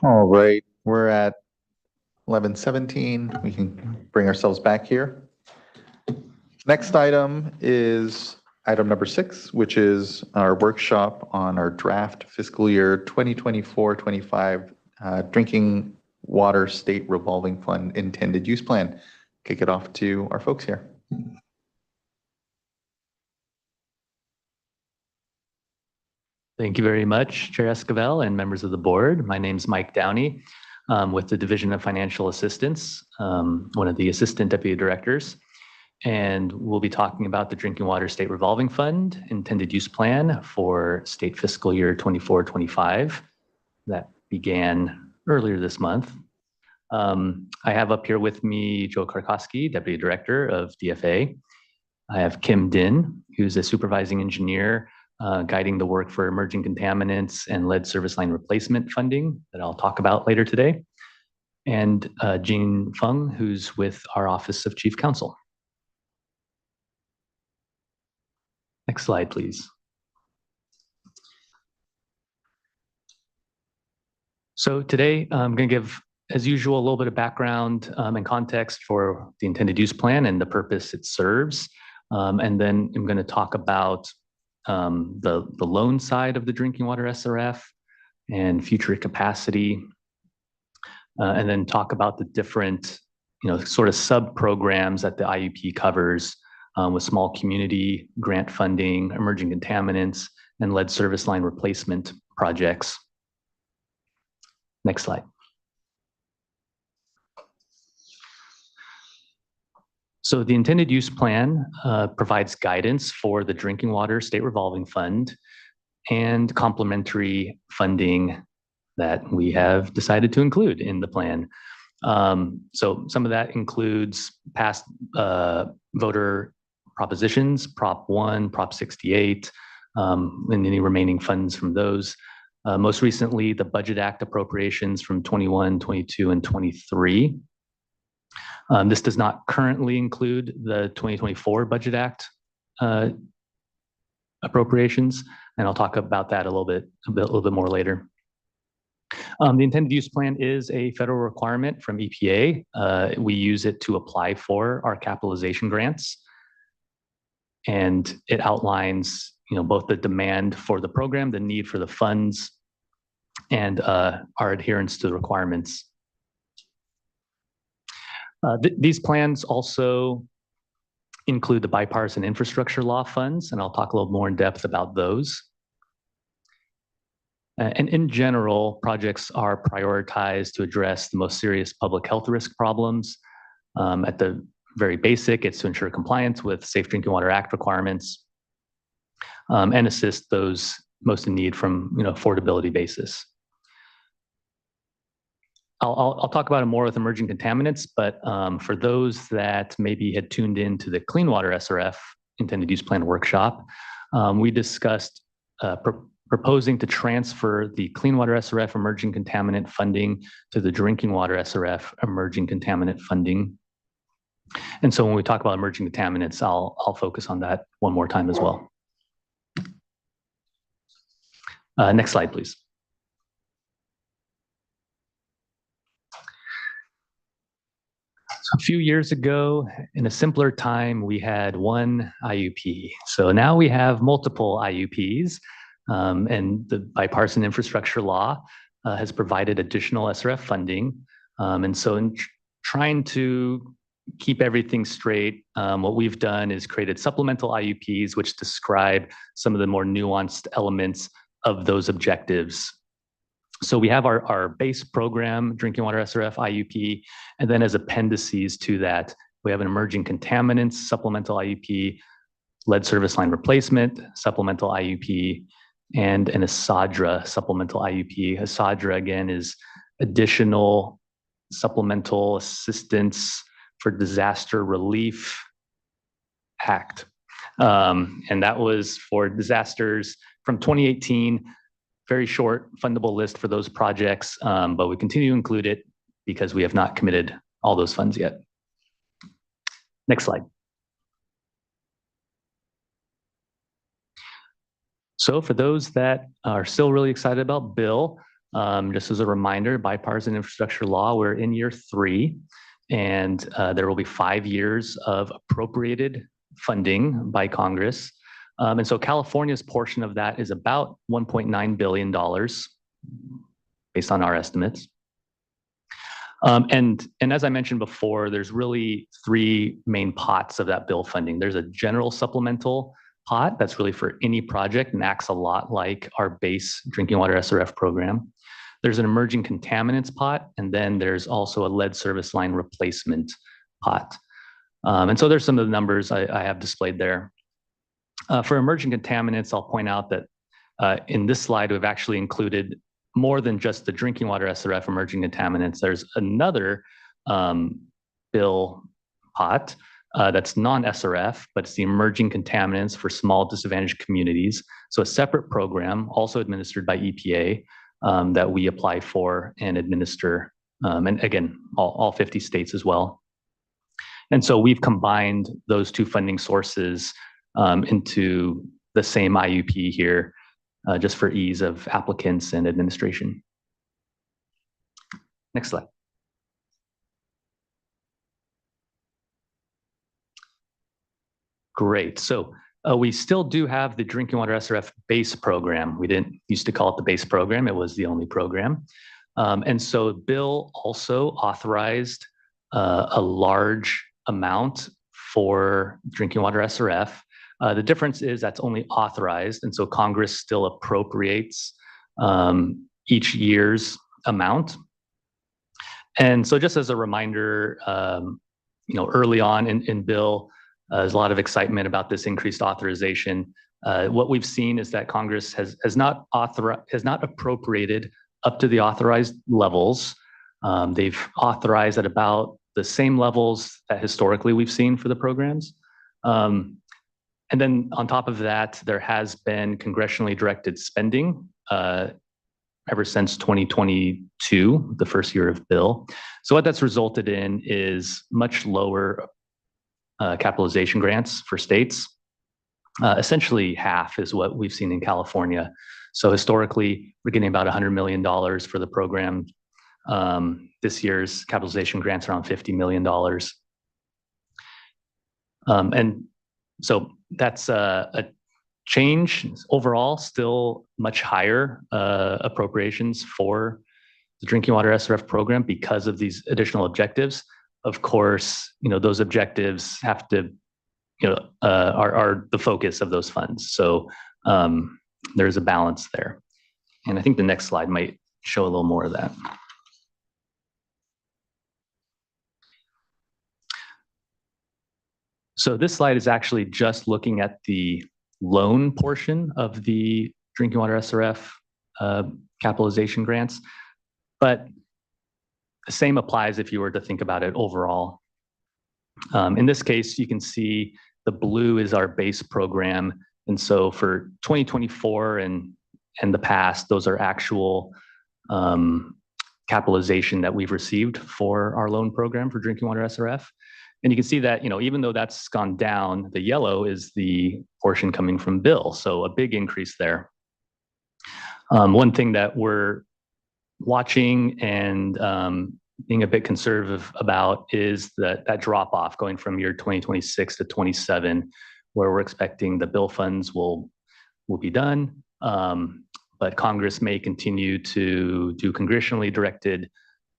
All right, we're at 11:17. We can bring ourselves back here. Next item is item number 6, which is our workshop on our draft fiscal year 2024-25 drinking water state revolving fund intended use plan. Kick it off to our folks here. Thank you very much, Chair Esquivel and members of the board. My name is Mike Downey with the Division of Financial Assistance, one of the Assistant Deputy Directors. And we'll be talking about the Drinking Water State Revolving Fund Intended Use Plan for state fiscal year 24-25 that began earlier this month. I have up here with me Joe Karkowski, Deputy Director of DFA. I have Kim Din, who's a supervising engineer guiding the work for emerging contaminants and lead service line replacement funding that I'll talk about later today. And Jean Feng, who's with our Office of Chief Counsel. Next slide, please. So today I'm going to give, as usual, a little bit of background and context for the intended use plan and the purpose it serves. And then I'm going to talk about the loan side of the drinking water SRF and future capacity, and then talk about the different, sort of sub-programs that the IUP covers with small community grant funding, emerging contaminants, and lead service line replacement projects. Next slide. So the intended use plan provides guidance for the Drinking Water State Revolving Fund and complementary funding that we have decided to include in the plan. So some of that includes past voter propositions, Prop 1, Prop 68, and any remaining funds from those. Most recently, the Budget Act appropriations from 21, 22, and 23. This does not currently include the 2024 Budget Act appropriations, and I'll talk about that a little bit more later. The intended use plan is a federal requirement from EPA. We use it to apply for our capitalization grants, and it outlines, both the demand for the program, the need for the funds, and our adherence to the requirements. These plans also include the bipartisan infrastructure law funds, and I'll talk a little more in depth about those. And in general, projects are prioritized to address the most serious public health risk problems. At the very basic, it's to ensure compliance with Safe Drinking Water Act requirements and assist those most in need from affordability basis. I'll talk about it more with emerging contaminants, but for those that maybe had tuned in to the Clean Water SRF intended use plan workshop, we discussed proposing to transfer the Clean Water SRF emerging contaminant funding to the Drinking Water SRF emerging contaminant funding. And so when we talk about emerging contaminants, I'll focus on that one more time as well. Next slide, please. A few years ago, in a simpler time, we had one IUP. So now we have multiple IUPs, and the bipartisan infrastructure law has provided additional SRF funding. And so in trying to keep everything straight, what we've done is created supplemental IUPs, which describe some of the more nuanced elements of those objectives. So we have our base program, Drinking Water SRF IUP, and then as appendices to that, we have an emerging contaminants supplemental IUP, lead service line replacement supplemental IUP, and an ASADRA supplemental IUP. ASADRA, again, is additional supplemental assistance for disaster relief act. And that was for disasters from 2018. Very short fundable list for those projects, but we continue to include it because we have not committed all those funds yet. Next slide. So for those that are still really excited about Bill, Just as a reminder, bipartisan infrastructure law, we're in year 3, and there will be 5 years of appropriated funding by Congress. And so California's portion of that is about $1.9 billion based on our estimates. And as I mentioned before, there's really 3 main pots of that bill funding. There's a general supplemental pot that's really for any project and acts a lot like our base drinking water SRF program. There's an emerging contaminants pot, and then there's also a lead service line replacement pot. And so there's some of the numbers I have displayed there. For emerging contaminants, I'll point out that in this slide, we've actually included more than just the drinking water SRF emerging contaminants. There's another bill pot that's non-SRF, but it's the emerging contaminants for small disadvantaged communities. So a separate program, also administered by EPA, that we apply for and administer, and again, all 50 states as well. And so we've combined those 2 funding sources into the same IUP here, just for ease of applicants and administration. Next slide. Great. So we still do have the Drinking Water SRF base program. We didn't used to call it the base program. It was the only program. And so Bill also authorized a large amount for Drinking Water SRF. The difference is that's only authorized, and so Congress still appropriates each year's amount. And so just as a reminder, early on in Bill, there's a lot of excitement about this increased authorization. What we've seen is that Congress has not appropriated up to the authorized levels. They've authorized at about the same levels that historically we've seen for the programs. And then on top of that, there has been congressionally directed spending ever since 2022, the first year of Bill. So what that's resulted in is much lower capitalization grants for states. Essentially half is what we've seen in California. So historically, we're getting about $100 million for the program. This year's capitalization grants around $50 million. And so that's a change. Overall, still much higher appropriations for the Drinking Water SRF program because of these additional objectives. Of course, those objectives have to, are the focus of those funds. So there's a balance there. And I think the next slide might show a little more of that. So this slide is actually just looking at the loan portion of the Drinking Water SRF capitalization grants, but the same applies if you were to think about it overall. In this case, you can see the blue is our base program. And so for 2024 and the past, those are actual capitalization that we've received for our loan program for Drinking Water SRF. And you can see that, even though that's gone down, the yellow is the portion coming from Bill. So a big increase there. One thing that we're watching and being a bit conservative about is that drop off going from year 2026 to 27, where we're expecting the bill funds will be done. But Congress may continue to do congressionally directed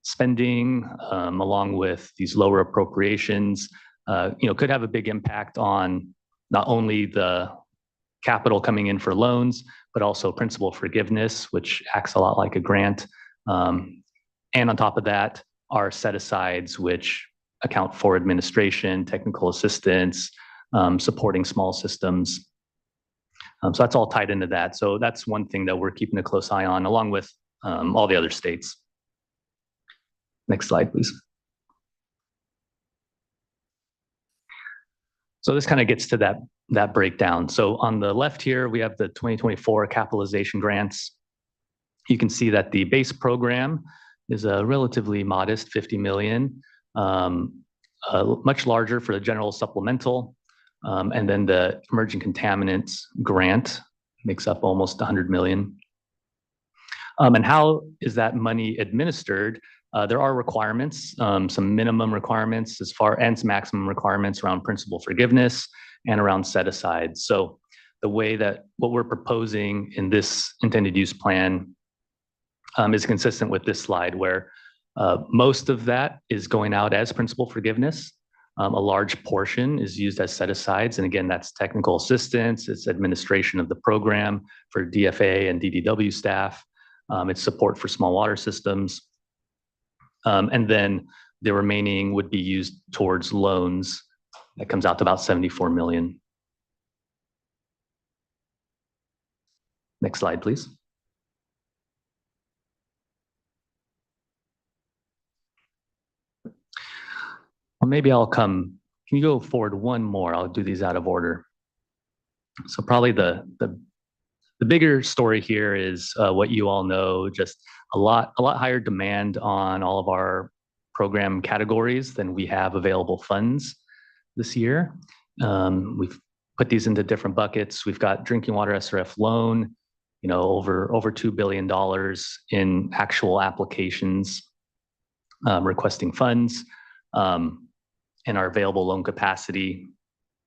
spending along with these lower appropriations, could have a big impact on not only the capital coming in for loans, but also principal forgiveness, which acts a lot like a grant. And on top of that, are set-asides, which account for administration, technical assistance, supporting small systems. So that's all tied into that. So that's one thing that we're keeping a close eye on, along with all the other states. Next slide, please. So this kind of gets to that breakdown. So on the left here, we have the 2024 capitalization grants. You can see that the base program is a relatively modest 50 million, much larger for the general supplemental. And then the emerging contaminants grant makes up almost 100 million. And how is that money administered? There are requirements, some minimum requirements and some maximum requirements around principal forgiveness and around set aside. So the way that what we're proposing in this intended use plan is consistent with this slide, where most of that is going out as principal forgiveness. A large portion is used as set asides. And again, that's technical assistance, it's administration of the program for DFA and DDW staff, it's support for small water systems. And then the remaining would be used towards loans. That comes out to about 74 million. Next slide, please. Or maybe can you go forward one more? I'll do these out of order. So probably the bigger story here is what you all know, just a lot higher demand on all of our program categories than we have available funds this year. We've put these into different buckets. We've got drinking water SRF loan, over $2 billion in actual applications requesting funds. And our available loan capacity,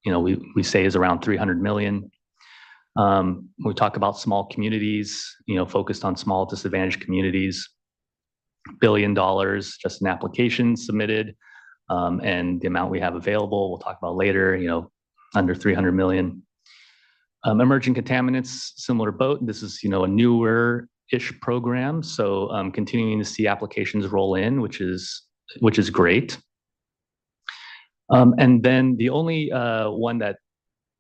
we say is around 300 million. We talk about small communities, focused on small disadvantaged communities, $1 billion just in applications submitted, and the amount we have available, we'll talk about later, under 300 million. Emerging contaminants, similar boat. This is, a newer-ish program, so continuing to see applications roll in, which is great. And then the only one that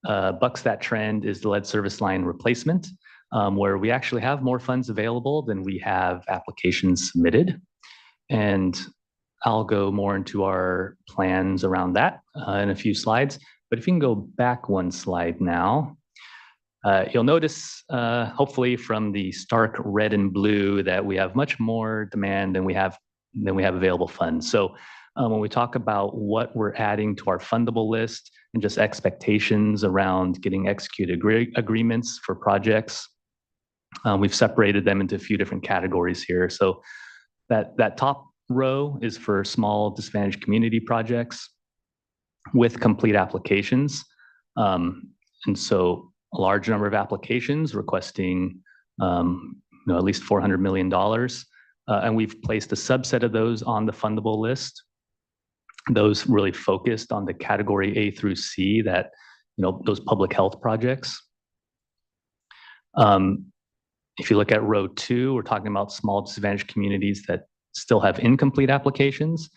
bucks that trend is the lead service line replacement, where we actually have more funds available than we have applications submitted. And I'll go more into our plans around that in a few slides. But if you can go back one slide now, you'll notice, hopefully from the stark red and blue, that we have much more demand than we have available funds. So when we talk about what we're adding to our fundable list and just expectations around getting executed agreements for projects, we've separated them into a few different categories here. So that top row is for small disadvantaged community projects with complete applications. And so a large number of applications requesting at least $400 million. And we've placed a subset of those on the fundable list. Those really focused on the category A through C, that, those public health projects. If you look at row 2, we're talking about small disadvantaged communities that still have incomplete applications.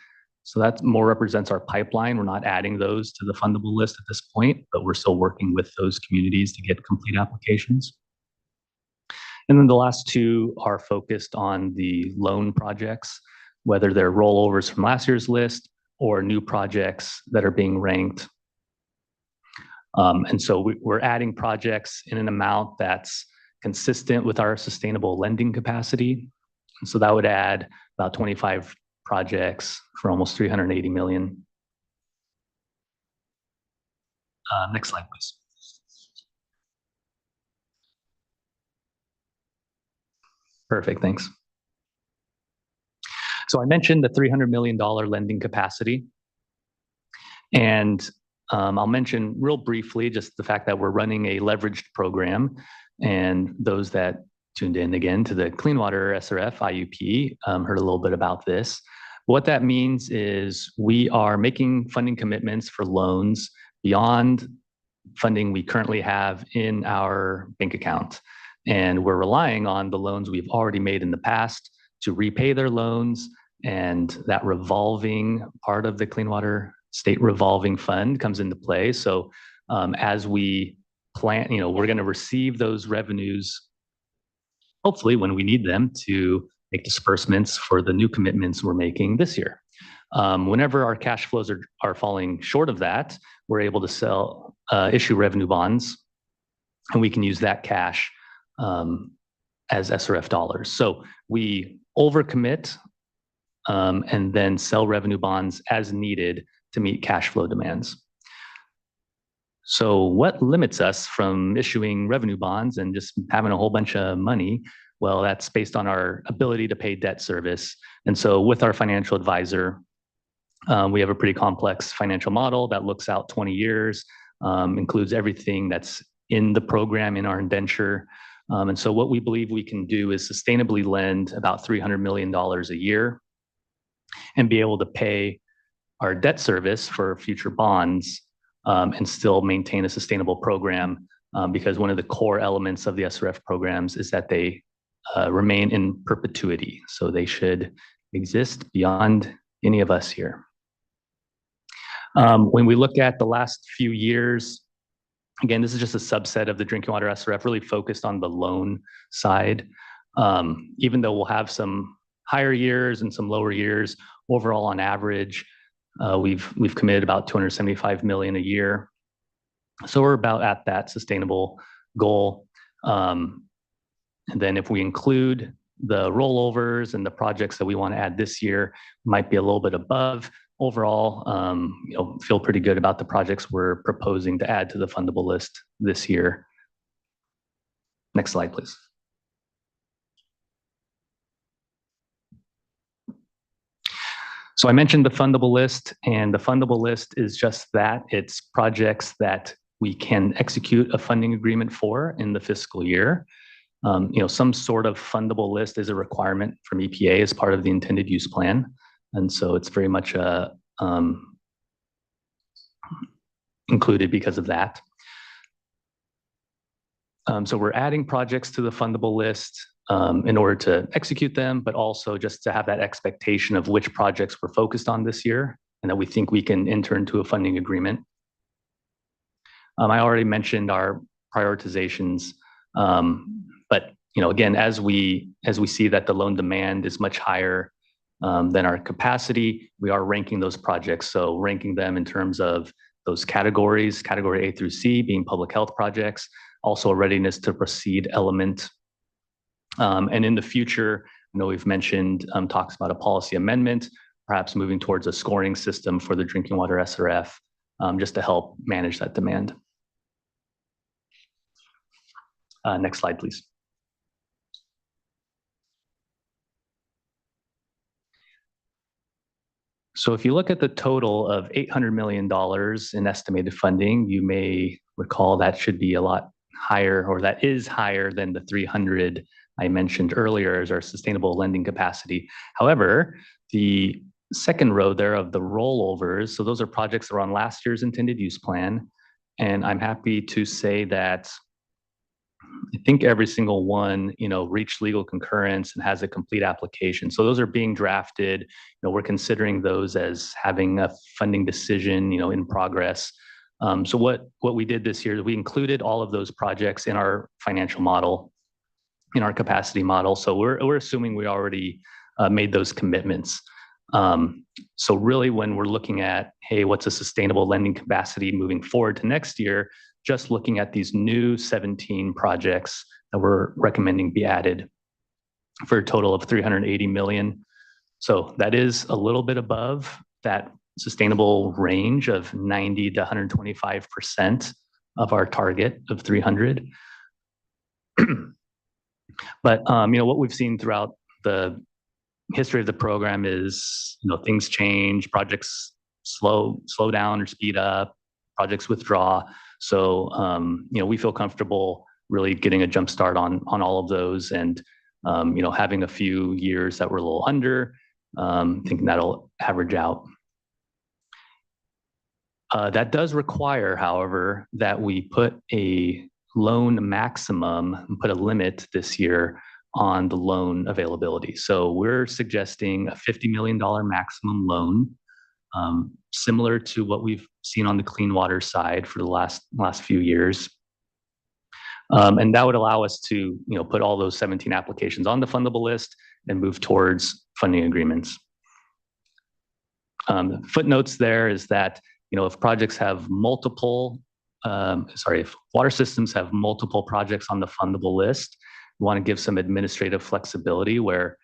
So that more represents our pipeline. We're not adding those to the fundable list at this point, but we're still working with those communities to get complete applications. And then the last two are focused on the loan projects, whether they're rollovers from last year's list or new projects that are being ranked. And so we're adding projects in an amount that's consistent with our sustainable lending capacity. And so that would add about 25 projects for almost 380 million. Next slide, please. Perfect, thanks. So I mentioned the $300 million lending capacity. And I'll mention real briefly just the fact that we're running a leveraged program. And those that tuned in again to the Clean Water SRF IUP heard a little bit about this. What that means is we are making funding commitments for loans beyond funding we currently have in our bank account. And we're relying on the loans we've already made in the past to repay their loans. And that revolving part of the Clean Water State Revolving Fund comes into play. So as we plan, we're going to receive those revenues, hopefully when we need them to make disbursements for the new commitments we're making this year. Whenever our cash flows are falling short of that, we're able to issue revenue bonds, and we can use that cash as SRF dollars. So we overcommit and then sell revenue bonds as needed to meet cash flow demands. So what limits us from issuing revenue bonds and just having a whole bunch of money? Well, that's based on our ability to pay debt service. And so with our financial advisor, we have a pretty complex financial model that looks out 20 years, includes everything that's in the program in our indenture. And so what we believe we can do is sustainably lend about $300 million a year and be able to pay our debt service for future bonds and still maintain a sustainable program, because one of the core elements of the SRF programs is that they remain in perpetuity. So they should exist beyond any of us here. When we look at the last few years, again, this is just a subset of the drinking water SRF, really focused on the loan side. Even though we'll have some higher years and some lower years, overall on average, we've committed about $275 million a year. So we're about at that sustainable goal. And then if we include the rollovers and the projects that we want to add this year, might be a little bit above. Overall, feel pretty good about the projects we're proposing to add to the fundable list this year. Next slide, please. So I mentioned the fundable list, and the fundable list is just that. It's projects that we can execute a funding agreement for in the fiscal year. Some sort of fundable list is a requirement from EPA as part of the intended use plan. And so it's very much included because of that. So we're adding projects to the fundable list in order to execute them, but also just to have that expectation of which projects we're focused on this year and that we think we can enter into a funding agreement. I already mentioned our prioritizations, but again, as we see that the loan demand is much higher than our capacity, we are ranking those projects. So ranking them in terms of those categories, category A through C being public health projects, also a readiness to proceed element. And in the future, I know we've mentioned talks about a policy amendment, perhaps moving towards a scoring system for the drinking water SRF, just to help manage that demand. Next slide, please. So if you look at the total of $800 million in estimated funding, you may recall that should be a lot higher, or that is higher than the 300 I mentioned earlier as our sustainable lending capacity. However, the second row there of the rollovers, so those are projects that are on last year's intended use plan. And I'm happy to say that I think every single one, reached legal concurrence and has a complete application. So those are being drafted. We're considering those as having a funding decision, in progress. So what we did this year is we included all of those projects in our financial model, in our capacity model. So we're assuming we already made those commitments. So really, when we're looking at, hey, what's a sustainable lending capacity moving forward to next year, just looking at these new 17 projects that we're recommending be added for a total of $380 million. So that is a little bit above that sustainable range of 90 to 125% of our target of 300. But what we've seen throughout the history of the program is things change, projects slow down or speed up, projects withdraw. So we feel comfortable really getting a jump start on all of those, and having a few years that we're a little under, thinking that'll average out. That does require, however, that we put a loan maximum and put a limit this year on the loan availability. So we're suggesting a $50 million maximum loan, similar to what we've seen on the clean water side for the last few years. And that would allow us to put all those 17 applications on the fundable list and move towards funding agreements. Footnotes there is that if projects have multiple, if water systems have multiple projects on the fundable list, we want to give some administrative flexibility where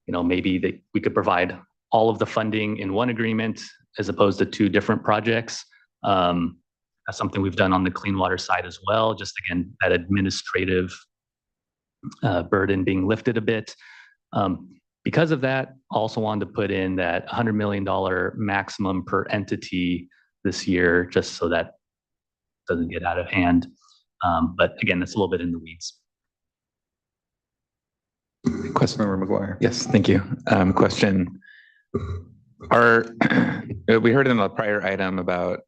maybe we could provide all of the funding in one agreement as opposed to two different projects. That's something we've done on the clean water side as well. Just again, that administrative burden being lifted a bit. Because of that, also wanted to put in that $100 million maximum per entity this year, just so that doesn't get out of hand. But again, that's a little bit in the weeds. Question, Member McGuire. Yes, thank you. Question. We heard in the prior item about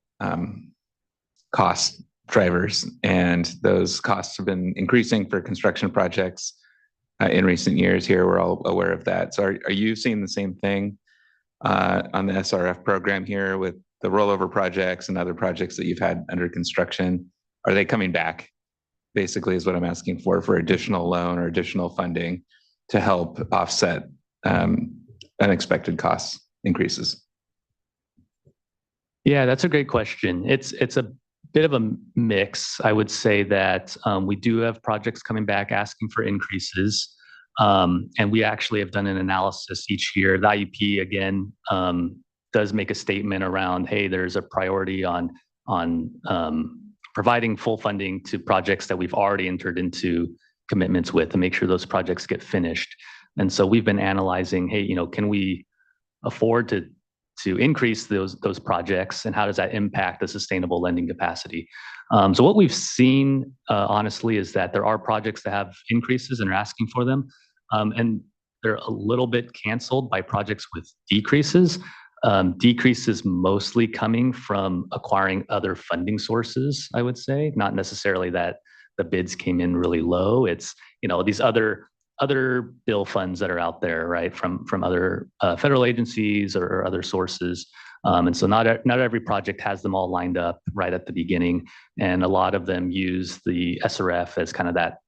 cost drivers, and those costs have been increasing for construction projects in recent years here. We're all aware of that. So are you seeing the same thing on the SRF program here with the rollover projects and other projects that you've had under construction? Are they coming back? Basically is what I'm asking for additional loan or additional funding to help offset unexpected cost increases. Yeah, that's a great question. It's a bit of a mix. I would say that we do have projects coming back asking for increases. And we actually have done an analysis each year. The IUP, again, does make a statement around, hey, there's a priority on providing full funding to projects that we've already entered into commitments with to make sure those projects get finished. And so we've been analyzing, hey, can we afford to increase those projects, and how does that impact the sustainable lending capacity? So what we've seen, honestly, is that there are projects that have increases and are asking for them, and they're a little bit canceled by projects with decreases. Decreases mostly coming from acquiring other funding sources, I would say, not necessarily that the bids came in really low. It's these other bill funds that are out there, right, from other federal agencies or other sources. And so not every project has them all lined up right at the beginning. And a lot of them use the SRF as kind of that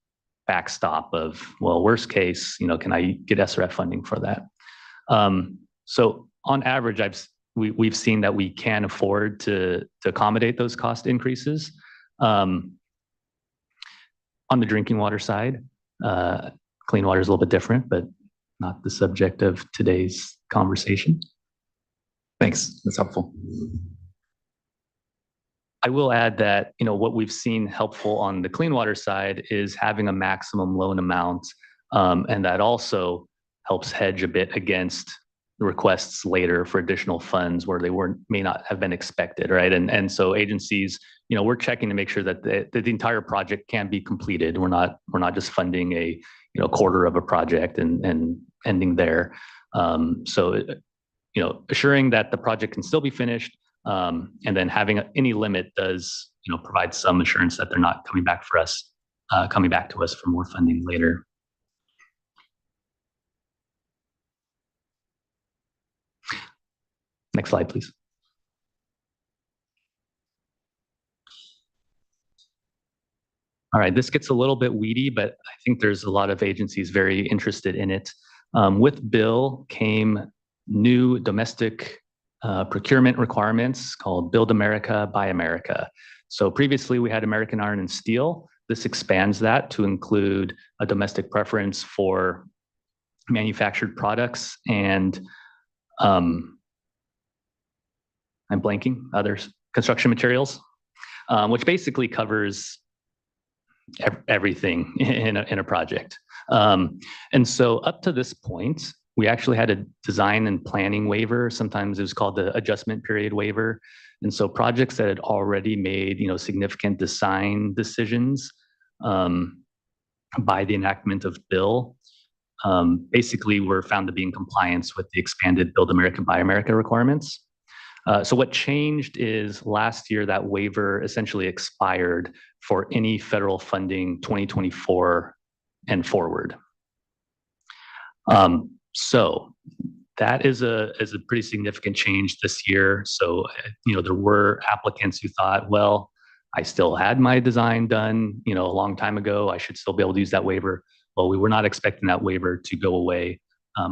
backstop of, well, worst case, can I get SRF funding for that? So on average, we've seen that we can afford to accommodate those cost increases. On the drinking water side, clean water is a little bit different, but not the subject of today's conversation. Thanks. That's helpful. I will add that, what we've seen helpful on the clean water side is having a maximum loan amount. And that also helps hedge a bit against the requests later for additional funds where they may not have been expected, right? And so agencies, we're checking to make sure that the entire project can be completed. We're not just funding a quarter of a project and ending there. So assuring that the project can still be finished, and then having any limit does provide some assurance that they're not coming back to us for more funding later. Next slide, please. All right, this gets a little bit weedy, but I think there's a lot of agencies very interested in it. With bill came new domestic procurement requirements called Build America, Buy America. So previously we had American Iron and Steel. This expands that to include a domestic preference for manufactured products and I'm blanking, other construction materials, which basically covers everything in a project. And so up to this point, we actually had a design and planning waiver. Sometimes it was called the adjustment period waiver. And so projects that had already made, significant design decisions by the enactment of bill, basically were found to be in compliance with the expanded Build America, Buy America requirements. So what changed is last year that waiver essentially expired for any federal funding 2024 and forward. So that is a pretty significant change this year. So, there were applicants who thought, well, I still had my design done, a long time ago. I should still be able to use that waiver. Well, we were not expecting that waiver to go away,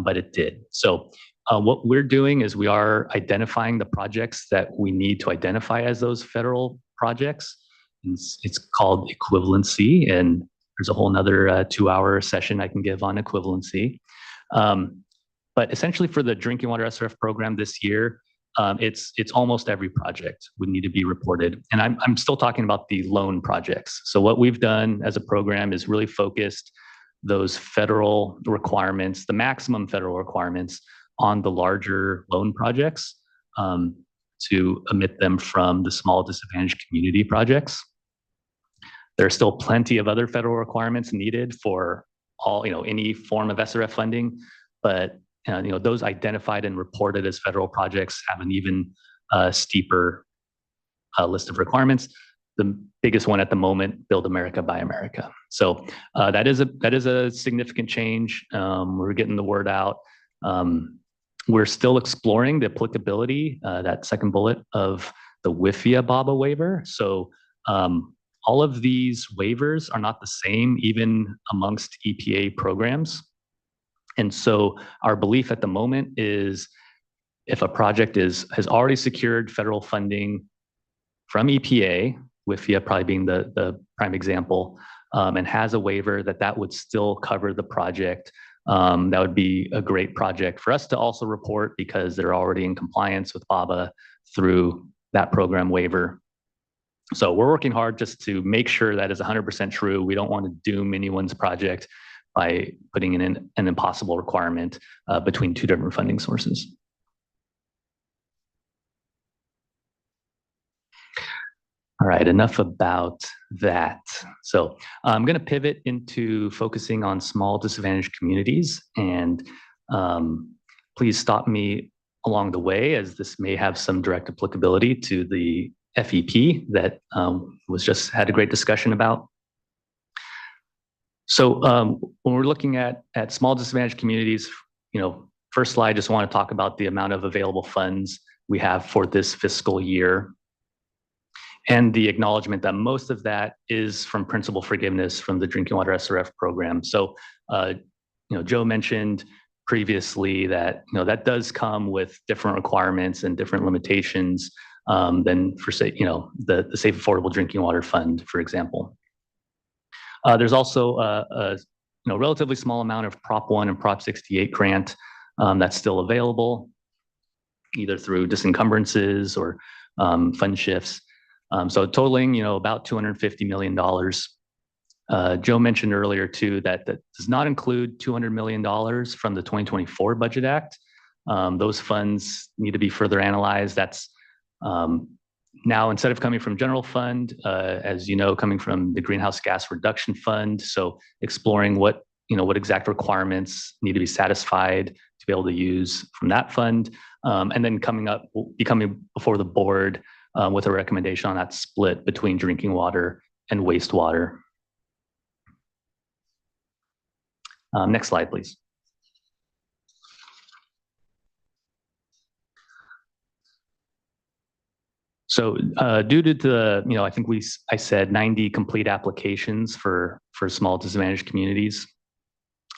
but it did. So what we're doing is we are identifying the projects that we need to identify as those federal projects. It's called equivalency, and there's a whole nother 2-hour session I can give on equivalency. But essentially for the drinking water SRF program this year, it's almost every project would need to be reported. And I'm still talking about the loan projects. So what we've done as a program is really focused those federal requirements, the maximum federal requirements on the larger loan projects to omit them from the small disadvantaged community projects. There are still plenty of other federal requirements needed for all, any form of SRF funding, but those identified and reported as federal projects have an even steeper list of requirements. The biggest one at the moment, Build America, Buy America. So that is a significant change. We're getting the word out. We're still exploring the applicability, that second bullet, of the WIFIA BABA waiver. So all of these waivers are not the same, even amongst EPA programs. And so our belief at the moment is if a project has already secured federal funding from EPA, WIFIA probably being the prime example, and has a waiver, that would still cover the project. That would be a great project for us to also report because they're already in compliance with BABA through that program waiver. So we're working hard just to make sure that is 100% true. We don't want to doom anyone's project by putting in an impossible requirement between two different funding sources. All right, enough about that. So I'm going to pivot into focusing on small disadvantaged communities, and please stop me along the way as this may have some direct applicability to the FEP that was just had a great discussion about. So when we're looking at small disadvantaged communities, first slide, just want to talk about the amount of available funds we have for this fiscal year, and the acknowledgement that most of that is from principal forgiveness from the Drinking Water SRF program. So, Joe mentioned previously that that does come with different requirements and different limitations than for, say, the Safe Affordable Drinking Water Fund, for example. There's also a relatively small amount of Prop 1 and Prop 68 grant that's still available, either through disencumbrances or fund shifts. So totaling, about $250 million. Joe mentioned earlier too that does not include $200 million from the 2024 Budget Act. Those funds need to be further analyzed. That's now, instead of coming from general fund, as you know, coming from the Greenhouse Gas Reduction Fund. So exploring what exact requirements need to be satisfied to be able to use from that fund, and then coming before the board with a recommendation on that split between drinking water and wastewater. Next slide, please. So due to the, I think I said 90 complete applications for small disadvantaged communities.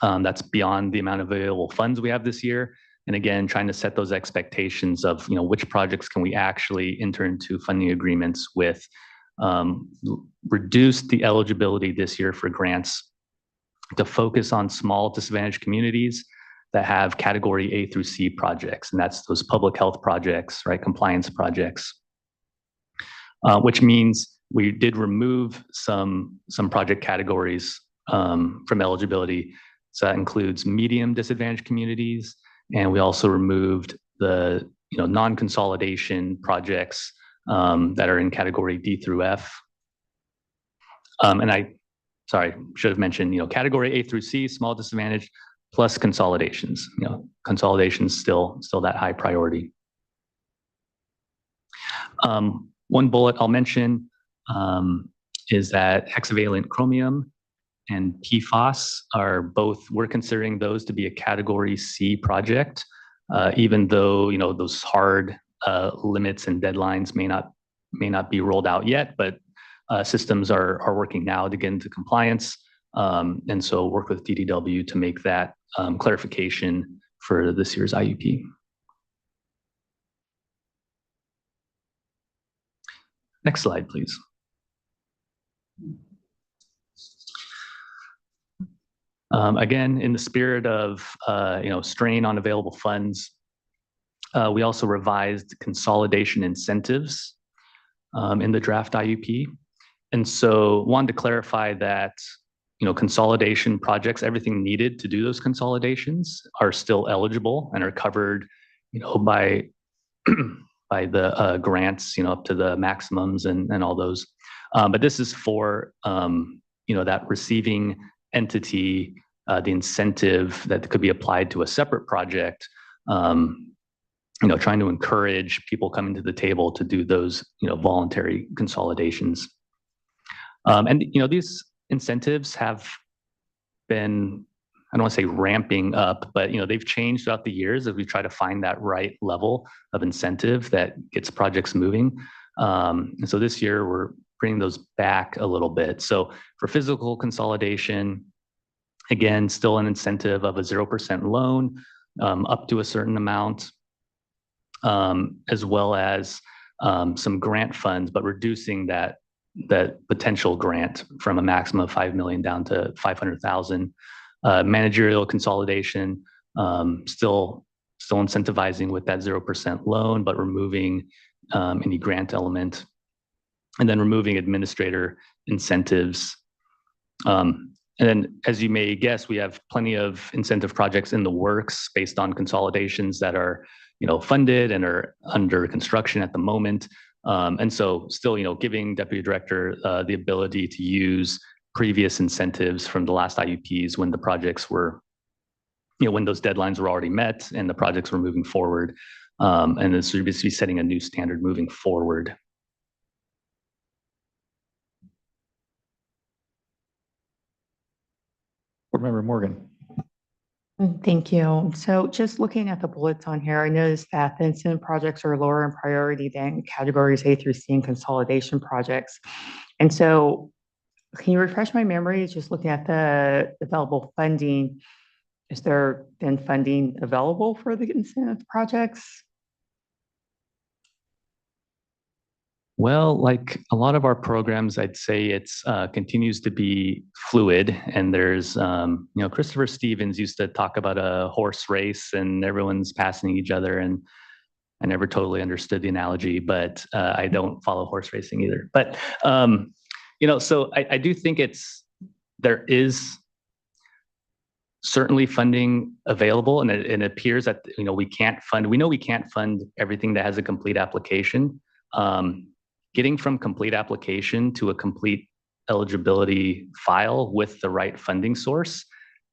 That's beyond the amount of available funds we have this year. And again, trying to set those expectations of, which projects can we actually enter into funding agreements with, reduce the eligibility this year for grants to focus on small disadvantaged communities that have category A through C projects. And that's those public health projects, right? Compliance projects, which means we did remove some project categories from eligibility. So that includes medium disadvantaged communities. And we also removed the non-consolidation projects that are in category D through F. And should have mentioned, category A through C, small disadvantaged, plus consolidations. Consolidations still that high priority. One bullet I'll mention is that hexavalent chromium and PFAS are both, we're considering those to be a category C project, even though, those hard limits and deadlines may not be rolled out yet, but systems are working now to get into compliance. And so work with DDW to make that clarification for this year's IUP. Next slide, please. Again, in the spirit of strain on available funds, we also revised consolidation incentives in the draft IUP. And so wanted to clarify that consolidation projects, everything needed to do those consolidations are still eligible and are covered, by by the grants, up to the maximums and all those. But this is for, that receiving entity, the incentive that could be applied to a separate project, trying to encourage people coming to the table to do those, voluntary consolidations. And, these incentives have been, I don't want to say ramping up, but, they've changed throughout the years as we try to find that right level of incentive that gets projects moving. And so this year we're bringing those back a little bit. So for physical consolidation, again, still an incentive of a 0% loan up to a certain amount, as well as some grant funds, but reducing that potential grant from a maximum of 5 million down to 500,000. Managerial consolidation, still incentivizing with that 0% loan, but removing any grant element, and then removing administrator incentives. And then, as you may guess, we have plenty of incentive projects in the works based on consolidations that are, funded and are under construction at the moment. And so still, giving Deputy Director the ability to use previous incentives from the last IUPs when the projects were, when those deadlines were already met and the projects were moving forward. And this would be setting a new standard moving forward. Board Member Morgan. Thank you. So just looking at the bullets on here, I noticed that the incentive projects are lower in priority than categories A through C in consolidation projects. And so can you refresh my memory, just looking at the available funding? Is there then funding available for the incentive projects? Well, like a lot of our programs, I'd say it's continues to be fluid. And there's, Christopher Stevens used to talk about a horse race and everyone's passing each other. And I never totally understood the analogy, but I don't follow horse racing either. But, so I do think there is certainly funding available, and it appears that, we know we can't fund everything that has a complete application. Getting from complete application to a complete eligibility file with the right funding source,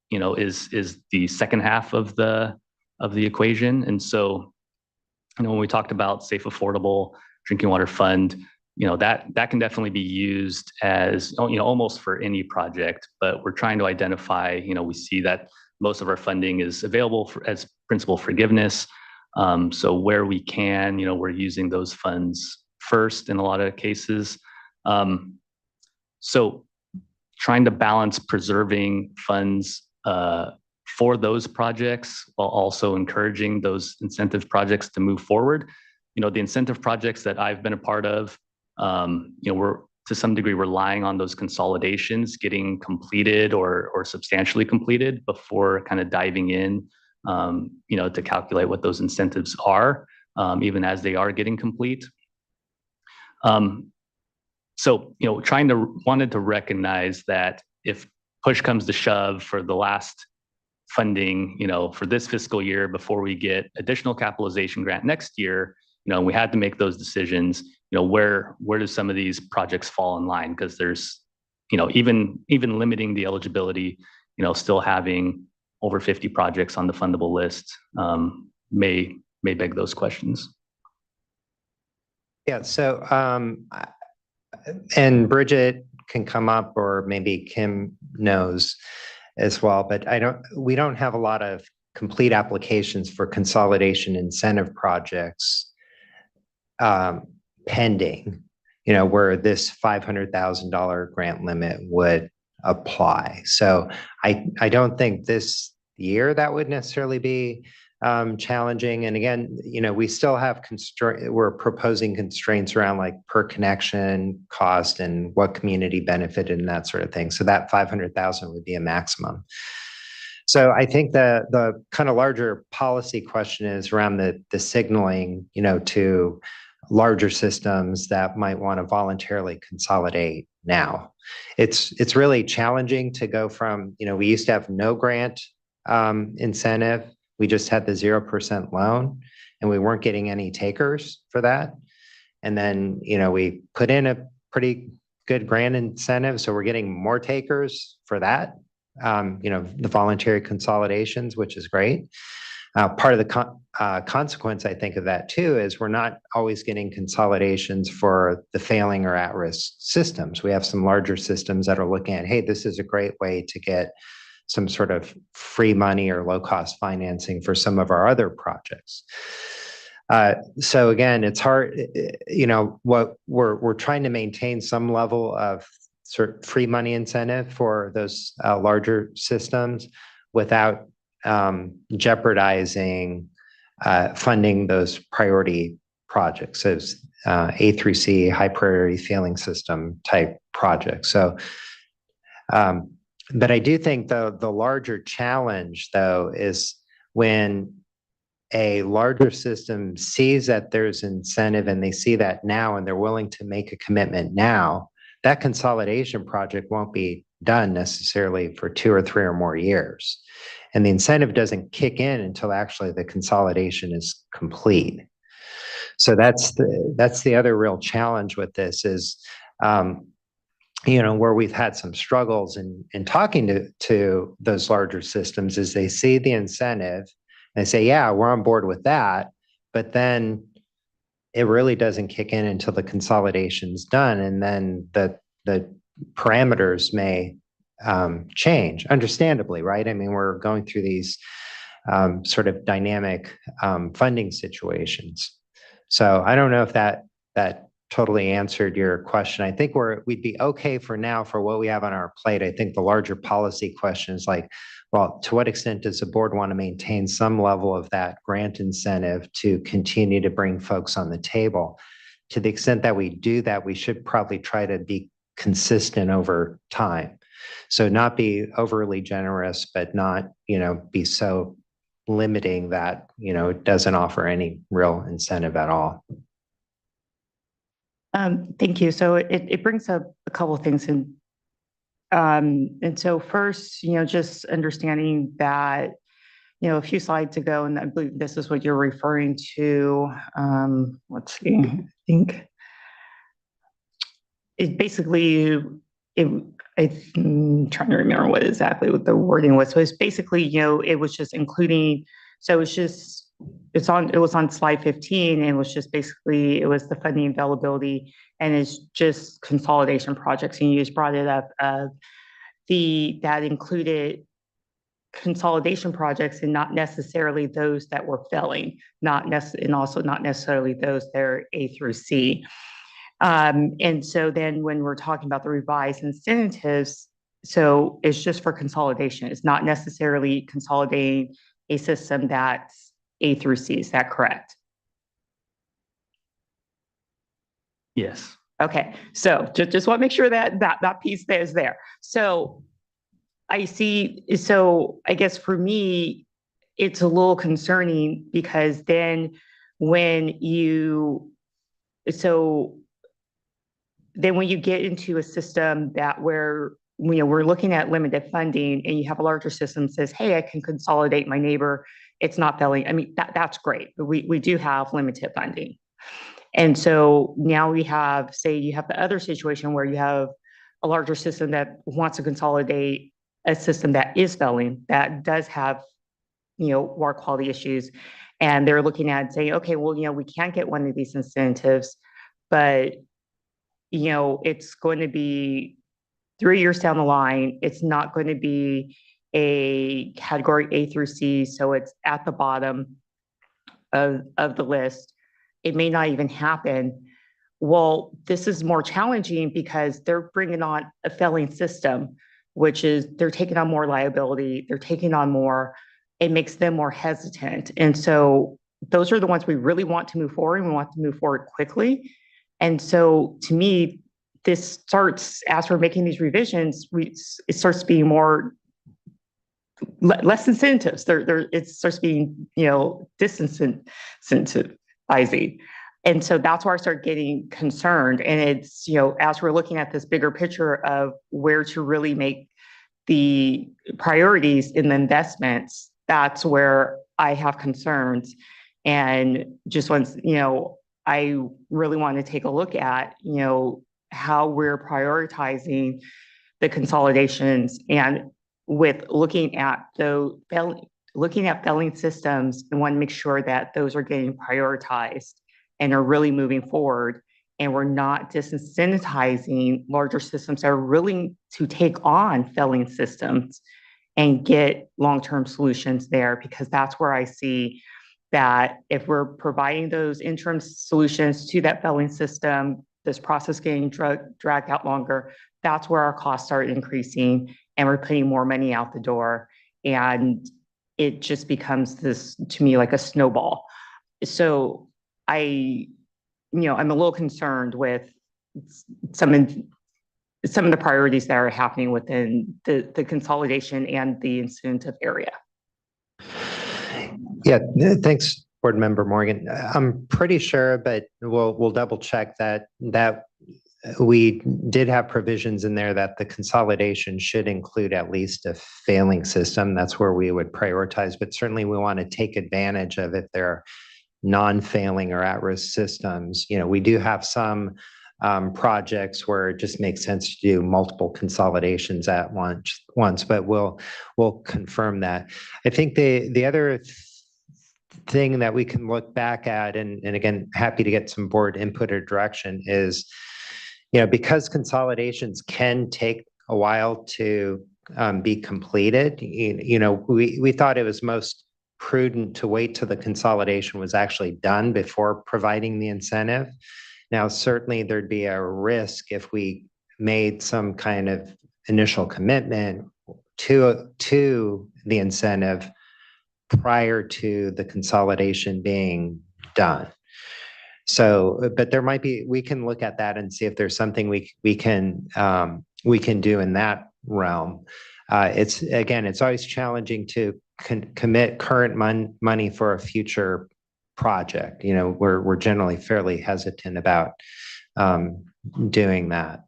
is the second half of the equation. And so, when we talked about safe, affordable drinking water fund, that can definitely be used as, almost for any project, but we're trying to identify, we see that most of our funding is available as principal forgiveness. So where we can, we're using those funds first in a lot of cases. So trying to balance preserving funds for those projects while also encouraging those incentive projects to move forward. The incentive projects that I've been a part of, we're to some degree relying on those consolidations getting completed or substantially completed before kind of diving in, to calculate what those incentives are, even as they are getting complete. So, wanted to recognize that if push comes to shove for the last funding, for this fiscal year, before we get additional capitalization grant next year, we had to make those decisions, where do some of these projects fall in line? Because there's, even limiting the eligibility, still having over 50 projects on the fundable list, may beg those questions. Yeah, so, and Bridget can come up, or maybe Kim knows as well, but we don't have a lot of complete applications for consolidation incentive projects pending, where this $500,000 grant limit would apply. So I don't think this year that would necessarily be challenging. And again, we still have we're proposing constraints around like per connection cost and what community benefited and that sort of thing. So that 500,000 would be a maximum. So I think the kind of larger policy question is around the signaling, to larger systems that might want to voluntarily consolidate now. It's really challenging to go from, we used to have no grant incentive. We just had the 0% loan and we weren't getting any takers for that. And then, we put in a pretty good grant incentive. So we're getting more takers for that. The voluntary consolidations, which is great. Part of the consequence, I think, of that too, is we're not always getting consolidations for the failing or at-risk systems. We have some larger systems that are looking at, hey, this is a great way to get some sort of free money or low-cost financing for some of our other projects. So again, it's hard, what we're trying to maintain some level of sort of free money incentive for those larger systems without jeopardizing funding those priority projects, as A through C, high priority failing system type projects. So, but I do think the larger challenge, though, is when a larger system sees that there's incentive and they see that now and they're willing to make a commitment now, that consolidation project won't be done necessarily for 2 or 3 or more years. And the incentive doesn't kick in until actually the consolidation is complete. So that's the other real challenge with this is, where we've had some struggles in talking to those larger systems is they see the incentive and they say, yeah, we're on board with that. But then it really doesn't kick in until the consolidation's done. And then the parameters may change, understandably, right? I mean, we're going through these sort of dynamic funding situations. So I don't know if that totally answered your question. I think we'd be okay for now for what we have on our plate. I think the larger policy question is like, well, to what extent does the board want to maintain some level of that grant incentive to continue to bring folks on the table? To the extent that we do that, we should probably try to be consistent over time. So not be overly generous, but not, be so limiting that, it doesn't offer any real incentive at all. Thank you. So it brings up a couple of things. And so first, just understanding that, a few slides ago, and I believe this is what you're referring to. Let's see, I think it basically, I'm trying to remember what the wording was. So it's basically, it was just including, so it was on slide 15 and it was just basically, it was the funding availability and it's just consolidation projects. And you just brought it up, that included consolidation projects and not necessarily those that were failing, and also not necessarily those that are A through C. And so then when we're talking about the revised incentives, so it's just for consolidation. It's not necessarily consolidating a system that's A through C. Is that correct? Yes. Okay. So just want to make sure that piece is there. So I see. So I guess for me, it's a little concerning because then when you get into a system that where we're looking at limited funding and you have a larger system that says, hey, I can consolidate my neighbor, it's not failing. I mean, that's great, but we do have limited funding. And so now we have, say you have the other situation where you have a larger system that wants to consolidate a system that is failing, that does have, water quality issues. And they're looking at saying, okay, well, we can't get one of these incentives, but it's going to be 3 years down the line. It's not going to be a category A through C. So it's at the bottom of the list. It may not even happen. Well, this is more challenging because they're bringing on a failing system, which is they're taking on more liability. They're taking on more. It makes them more hesitant. And so those are the ones we really want to move forward. We want to move forward quickly. And so to me, this starts, as we're making these revisions, it starts being less incentives. It starts being, disincentivizing. And so that's where I start getting concerned. And it's, as we're looking at this bigger picture of where to really make the priorities in the investments, that's where I have concerns. And just once, I really want to take a look at, how we're prioritizing the consolidations and with looking at failing systems and want to make sure that those are getting prioritized and are really moving forward. And we're not disincentivizing larger systems that are willing to take on failing systems and get long-term solutions there, because that's where I see that if we're providing those interim solutions to that failing system, this process getting dragged out longer, that's where our costs start increasing and we're putting more money out the door. And it just becomes this, to me, like a snowball. So I'm a little concerned with some of the priorities that are happening within the consolidation and the incentive area. Yeah, thanks, Board Member Morgan. I'm pretty sure, but we'll double check that we did have provisions in there that the consolidation should include at least a failing system. That's where we would prioritize, but certainly we want to take advantage of if there are non-failing or at-risk systems. We do have some projects where it just makes sense to do multiple consolidations at once, but we'll confirm that. I think the other thing that we can look back at, and again, happy to get some board input or direction, is, because consolidations can take a while to be completed, we thought it was most prudent to wait till the consolidation was actually done before providing the incentive. Now, certainly there'd be a risk if we made some kind of initial commitment to the incentive prior to the consolidation being done. So, but there might be, we can look at that and see if there's something we can do in that realm. It's always challenging to commit current money for a future project. We're generally fairly hesitant about doing that.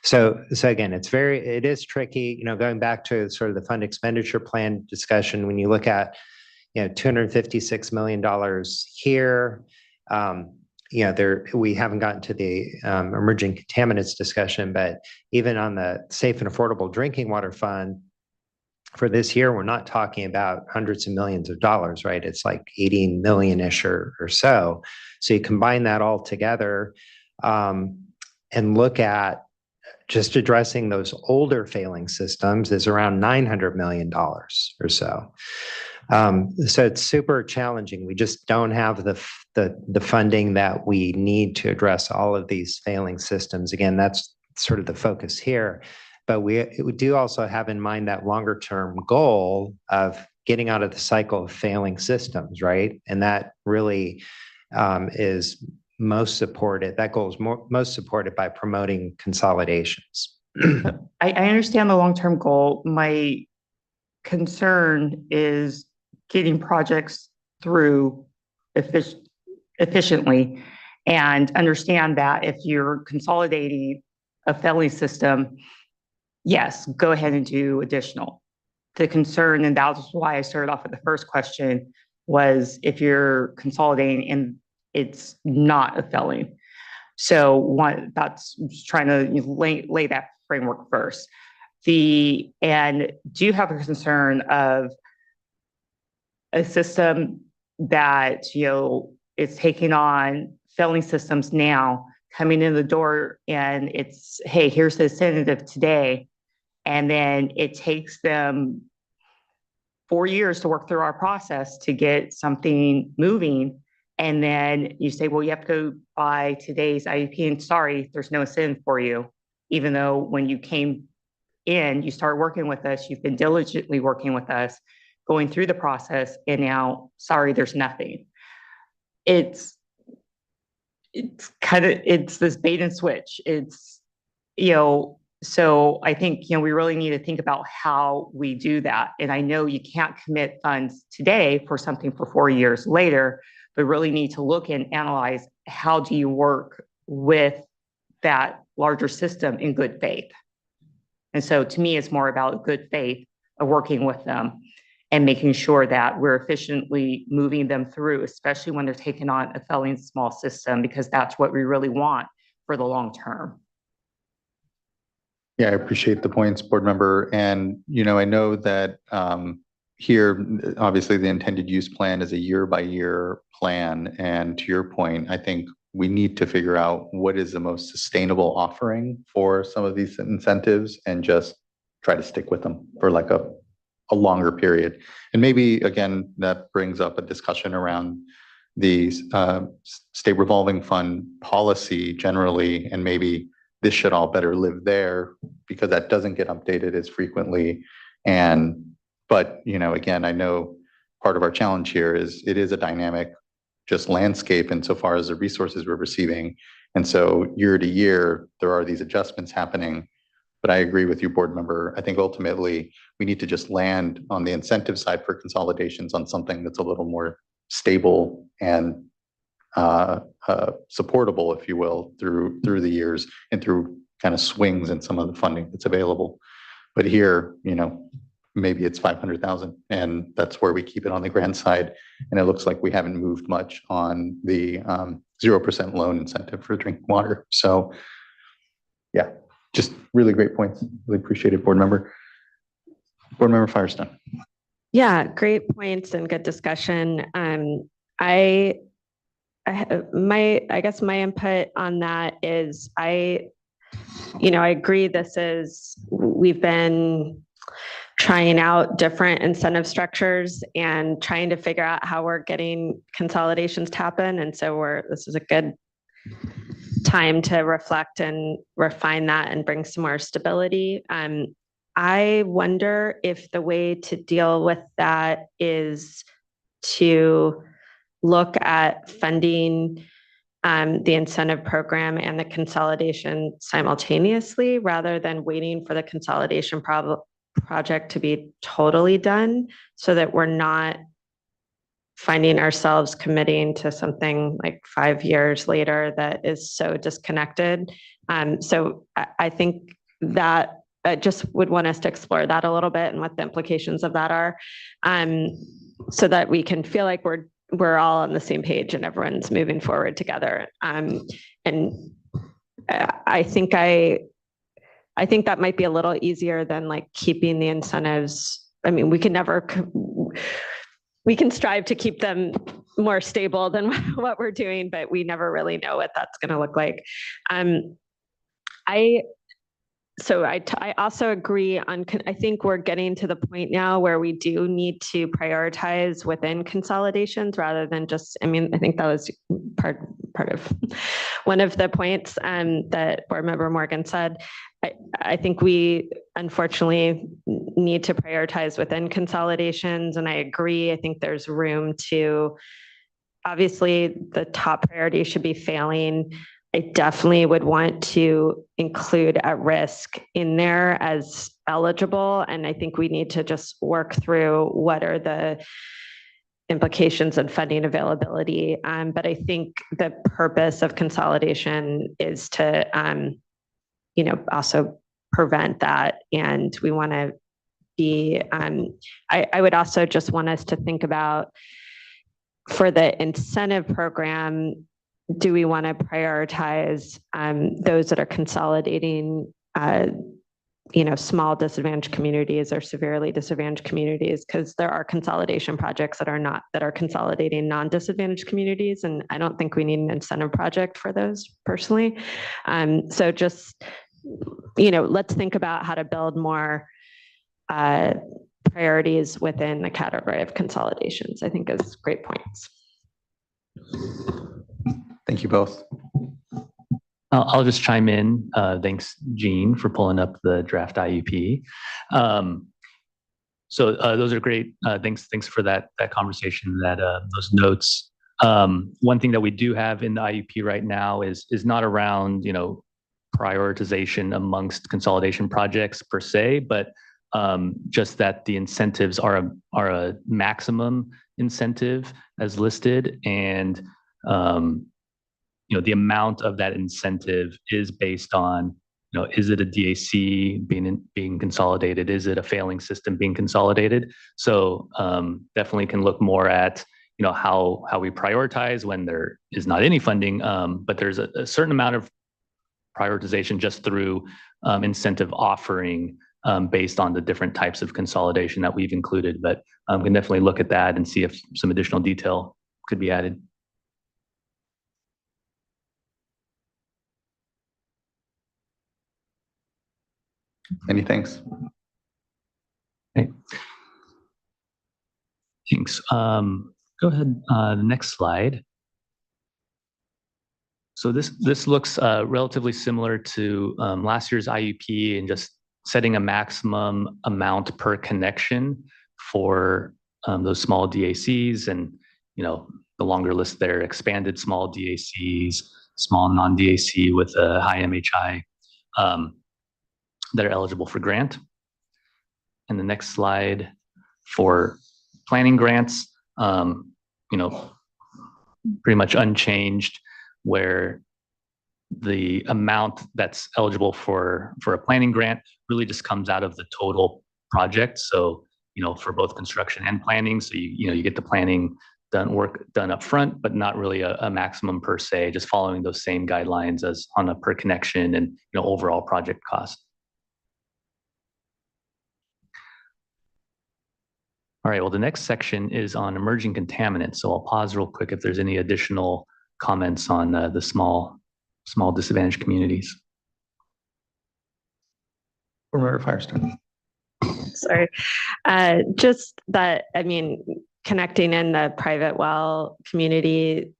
So again, it is tricky. Going back to sort of the fund expenditure plan discussion, when you look at $256 million here. We haven't gotten to the emerging contaminants discussion, but even on the safe and affordable drinking water fund for this year, we're not talking about hundreds of millions of dollars, right? It's like 80 million-ish or so. So you combine that all together and look at just addressing those older failing systems is around $900 million or so. So it's super challenging. We just don't have the funding that we need to address all of these failing systems. Again, that's sort of the focus here. But we do also have in mind that longer term goal of getting out of the cycle of failing systems, right? And that really is most supported. That goal is most supported by promoting consolidations. I understand the long-term goal. My concern is getting projects through efficiently, and understand that if you're consolidating a failing system, yes, go ahead and do additional. The concern, and that's why I started off with the first question, was if you're consolidating and it's not a failing. So that's trying to lay that framework first. And do you have a concern of a system that is taking on failing systems now, coming in the door, and it's, hey, here's the incentive today, and then it takes them 4 years to work through our process to get something moving, and then you say, well, you have to go by today's IUP, and sorry, there's no incentive for you, even though when you came in, you started working with us, you've been diligently working with us, going through the process, and now, sorry, there's nothing. It's this bait and switch. So I think, we really need to think about how we do that. And I know you can't commit funds today for something for 4 years later, but really need to look and analyze how do you work with that larger system in good faith? And so to me, it's more about good faith of working with them and making sure that we're efficiently moving them through, especially when they're taking on a failing small system, because that's what we really want for the long term. Yeah, I appreciate the points, board member. And, I know that here, obviously, the intended use plan is a year-by-year plan. And to your point, I think we need to figure out what is the most sustainable offering for some of these incentives and just try to stick with them for like a longer period. And maybe, again, that brings up a discussion around the state revolving fund policy generally, and maybe this should all better live there because that doesn't get updated as frequently. But again, I know part of our challenge here is it is a dynamic just landscape insofar as the resources we're receiving. And so year to year, there are these adjustments happening. But I agree with you, board member. I think ultimately we need to just land on the incentive side for consolidations on something that's a little more stable and supportable, if you will, through the years and through kind of swings in some of the funding that's available. But here, maybe it's 500,000 and that's where we keep it on the grant side. And it looks like we haven't moved much on the 0% loan incentive for drinking water. So yeah, just really great points. Really appreciate it, board member. Board member Firestone. Yeah, great points and good discussion. I guess my input on that is I agree we've been trying out different incentive structures and trying to figure out how we're getting consolidations to happen. And so this is a good time to reflect and refine that and bring some more stability. I wonder if the way to deal with that is to look at funding the incentive program and the consolidation simultaneously rather than waiting for the consolidation project to be totally done so that we're not finding ourselves committing to something like 5 years later that is so disconnected. So I think that I just would want us to explore that a little bit and what the implications of that are, so that we can feel like we're all on the same page and everyone's moving forward together. And I think that might be a little easier than like keeping the incentives. I mean, we can strive to keep them more stable than what we're doing, but we never really know what that's going to look like. I also agree on, I think we're getting to the point now where we do need to prioritize within consolidations rather than just, I think that was part of one of the points that board member Morgan said. I think we unfortunately need to prioritize within consolidations, and I agree. I think there's room to, obviously the top priority should be failing. I definitely would want to include at risk in there as eligible. And I think we need to just work through what are the implications and funding availability. But I think the purpose of consolidation is to, also prevent that. And we want to be, I would also just want us to think about for the incentive program, do we want to prioritize those that are consolidating, small disadvantaged communities or severely disadvantaged communities? Because there are consolidation projects that are consolidating non-disadvantaged communities, and I don't think we need an incentive project for those personally. So just, let's think about how to build more priorities within the category of consolidations. I think is great points. Thank you both. I'll just chime in. Thanks, Jean, for pulling up the draft IUP. So those are great. Thanks for that conversation, those notes. One thing that we do have in the IUP right now is not around prioritization amongst consolidation projects per se, but just that the incentives are a maximum incentive as listed, and the amount of that incentive is based on, is it a DAC being consolidated? Is it a failing system being consolidated? So definitely can look more at, how we prioritize when there is not any funding, but there's a certain amount of prioritization just through incentive offering based on the different types of consolidation that we've included. But we can definitely look at that and see if some additional detail could be added. Many thanks. Okay. Thanks. Go ahead, the next slide. So this looks relatively similar to last year's IUP and just setting a maximum amount per connection for those small DACs, and the longer list there: expanded small DACs, small non-DAC with a high MHI that are eligible for grant. And the next slide for planning grants, pretty much unchanged, where the amount that's eligible for a planning grant really just comes out of the total project. So, for both construction and planning. So you get the planning work done up front, but not really a maximum per se, just following those same guidelines as on a per connection and overall project cost. All right, well, the next section is on emerging contaminants. So I'll pause real quick if there's any additional comments on the small disadvantaged communities. Board Member Firestone. Sorry. Just that, connecting in the private well community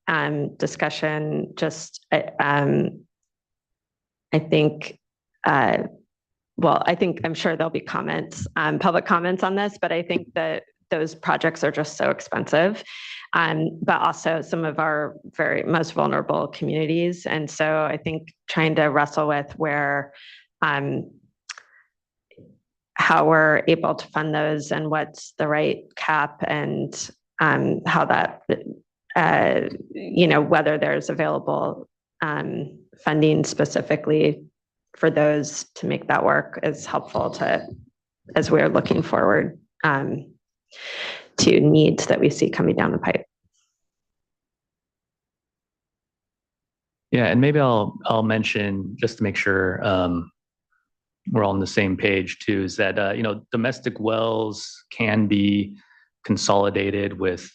discussion, just I think, I'm sure there'll be comments, public comments on this, but I think that those projects are just so expensive, but also some of our very most vulnerable communities. And so I think trying to wrestle with where, how we're able to fund those and what's the right cap, and how that, whether there's available funding specifically for those to make that work is helpful as we're looking forward to needs that we see coming down the pipe. Yeah, and maybe I'll mention, just to make sure we're all on the same page too, is that domestic wells can be consolidated with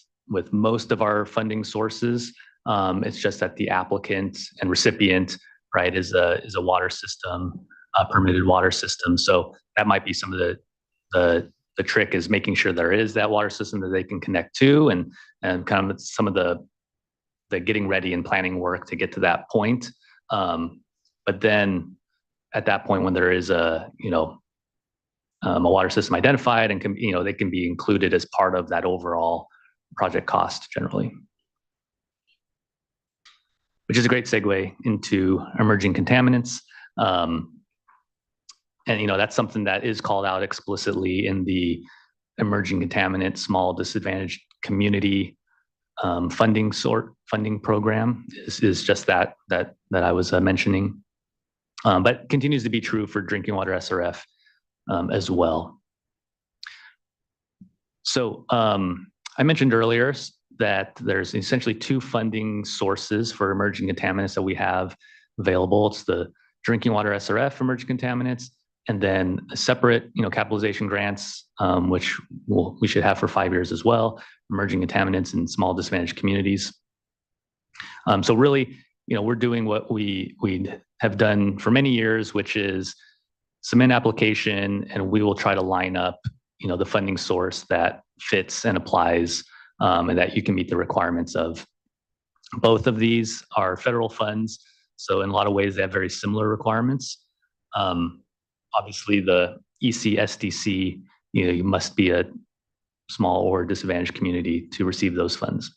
most of our funding sources. It's just that the applicant and recipient, right, is a water system, a permitted water system. So that might be some of the trick, is making sure there is that water system that they can connect to, and kind of some of the getting ready and planning work to get to that point. But then at that point, when there is a water system identified, and they can be included as part of that overall project cost generally. Which is a great segue into emerging contaminants. And that's something that is called out explicitly in the emerging contaminant small disadvantaged community funding program, is just that I was mentioning, but continues to be true for drinking water SRF as well. So I mentioned earlier that there's essentially two funding sources for emerging contaminants that we have available. It's the drinking water SRF emerging contaminants, and then a separate, capitalization grants, which we should have for 5 years as well, emerging contaminants in small disadvantaged communities. So really, we're doing what we have done for many years, which is submit an application, and we will try to line up, the funding source that fits and applies, and that you can meet the requirements of. Both of these are federal funds, so in a lot of ways they have very similar requirements. Obviously, the EC SDC, you must be a small or disadvantaged community to receive those funds.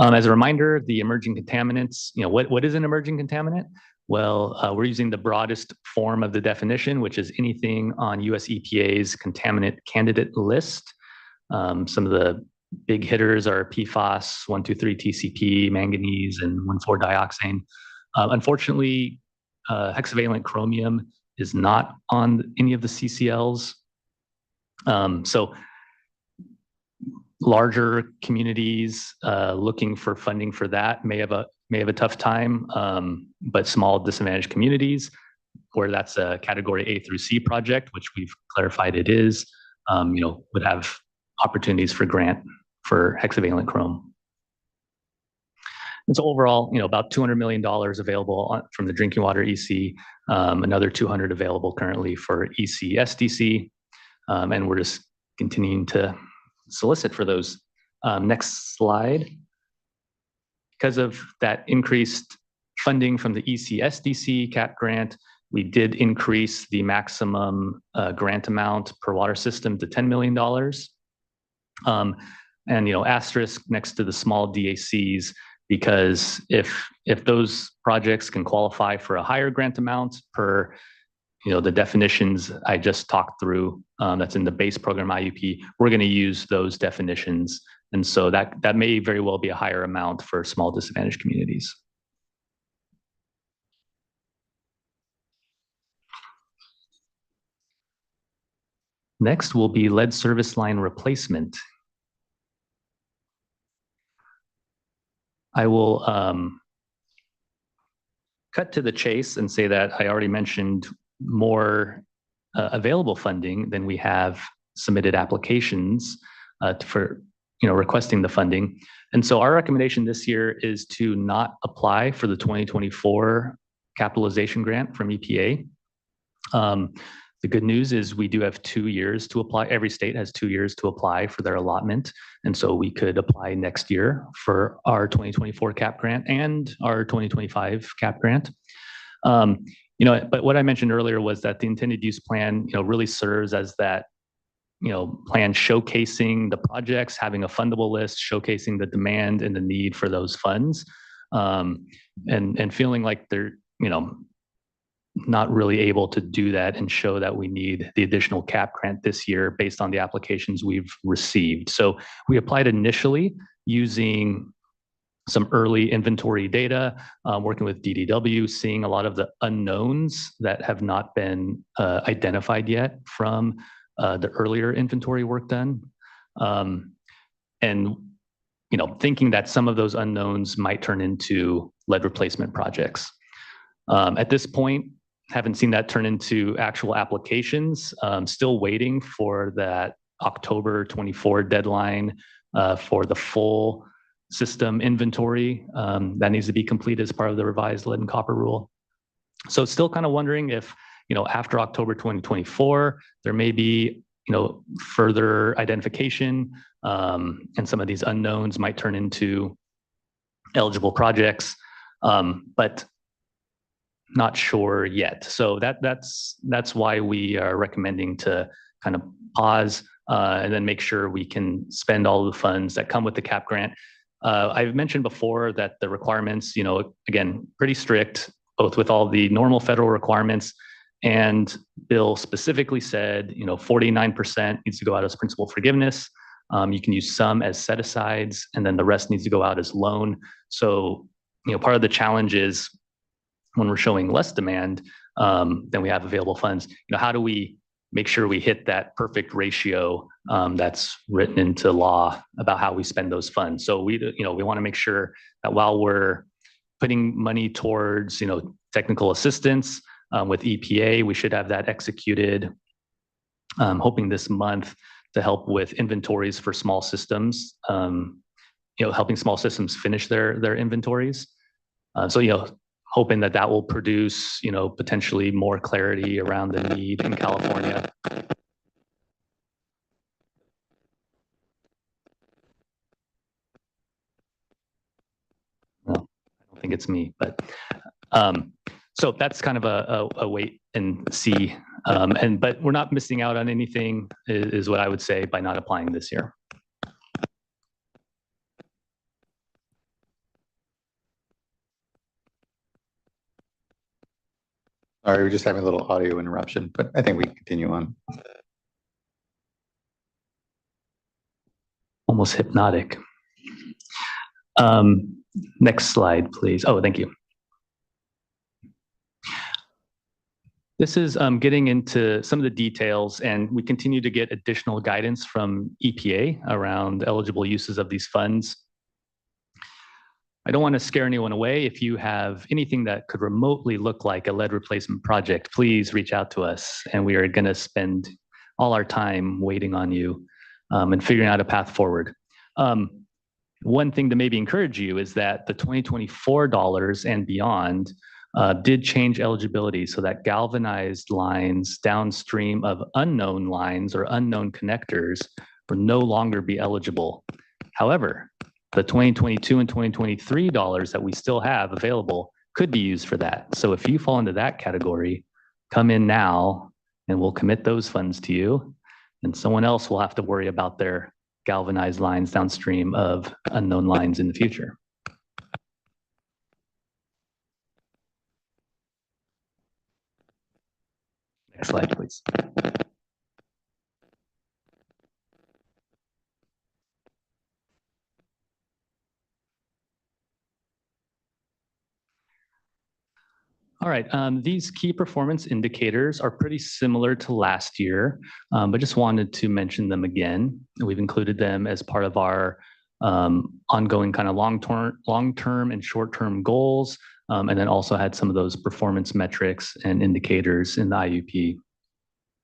As a reminder, the emerging contaminants, what is an emerging contaminant? Well, we're using the broadest form of the definition, which is anything on US EPA's contaminant candidate list. Some of the Big hitters are PFAS, 1,2,3 TCP, manganese, and 1,4-dioxane. Unfortunately, hexavalent chromium is not on any of the CCLs. So larger communities looking for funding for that may have a tough time, but small disadvantaged communities where that's a category A through C project, which we've clarified it is, would have opportunities for grant for hexavalent chrome. And so overall, about $200 million available from the drinking water EC, another 200 available currently for EC SDC, and we're just continuing to solicit for those. Next slide. Because of that increased funding from the EC SDC CAP grant, we did increase the maximum grant amount per water system to $10 million. And asterisk next to the small DACs, because if those projects can qualify for a higher grant amount per the definitions I just talked through, that's in the base program IUP, we're going to use those definitions, and so that may very well be a higher amount for small disadvantaged communities. Next will be lead service line replacement. I will cut to the chase and say that I already mentioned more available funding than we have submitted applications for requesting the funding. And so our recommendation this year is to not apply for the 2024 capitalization grant from EPA. The good news is we do have 2 years to apply. Every state has 2 years to apply for their allotment. And so we could apply next year for our 2024 CAP grant and our 2025 CAP grant. But what I mentioned earlier was that the intended use plan, really serves as that, plan showcasing the projects, having a fundable list, showcasing the demand and the need for those funds, and feeling like they're, not really able to do that and show that we need the additional CAP grant this year based on the applications we've received. So we applied initially using some early inventory data, working with DDW, seeing a lot of the unknowns that have not been identified yet from the earlier inventory work done. And thinking that some of those unknowns might turn into lead replacement projects. At this point, haven't seen that turn into actual applications. Still waiting for that October 24 deadline for the full system inventory that needs to be complete as part of the revised lead and copper rule. So still kind of wondering if, after October 2024, there may be, further identification, and some of these unknowns might turn into eligible projects, but not sure yet. So that's why we are recommending to kind of pause and then make sure we can spend all of the funds that come with the CAP grant. I've mentioned before that the requirements, again, pretty strict, both with all the normal federal requirements, and Bill specifically said, 49% needs to go out as principal forgiveness. You can use some as set asides, and then the rest needs to go out as loan. So, part of the challenge is when we're showing less demand than we have available funds, how do we make sure we hit that perfect ratio that's written into law about how we spend those funds? So we want to make sure that while we're putting money towards, technical assistance with EPA, we should have that executed, hoping this month to help with inventories for small systems, helping small systems finish their inventories. So, hoping that will produce, potentially more clarity around the need in California. Well, I don't think it's me, but so that's kind of a wait and see. But we're not missing out on anything, is what I would say, by not applying this year. Sorry, we're just having a little audio interruption, but I think we can continue on. almost hypnotic. Next slide, please. Oh, thank you. This is getting into some of the details, and we continue to get additional guidance from EPA around eligible uses of these funds. I don't want to scare anyone away. If you have anything that could remotely look like a lead replacement project, please reach out to us, and we are going to spend all our time waiting on you and figuring out a path forward. One thing to maybe encourage you is that the 2024 dollars and beyond did change eligibility so that galvanized lines downstream of unknown lines or unknown connectors will no longer be eligible. However, the 2022 and 2023 dollars that we still have available could be used for that. So if you fall into that category, come in now and we'll commit those funds to you, and someone else will have to worry about their galvanized lines downstream of unknown lines in the future. Next slide, please. All right, these key performance indicators are pretty similar to last year, but just wanted to mention them again. We've included them as part of our ongoing kind of long-term and short-term goals, and then also had some of those performance metrics and indicators in the IUP.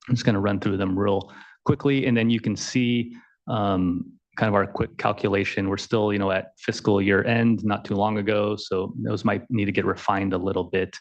I'm just going to run through them real quickly, and then you can see kind of our quick calculation. We're still, at fiscal year end, not too long ago, so those might need to get refined a little bit.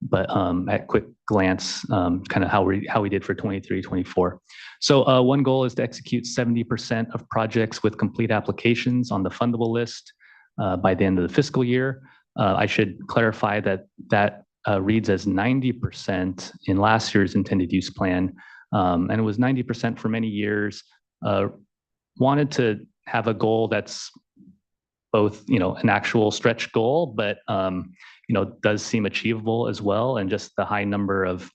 But at quick glance, kind of how we did for 23, 24. So one goal is to execute 70% of projects with complete applications on the fundable list by the end of the fiscal year. I should clarify that reads as 90% in last year's intended use plan, and it was 90% for many years. Wanted to have a goal that's both, an actual stretch goal, but does seem achievable as well. And just the high number of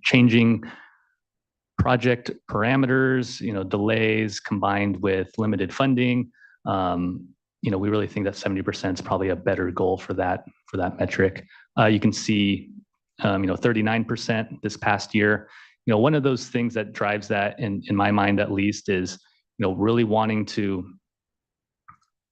changing project parameters, delays combined with limited funding. We really think that 70% is probably a better goal for that metric. You can see, 39% this past year. One of those things that drives that in my mind, at least, is, really wanting to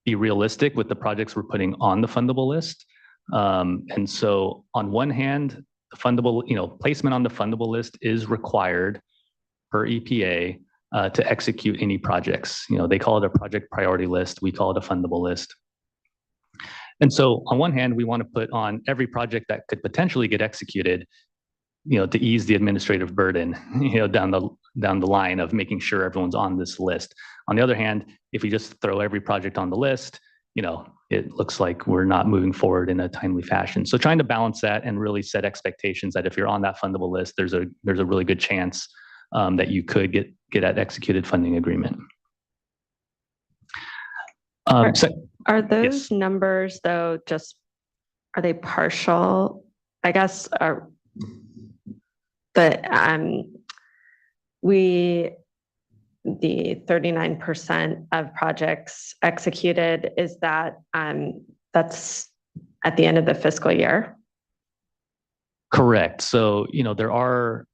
be realistic with the projects we're putting on the fundable list. And so on one hand, the fundable, placement on the fundable list is required per EPA to execute any projects. They call it a project priority list. We call it a fundable list. And so on one hand, we want to put on every project that could potentially get executed, to ease the administrative burden, down the line of making sure everyone's on this list. On the other hand, if you just throw every project on the list, it looks like we're not moving forward in a timely fashion. So trying to balance that and really set expectations that if you're on that fundable list, there's a really good chance that you could get that executed funding agreement. Are those yes. numbers, though, are they partial? I guess the 39% of projects executed, is that that's at the end of the fiscal year? Correct. So, there are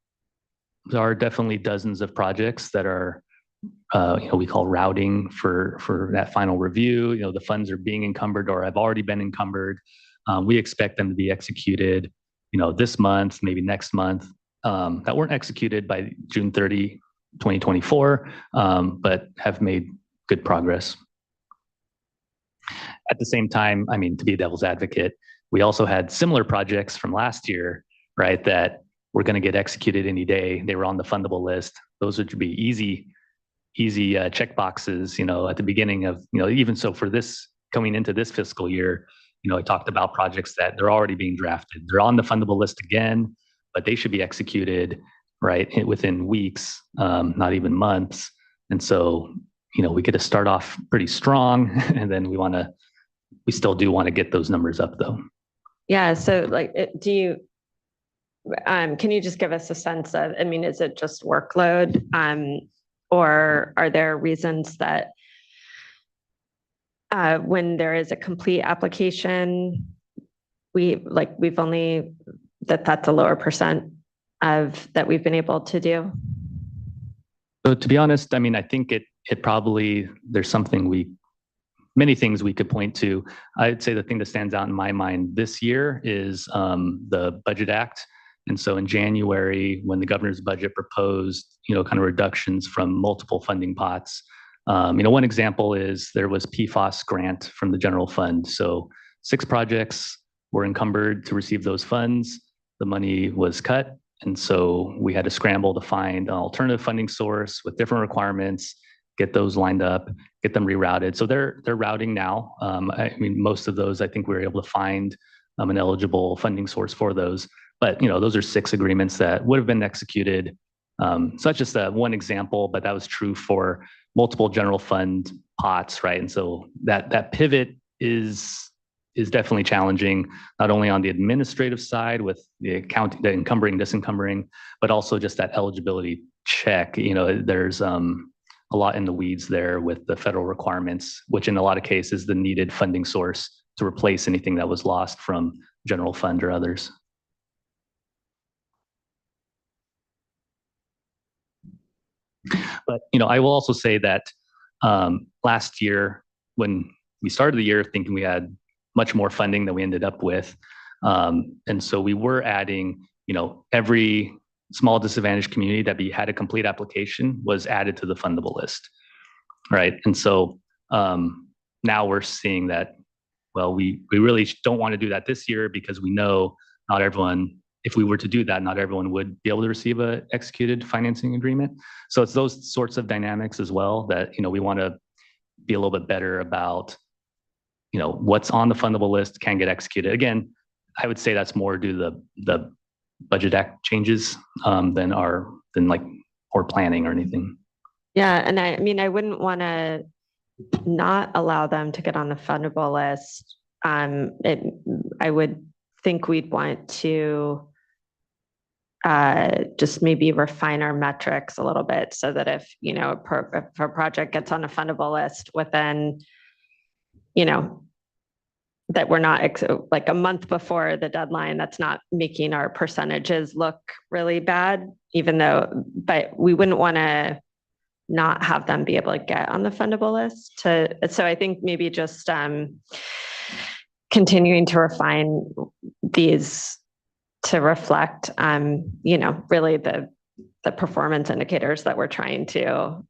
definitely dozens of projects that are, we call routing for that final review. The funds are being encumbered or have already been encumbered. We expect them to be executed, this month, maybe next month, that weren't executed by June 30, 2024, but have made good progress. At the same time, to be a devil's advocate, we also had similar projects from last year, right, that were going to get executed any day. They were on the fundable list. Those would be easy check boxes, at the beginning of, even so for this coming into this fiscal year, I talked about projects that they're already being drafted. They're on the fundable list again, but they should be executed right within weeks, not even months. And so, we get to start off pretty strong, and then we still do want to get those numbers up, though. Yeah. So, can you just give us a sense of? Is it just workload, Or are there reasons that when there is a complete application, we've only, that's a lower percent of that we've been able to do? So to be honest, I mean, I think it probably, there's many things we could point to. I'd say the thing that stands out in my mind this year is the Budget Act. And so in January, when the governor's budget proposed, kind of reductions from multiple funding pots, one example is there was PFAS grant from the general fund. So 6 projects were encumbered to receive those funds. The money was cut. And so we had to scramble to find an alternative funding source with different requirements, get those lined up, get them rerouted. So they're routing now. I mean, most of those, I think we were able to find an eligible funding source for those. But, those are 6 agreements that would have been executed. So that's just one example, but that was true for multiple general fund pots, right? And so that pivot is definitely challenging, not only on the administrative side with the account, the encumbering, disencumbering, but also just that eligibility check. There's a lot in the weeds there with the federal requirements, which in a lot of cases, the needed funding source to replace anything that was lost from general fund or others. But, I will also say that last year, when we started the year thinking we had much more funding than we ended up with. And so we were adding, every small disadvantaged community that had a complete application was added to the fundable list, right? And so now we're seeing that, well, we really don't want to do that this year because we know not everyone, if we were to do that, not everyone would be able to receive a executed financing agreement. So it's those sorts of dynamics as well that, we want to be a little bit better about, what's on the fundable list can get executed. Again, I would say that's more due to the Budget Act changes than poor planning or anything. Yeah, and I mean, I wouldn't want to not allow them to get on the fundable list. I would think we'd want to just maybe refine our metrics a little bit so that if a project gets on a fundable list within, that we're not like a month before the deadline, that's not making our percentages look really bad, but we wouldn't want to not have them be able to get on the fundable list. So I think maybe just continuing to refine these to reflect, really the performance indicators that we're trying to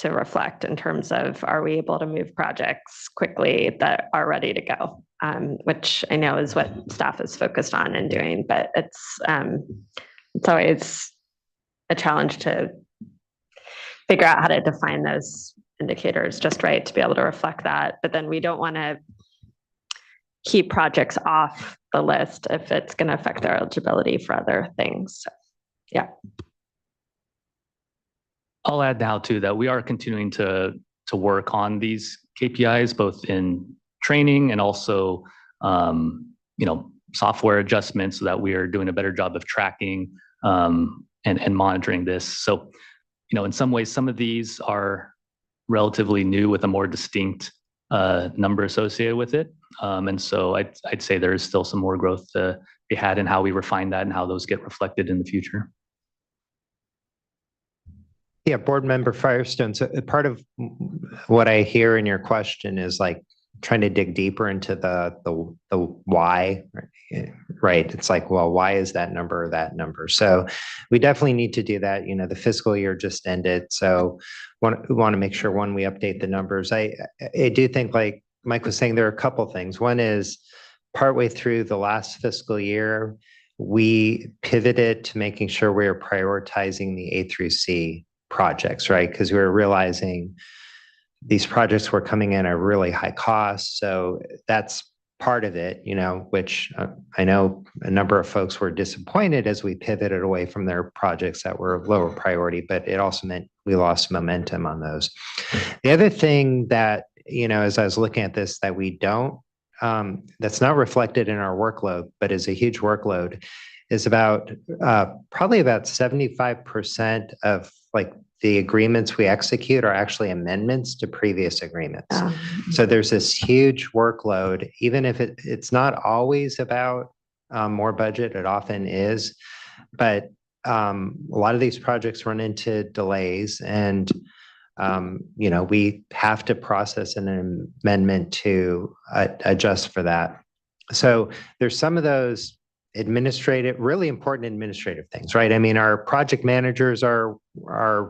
reflect in terms of, are we able to move projects quickly that are ready to go, which I know is what staff is focused on and doing, but it's always a challenge to figure out how to define those indicators just right to be able to reflect that. But then we don't want to keep projects off the list if it's going to affect their eligibility for other things. So, yeah. I'll add now too that we are continuing to work on these KPIs, both in training and also, software adjustments so that we are doing a better job of tracking and monitoring this. So, in some ways, some of these are relatively new with a more distinct number associated with it. And so I'd say there is still some more growth to be had in how we refine that and how those get reflected in the future. Yeah, Board Member Firestone. So part of what I hear in your question is like trying to dig deeper into the why, right? It's like, well, why is that number or that number? So we definitely need to do that. The fiscal year just ended. So we want to make sure when we update the numbers. I do think, like Mike was saying, there are a couple things. One is partway through the last fiscal year, we pivoted to making sure we are prioritizing the A through C projects, right? Because we were realizing these projects were coming in at really high cost. So that's part of it, which I know a number of folks were disappointed as we pivoted away from their projects that were of lower priority, but it also meant we lost momentum on those. The other thing that, as I was looking at this, that we don't, that's not reflected in our workload, but is a huge workload, is about probably about 75% of like the agreements we execute are actually amendments to previous agreements. Oh. So there's this huge workload, even if it's not always about more budget, it often is. But a lot of these projects run into delays, and we have to process an amendment to adjust for that. So there's some of those really important administrative things, right? I mean, our project managers are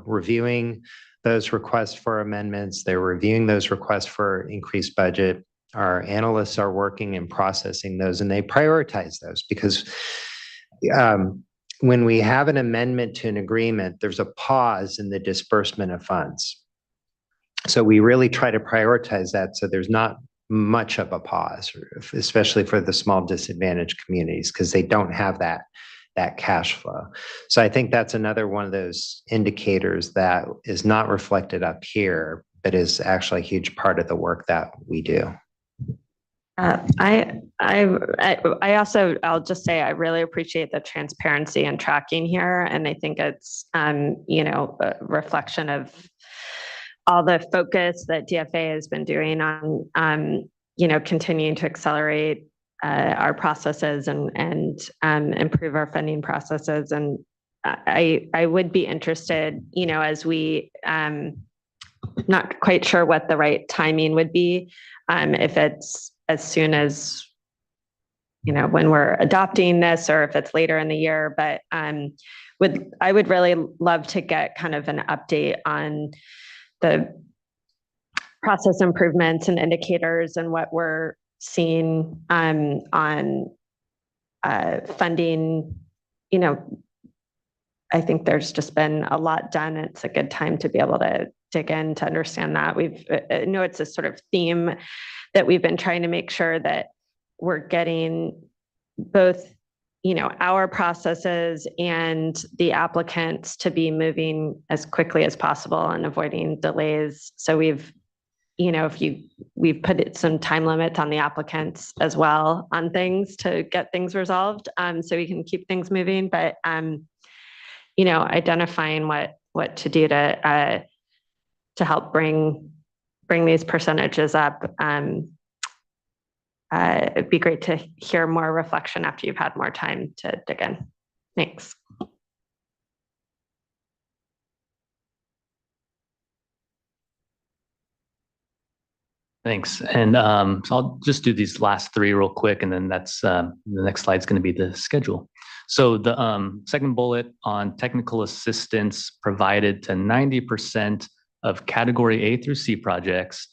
reviewing those requests for amendments. They're reviewing those requests for increased budget. Our analysts are working and processing those, and they prioritize those because when we have an amendment to an agreement, there's a pause in the disbursement of funds. So we really try to prioritize that so there's not much of a pause, especially for the small disadvantaged communities, because they don't have that cash flow. So I think that's another one of those indicators that is not reflected up here, but is actually a huge part of the work that we do. I also, I'll just say, I really appreciate the transparency and tracking here. And I think it's, a reflection of all the focus that DFA has been doing on, continuing to accelerate our processes and improve our funding processes. And I would be interested, as we, not quite sure what the right timing would be, if it's as soon as, when we're adopting this, or if it's later in the year, but I would really love to get kind of an update on the process improvements and indicators and what we're seeing on funding. I think there's just been a lot done. It's a good time to be able to dig in to understand that. I know it's a sort of theme that we've been trying to make sure that we're getting both, our processes and the applicants to be moving as quickly as possible and avoiding delays. So we've put some time limits on the applicants as well on things to get things resolved, so we can keep things moving. But identifying what to do to help bring these percentages up. It'd be great to hear more reflection after you've had more time to dig in. Thanks. Thanks. And so I'll just do these last three real quick, and then that's the next slide is going to be the schedule. So the second bullet on technical assistance provided to 90% of category A through C projects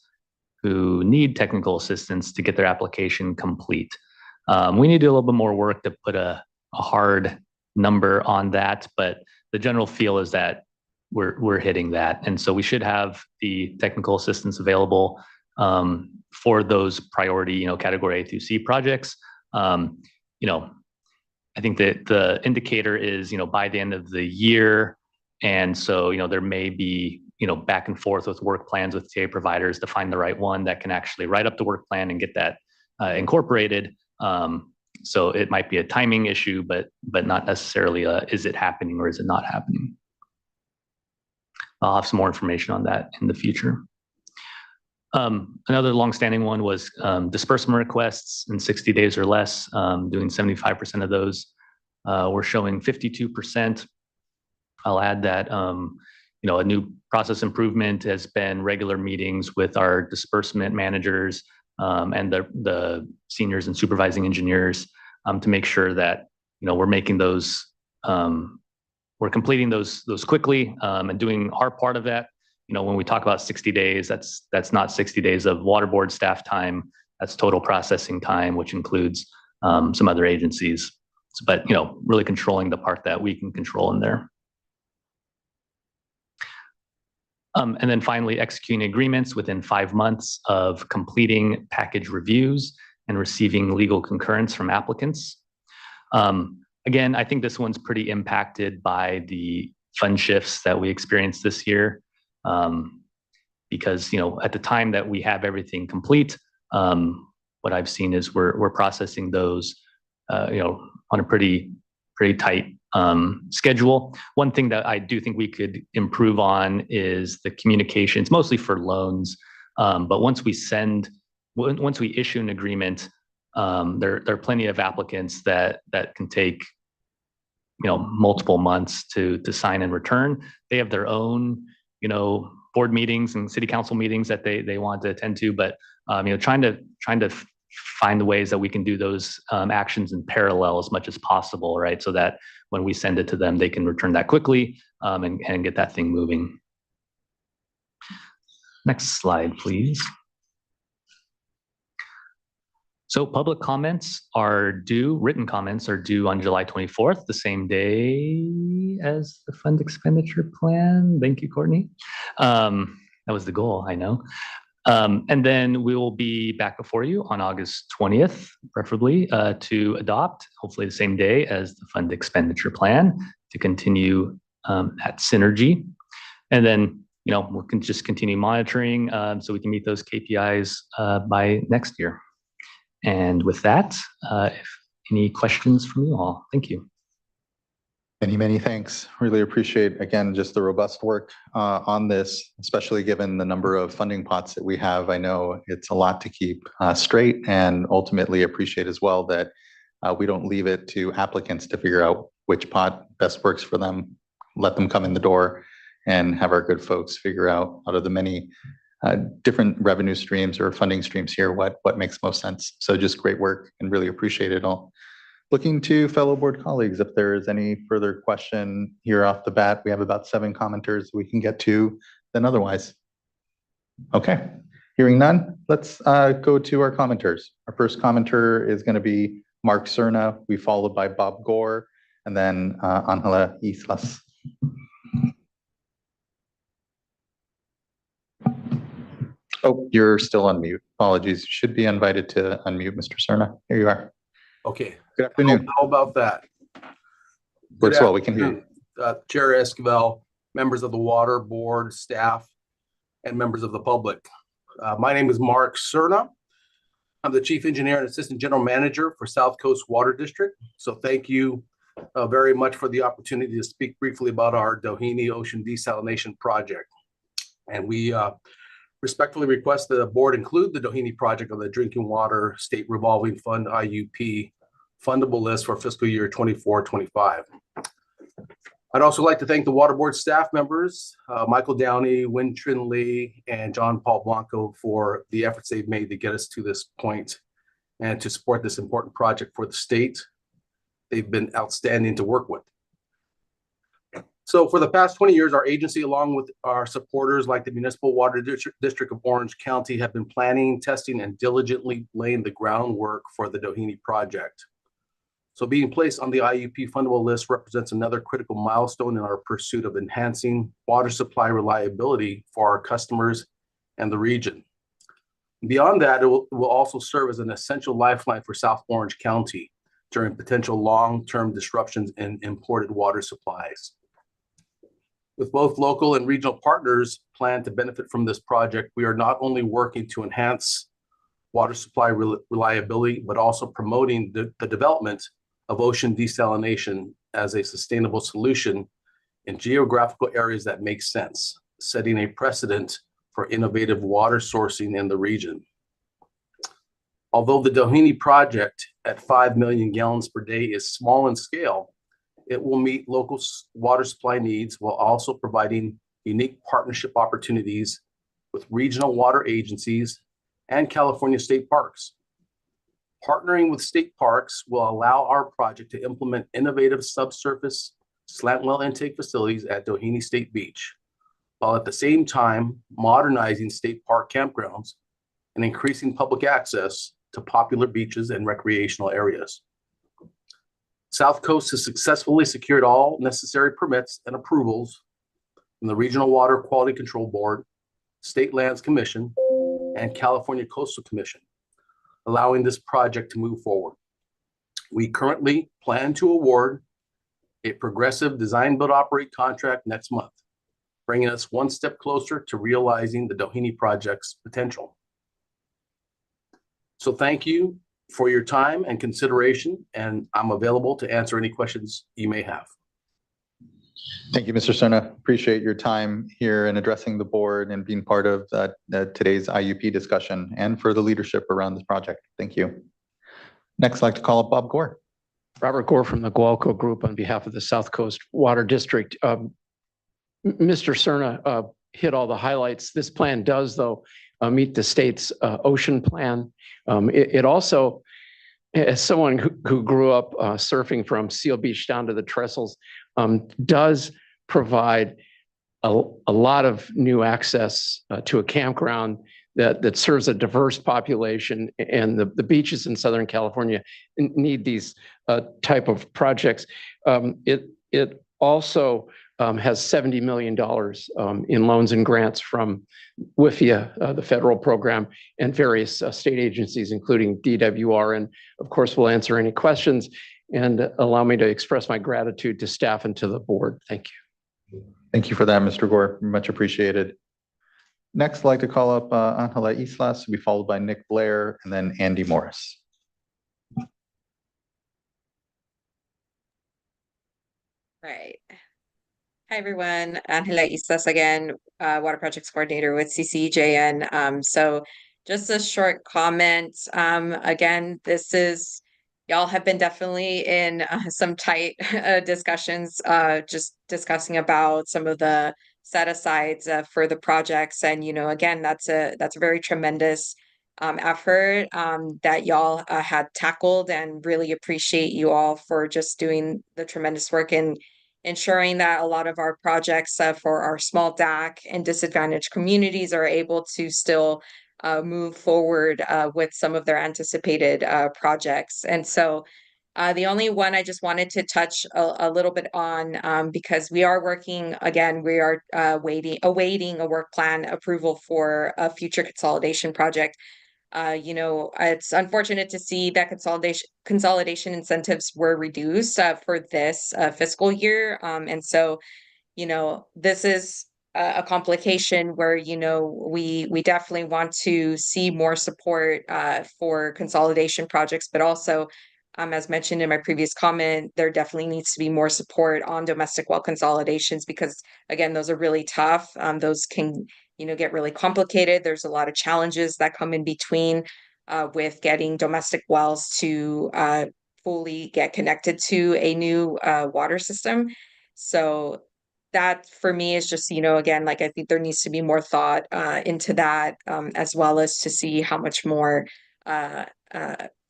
who need technical assistance to get their application complete. We need to do a little bit more work to put a hard number on that, but the general feel is that we're hitting that. And so we should have the technical assistance available for those priority, category A through C projects. I think that the indicator is, by the end of the year. And so, there may be, back and forth with work plans with TA providers to find the right one that can actually write up the work plan and get that incorporated. So it might be a timing issue, but not necessarily is it happening or is it not happening? I'll have some more information on that in the future. Another longstanding one was disbursement requests in 60 days or less, doing 75% of those. We're showing 52%. I'll add that, a new process improvement has been regular meetings with our disbursement managers and the seniors and supervising engineers to make sure that, we're making those, we're completing those quickly and doing our part of that. When we talk about 60 days, that's not 60 days of water board staff time. That's total processing time, which includes some other agencies. But, really controlling the part that we can control in there. And then finally, executing agreements within 5 months of completing package reviews and receiving legal concurrence from applicants. Again, I think this one's pretty impacted by the fund shifts that we experienced this year. Because, at the time that we have everything complete, what I've seen is we're processing those, on a pretty tight schedule. One thing that I do think we could improve on is the communications, mostly for loans. But once we issue an agreement, there are plenty of applicants that can take multiple months to sign and return. They have their own board meetings and city council meetings that they want to attend to, but trying to find the ways that we can do those actions in parallel as much as possible, right? So that when we send it to them, they can return that quickly and get that thing moving. Next slide, please. So public comments are due, written comments are due on July 24th, the same day as the fund expenditure plan. Thank you, Courtney. That was the goal, I know. And then we will be back before you on August 20th, preferably, to adopt, hopefully the same day as the fund expenditure plan, to continue at synergy. And then, we can just continue monitoring so we can meet those KPIs by next year. And with that, if any questions from you all, thank you. Many thanks. Really appreciate, again, just the robust work on this, especially given the number of funding pots that we have. I know it's a lot to keep straight, and ultimately appreciate as well that we don't leave it to applicants to figure out which pot best works for them. Let them come in the door and have our good folks figure out of the many different revenue streams or funding streams here, what makes most sense. So just great work and really appreciate it all. Looking to fellow board colleagues, if there is any further question here off the bat, we have about 7 commenters we can get to then otherwise. Okay, hearing none, let's go to our commenters. Our first commenter is going to be Mark Cerna, we followed by Bob Gore, and then Angela Islas. Oh, you're still on mute. Apologies. You should be invited to unmute, Mr. Cerna. Here you are. Okay. Good afternoon. How about that? Works well. We can hear you. Chair Esquivel, members of the Water Board, staff, and members of the public. My name is Mark Cerna. I'm the Chief Engineer and Assistant General Manager for South Coast Water District. So thank you very much for the opportunity to speak briefly about our Doheny Ocean Desalination Project. And we respectfully request that the board include the Doheny project on the Drinking Water State Revolving Fund IUP fundable list for fiscal year 24-25. I'd also like to thank the Water Board staff members, Michael Downey, Win Trin Lee, and John Paul Blanco for the efforts they've made to get us to this point and to support this important project for the state. They've been outstanding to work with. So for the past 20 years, our agency, along with our supporters like the Municipal Water District of Orange County, have been planning, testing, and diligently laying the groundwork for the Doheny project. So being placed on the IUP fundable list represents another critical milestone in our pursuit of enhancing water supply reliability for our customers and the region. Beyond that, it will also serve as an essential lifeline for South Orange County during potential long-term disruptions in imported water supplies. With both local and regional partners planned to benefit from this project, we are not only working to enhance water supply reliability, but also promoting the development of ocean desalination as a sustainable solution in geographical areas that make sense, setting a precedent for innovative water sourcing in the region. Although the Doheny project at 5 million gallons per day is small in scale, it will meet local water supply needs while also providing unique partnership opportunities with regional water agencies and California state parks. Partnering with state parks will allow our project to implement innovative subsurface slant well intake facilities at Doheny State Beach, while at the same time modernizing state park campgrounds and increasing public access to popular beaches and recreational areas. South Coast has successfully secured all necessary permits and approvals from the Regional Water Quality Control Board, State Lands Commission, and California Coastal Commission, allowing this project to move forward. We currently plan to award a progressive design build operate contract next month, bringing us one step closer to realizing the Doheny project's potential. So thank you for your time and consideration, and I'm available to answer any questions you may have. Thank you, Mr. Cerna. Appreciate your time here and addressing the board and being part of today's IUP discussion and for the leadership around this project. Thank you. Next, I'd like to call up Bob Gore. Robert Gore from the Gualco Group on behalf of the South Coast Water District. Mr. Cerna hit all the highlights. This plan does, though, meet the state's ocean plan. It also, as someone who grew up surfing from Seal Beach down to the Trestles, does provide a lot of new access to a campground that serves a diverse population, and the beaches in Southern California need these type of projects. It also has $70 million in loans and grants from WIFIA, the federal program, and various state agencies, including DWR. And of course, we'll answer any questions and allow me to express my gratitude to staff and to the board. Thank you. Thank you for that, Mr. Gore. Much appreciated. Next, I'd like to call up Angela Islas, to be followed by Nick Blair and then Andy Morris. Right. Hi, everyone. Angela Islas again, Water Projects Coordinator with CCJN. So just a short comment. Again, y'all have been definitely in some tight discussions, just discussing about some of the set asides for the projects. And, again, that's a very tremendous effort that y'all had tackled, and really appreciate you all for just doing the tremendous work in ensuring that a lot of our projects for our small DAC and disadvantaged communities are able to still move forward with some of their anticipated projects. And so the only one I just wanted to touch a little bit on, because we are working, again, we are awaiting a work plan approval for a future consolidation project. It's unfortunate to see that consolidation incentives were reduced for this fiscal year. And so, this is a complication where, we definitely want to see more support for consolidation projects, but also, as mentioned in my previous comment, there definitely needs to be more support on domestic well consolidations, because again, those are really tough. Those can get really complicated. There's a lot of challenges that come in between with getting domestic wells to fully get connected to a new water system. So that for me is just, again, like I think there needs to be more thought into that, as well as to see how much more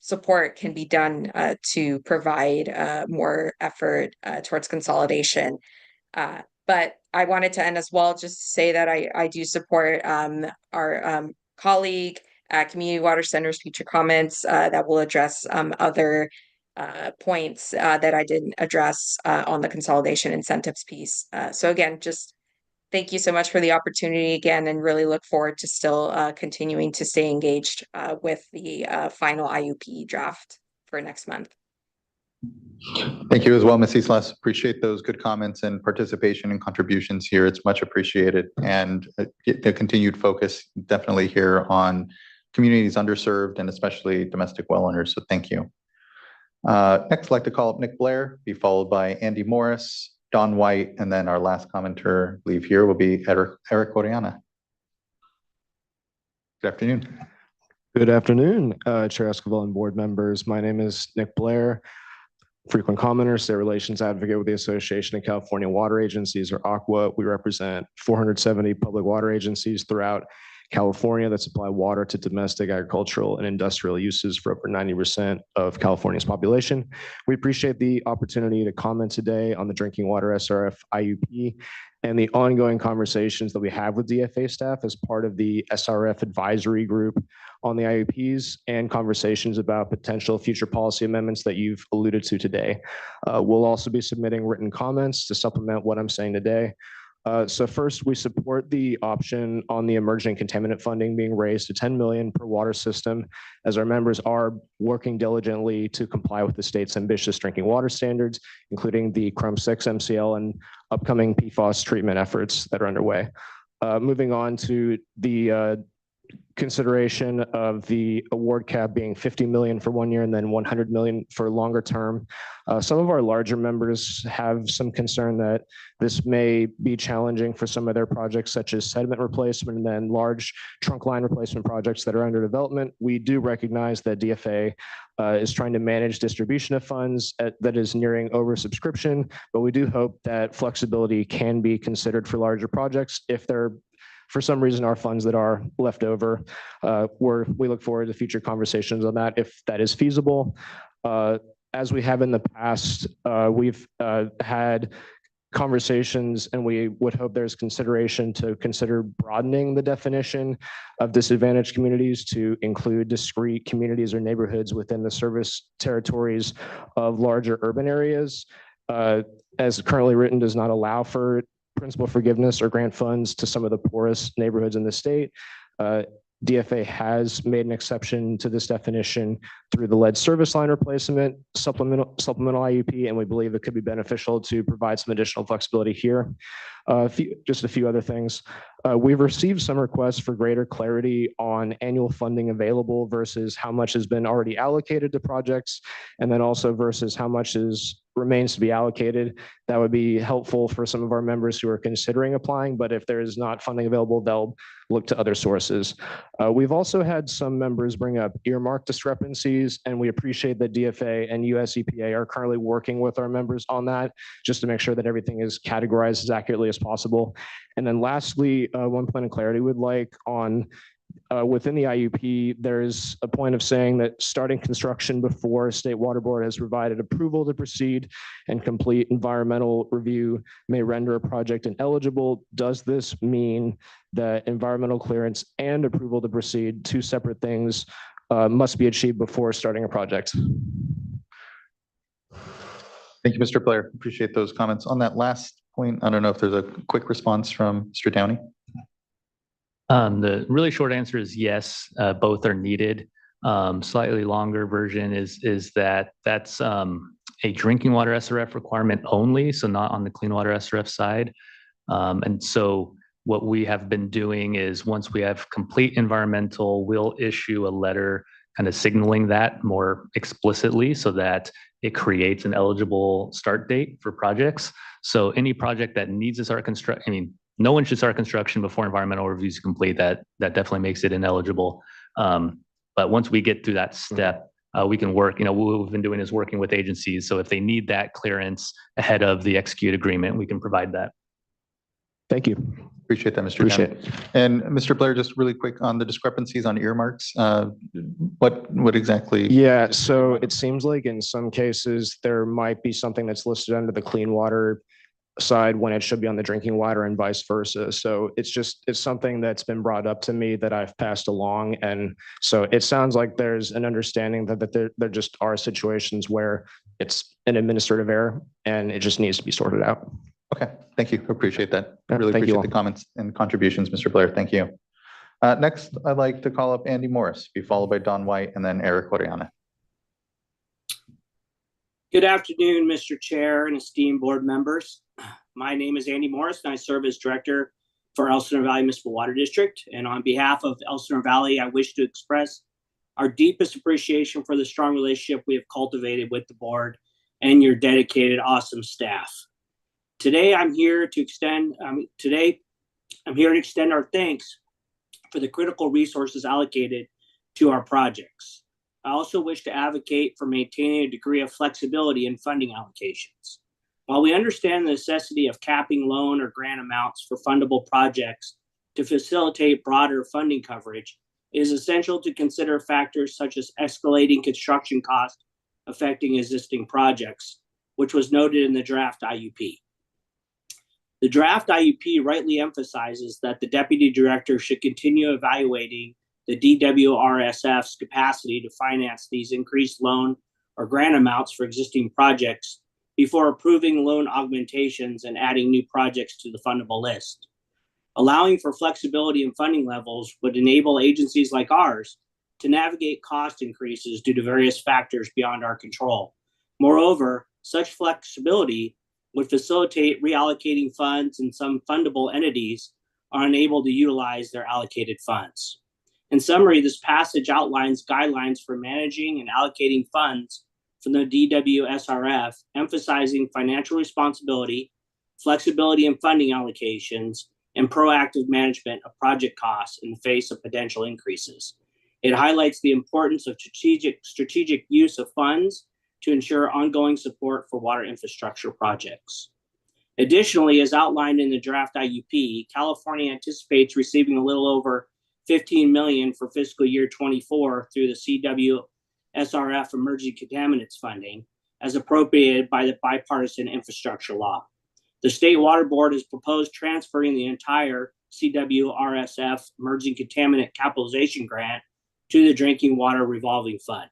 support can be done to provide more effort towards consolidation. But I wanted to end as well, just to say that I do support our colleague at Community Water Center's future comments that will address other points that I didn't address on the consolidation incentives piece. So again, just thank you so much for the opportunity again, and really look forward to still continuing to stay engaged with the final IUP draft for next month. Thank you as well, Ms. Islas. Appreciate those good comments and participation and contributions here. It's much appreciated. And the continued focus definitely here on communities underserved and especially domestic well owners. So thank you. Next, I'd like to call up Nick Blair, be followed by Andy Morris, Don White, and then our last commenter, I believe here, will be Eric Oriana. Good afternoon. Good afternoon, Chair Esquivel and board members. My name is Nick Blair, frequent commenter, state relations advocate with the Association of California Water Agencies, or ACWA. We represent 470 public water agencies throughout California that supply water to domestic, agricultural, and industrial uses for over 90% of California's population. We appreciate the opportunity to comment today on the Drinking Water SRF IUP and the ongoing conversations that we have with DFA staff as part of the SRF advisory group on the IUPs, and conversations about potential future policy amendments that you've alluded to today. We'll also be submitting written comments to supplement what I'm saying today. So first, we support the option on the emerging contaminant funding being raised to $10 million per water system, as our members are working diligently to comply with the state's ambitious drinking water standards, including the CRUM 6 MCL and upcoming PFAS treatment efforts that are underway. Moving on to the consideration of the award cap being 50 million for 1 year and then 100 million for longer term. Some of our larger members have some concern that this may be challenging for some of their projects, such as sediment replacement and then large trunk line replacement projects that are under development. We do recognize that DFA is trying to manage distribution of funds that is nearing oversubscription, but we do hope that flexibility can be considered for larger projects if there for some reason are funds that are left over. We look forward to future conversations on that if that is feasible. As we have in the past, we've had conversations and we would hope there's consideration to consider broadening the definition of disadvantaged communities to include discrete communities or neighborhoods within the service territories of larger urban areas. As currently written, does not allow for principal forgiveness or grant funds to some of the poorest neighborhoods in the state. DFA has made an exception to this definition through the lead service line replacement supplemental IUP, and we believe it could be beneficial to provide some additional flexibility here. Just a few other things. We've received some requests for greater clarity on annual funding available versus how much has been already allocated to projects, and then also versus how much remains to be allocated. That would be helpful for some of our members who are considering applying, but if there is not funding available, they'll look to other sources. We've also had some members bring up earmark discrepancies, and we appreciate that DFA and US EPA are currently working with our members on that, just to make sure that everything is categorized as accurately as possible. And then lastly, one point of clarity we'd like on within the IUP, there's a point of saying that starting construction before State Water Board has provided approval to proceed and complete environmental review may render a project ineligible. Does this mean that environmental clearance and approval to proceed, two separate things, must be achieved before starting a project? Thank you, Mr. Blair. Appreciate those comments. On that last point, I don't know if there's a quick response from Mr. Downey. The really short answer is yes, both are needed. Slightly longer version is that that's a drinking water SRF requirement only, so not on the clean water SRF side. And so what we have been doing is once we have complete environmental, we'll issue a letter kind of signaling that more explicitly so that it creates an eligible start date for projects. So any project that needs to start construction, I mean, no one should start construction before environmental review is complete. That definitely makes it ineligible. But once we get through that step, we can work, what we've been doing is working with agencies. So if they need that clearance ahead of the execute agreement, we can provide that. Thank you. Appreciate that, Mr. Downey. And Mr. Blair, just really quick on the discrepancies on earmarks. What exactly? Yeah, so it seems like in some cases there might be something that's listed under the clean water side when it should be on the drinking water and vice versa. So it's something that's been brought up to me that I've passed along. And so it sounds like there's an understanding that there just are situations where it's an administrative error and it just needs to be sorted out. Okay, thank you. Appreciate that. I really Thank you appreciate the comments and contributions, Mr. Blair. Thank you. Next, I'd like to call up Andy Morris, be followed by Don White and then Eric Oriana. Good afternoon, Mr. Chair and esteemed board members. My name is Andy Morris and I serve as director for Elsinore Valley Municipal Water District. And on behalf of Elsinore Valley, I wish to express our deepest appreciation for the strong relationship we have cultivated with the board and your dedicated, awesome staff. Today, I'm here to extend our thanks for the critical resources allocated to our projects. I also wish to advocate for maintaining a degree of flexibility in funding allocations. While we understand the necessity of capping loan or grant amounts for fundable projects to facilitate broader funding coverage, it is essential to consider factors such as escalating construction costs affecting existing projects, which was noted in the draft IUP. The draft IUP rightly emphasizes that the deputy director should continue evaluating the DWRSF's capacity to finance these increased loan or grant amounts for existing projects before approving loan augmentations and adding new projects to the fundable list. Allowing for flexibility in funding levels would enable agencies like ours to navigate cost increases due to various factors beyond our control. Moreover, such flexibility would facilitate reallocating funds, and some fundable entities are unable to utilize their allocated funds. In summary, this passage outlines guidelines for managing and allocating funds from the DWSRF, emphasizing financial responsibility, flexibility in funding allocations, and proactive management of project costs in the face of potential increases. It highlights the importance of strategic use of funds to ensure ongoing support for water infrastructure projects. Additionally, as outlined in the draft IUP, California anticipates receiving a little over $15 million for fiscal year 24 through the CWSRF emerging contaminants funding as appropriated by the bipartisan infrastructure law. The State Water Board has proposed transferring the entire CWRSF emerging contaminant capitalization grant to the Drinking Water Revolving Fund.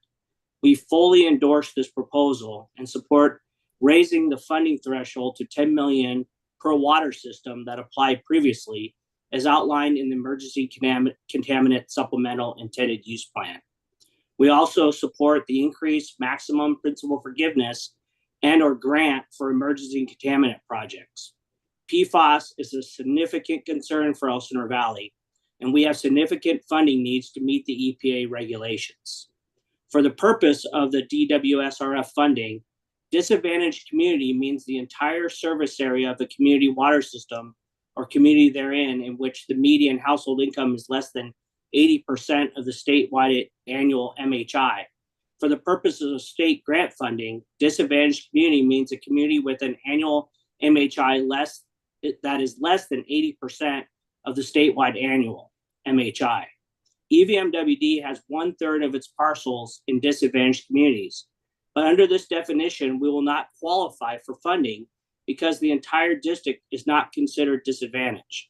We fully endorse this proposal and support raising the funding threshold to $10 million per water system that applied previously, as outlined in the Emergency Contaminant Supplemental Intended Use Plan. We also support the increased maximum principal forgiveness and/or grant for emergency contaminant projects. PFAS is a significant concern for Elsinore Valley, and we have significant funding needs to meet the EPA regulations. For the purpose of the DWSRF funding, disadvantaged community means the entire service area of the community water system or community therein in which the median household income is less than 80% of the statewide annual MHI. For the purposes of state grant funding, disadvantaged community means a community with an annual MHI that is less than 80% of the statewide annual MHI. EVMWD has 1/3 of its parcels in disadvantaged communities, but under this definition, we will not qualify for funding because the entire district is not considered disadvantaged.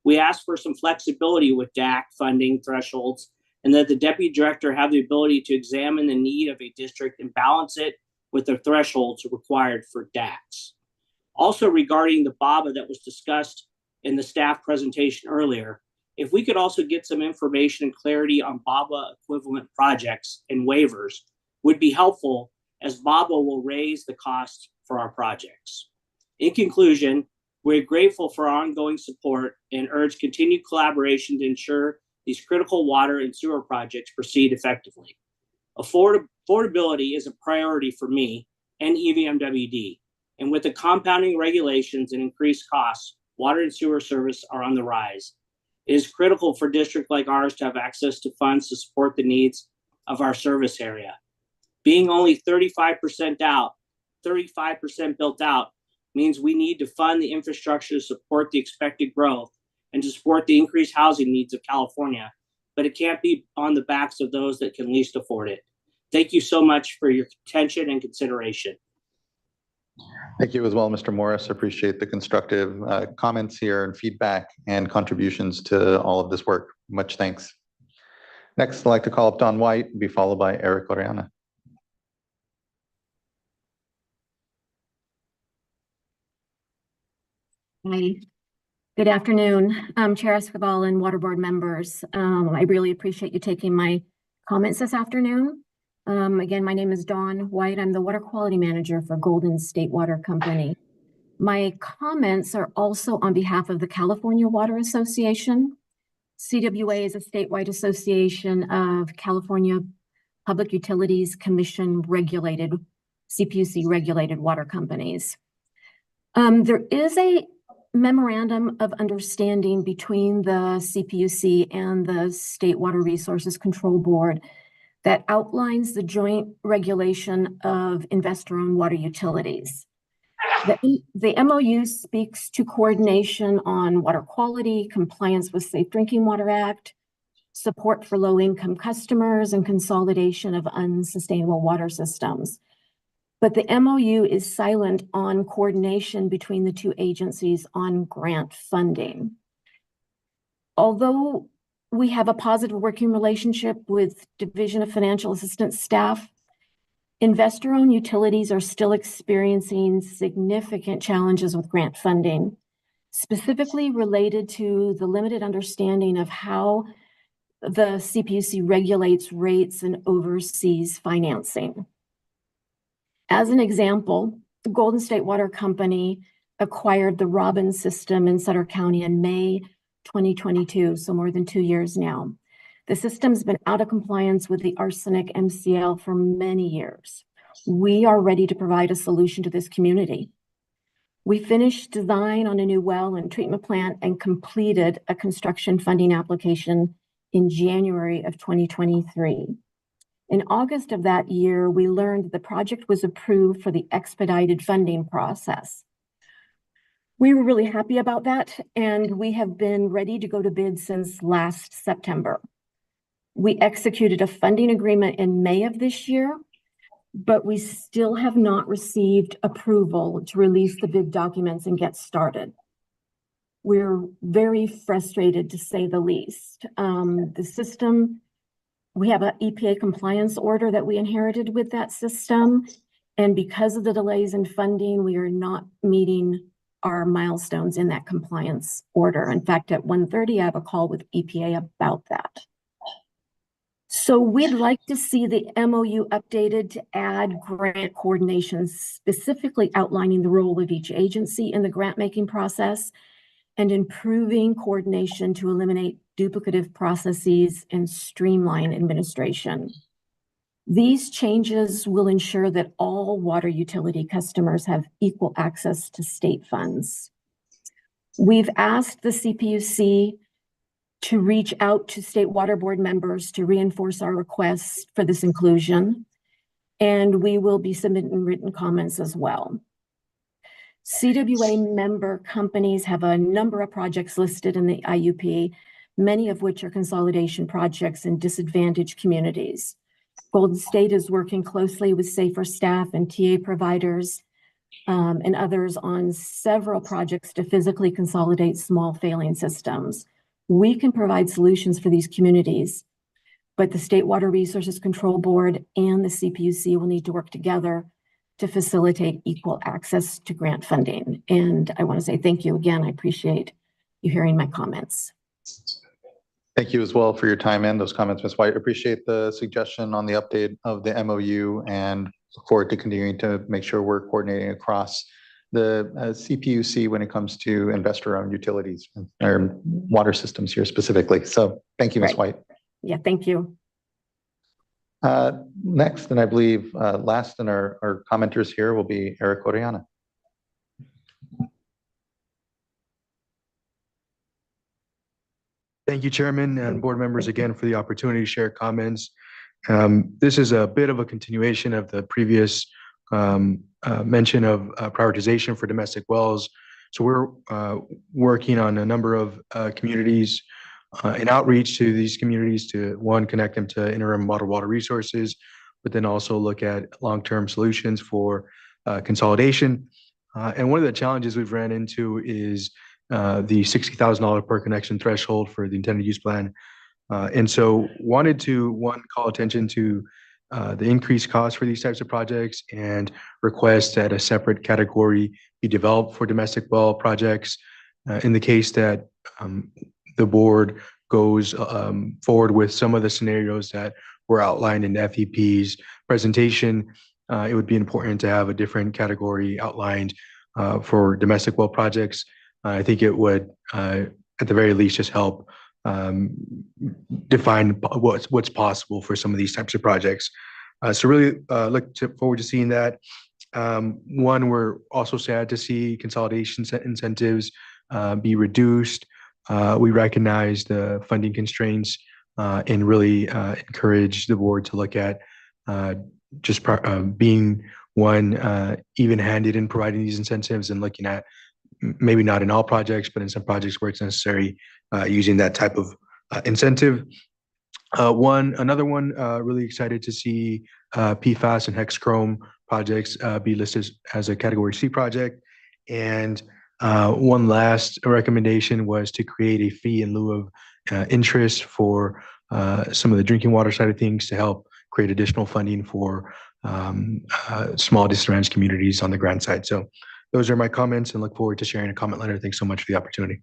We ask for some flexibility with DAC funding thresholds and that the deputy director have the ability to examine the need of a district and balance it with the thresholds required for DACs. Also regarding the BABA that was discussed in the staff presentation earlier, if we could also get some information and clarity on BABA equivalent projects and waivers would be helpful, as BABA will raise the cost for our projects. In conclusion, we're grateful for our ongoing support and urge continued collaboration to ensure these critical water and sewer projects proceed effectively. Affordability is a priority for me and EVMWD, and with the compounding regulations and increased costs, water and sewer service are on the rise. It is critical for districts like ours to have access to funds to support the needs of our service area. Being only 35% built out means we need to fund the infrastructure to support the expected growth and to support the increased housing needs of California, but it can't be on the backs of those that can least afford it. Thank you so much for your attention and consideration. Thank you as well, Mr. Morris. Appreciate the constructive comments here and feedback and contributions to all of this work. Much thanks. Next, I'd like to call up Don White, be followed by Eric Oriana. Hi. Good afternoon, Chair Escobar and Water Board members. I really appreciate you taking my comments this afternoon. Again, my name is Dawn White. I'm the Water Quality Manager for Golden State Water Company. My comments are also on behalf of the California Water Association. CWA is a statewide association of California Public Utilities Commission regulated, CPUC regulated water companies. There is a memorandum of understanding between the CPUC and the State Water Resources Control Board that outlines the joint regulation of investor-owned water utilities. The MOU speaks to coordination on water quality, compliance with Safe Drinking Water Act, support for low-income customers, and consolidation of unsustainable water systems. But the MOU is silent on coordination between the two agencies on grant funding. Although we have a positive working relationship with Division of Financial Assistance staff, investor-owned utilities are still experiencing significant challenges with grant funding, specifically related to the limited understanding of how the CPUC regulates rates and oversees financing. As an example, the Golden State Water Company acquired the Robbins system in Sutter County in May 2022, so more than 2 years now. The system's been out of compliance with the arsenic MCL for many years. We are ready to provide a solution to this community. We finished design on a new well and treatment plant and completed a construction funding application in January of 2023. In August of that year, we learned the project was approved for the expedited funding process. We were really happy about that, and we have been ready to go to bid since last September. We executed a funding agreement in May of this year, but we still have not received approval to release the bid documents and get started. We're very frustrated, to say the least. The system, we have an EPA compliance order that we inherited with that system, and because of the delays in funding, we are not meeting our milestones in that compliance order. In fact, at 1:30, I have a call with EPA about that. So we'd like to see the MOU updated to add grant coordination, specifically outlining the role of each agency in the grant-making process and improving coordination to eliminate duplicative processes and streamline administration. These changes will ensure that all water utility customers have equal access to state funds. We've asked the CPUC to reach out to state water board members to reinforce our requests for this inclusion, and we will be submitting written comments as well. CWA member companies have a number of projects listed in the IUP, many of which are consolidation projects in disadvantaged communities. Golden State is working closely with SAFER staff and TA providers and others on several projects to physically consolidate small failing systems. We can provide solutions for these communities, but the State Water Resources Control Board and the CPUC will need to work together to facilitate equal access to grant funding. And I want to say thank you again. I appreciate you hearing my comments. Thank you as well for your time and those comments, Ms. White. Appreciate the suggestion on the update of the MOU and look forward to continuing to make sure we're coordinating across the CPUC when it comes to investor-owned utilities or water systems here specifically. So thank you, Ms. White. Yeah, thank you. Next, and I believe last in our commenters here will be Eric Oriana. Thank you, Chairman and board members, again for the opportunity to share comments. This is a bit of a continuation of the previous mention of prioritization for domestic wells. So we're working on a number of communities and outreach to these communities to, one, connect them to interim water resources, but then also look at long-term solutions for consolidation. And one of the challenges we've ran into is the $60,000 per connection threshold for the intended use plan. And so wanted to, one, call attention to the increased cost for these types of projects and request that a separate category be developed for domestic well projects. In the case that the board goes forward with some of the scenarios that were outlined in FEP's presentation, it would be important to have a different category outlined for domestic well projects. I think it would, at the very least, just help define what's possible for some of these types of projects. So really look forward to seeing that. One, we're also sad to see consolidation incentives be reduced. We recognize the funding constraints and really encourage the board to look at just being one even-handed in providing these incentives and looking at maybe not in all projects, but in some projects where it's necessary, using that type of incentive. Another one, really excited to see PFAS and hexchrome projects be listed as a Category C project. And one last recommendation was to create a fee in lieu of interest for some of the drinking water side of things to help create additional funding for small disadvantaged communities on the grant side. So those are my comments and look forward to sharing a comment letter. Thanks so much for the opportunity.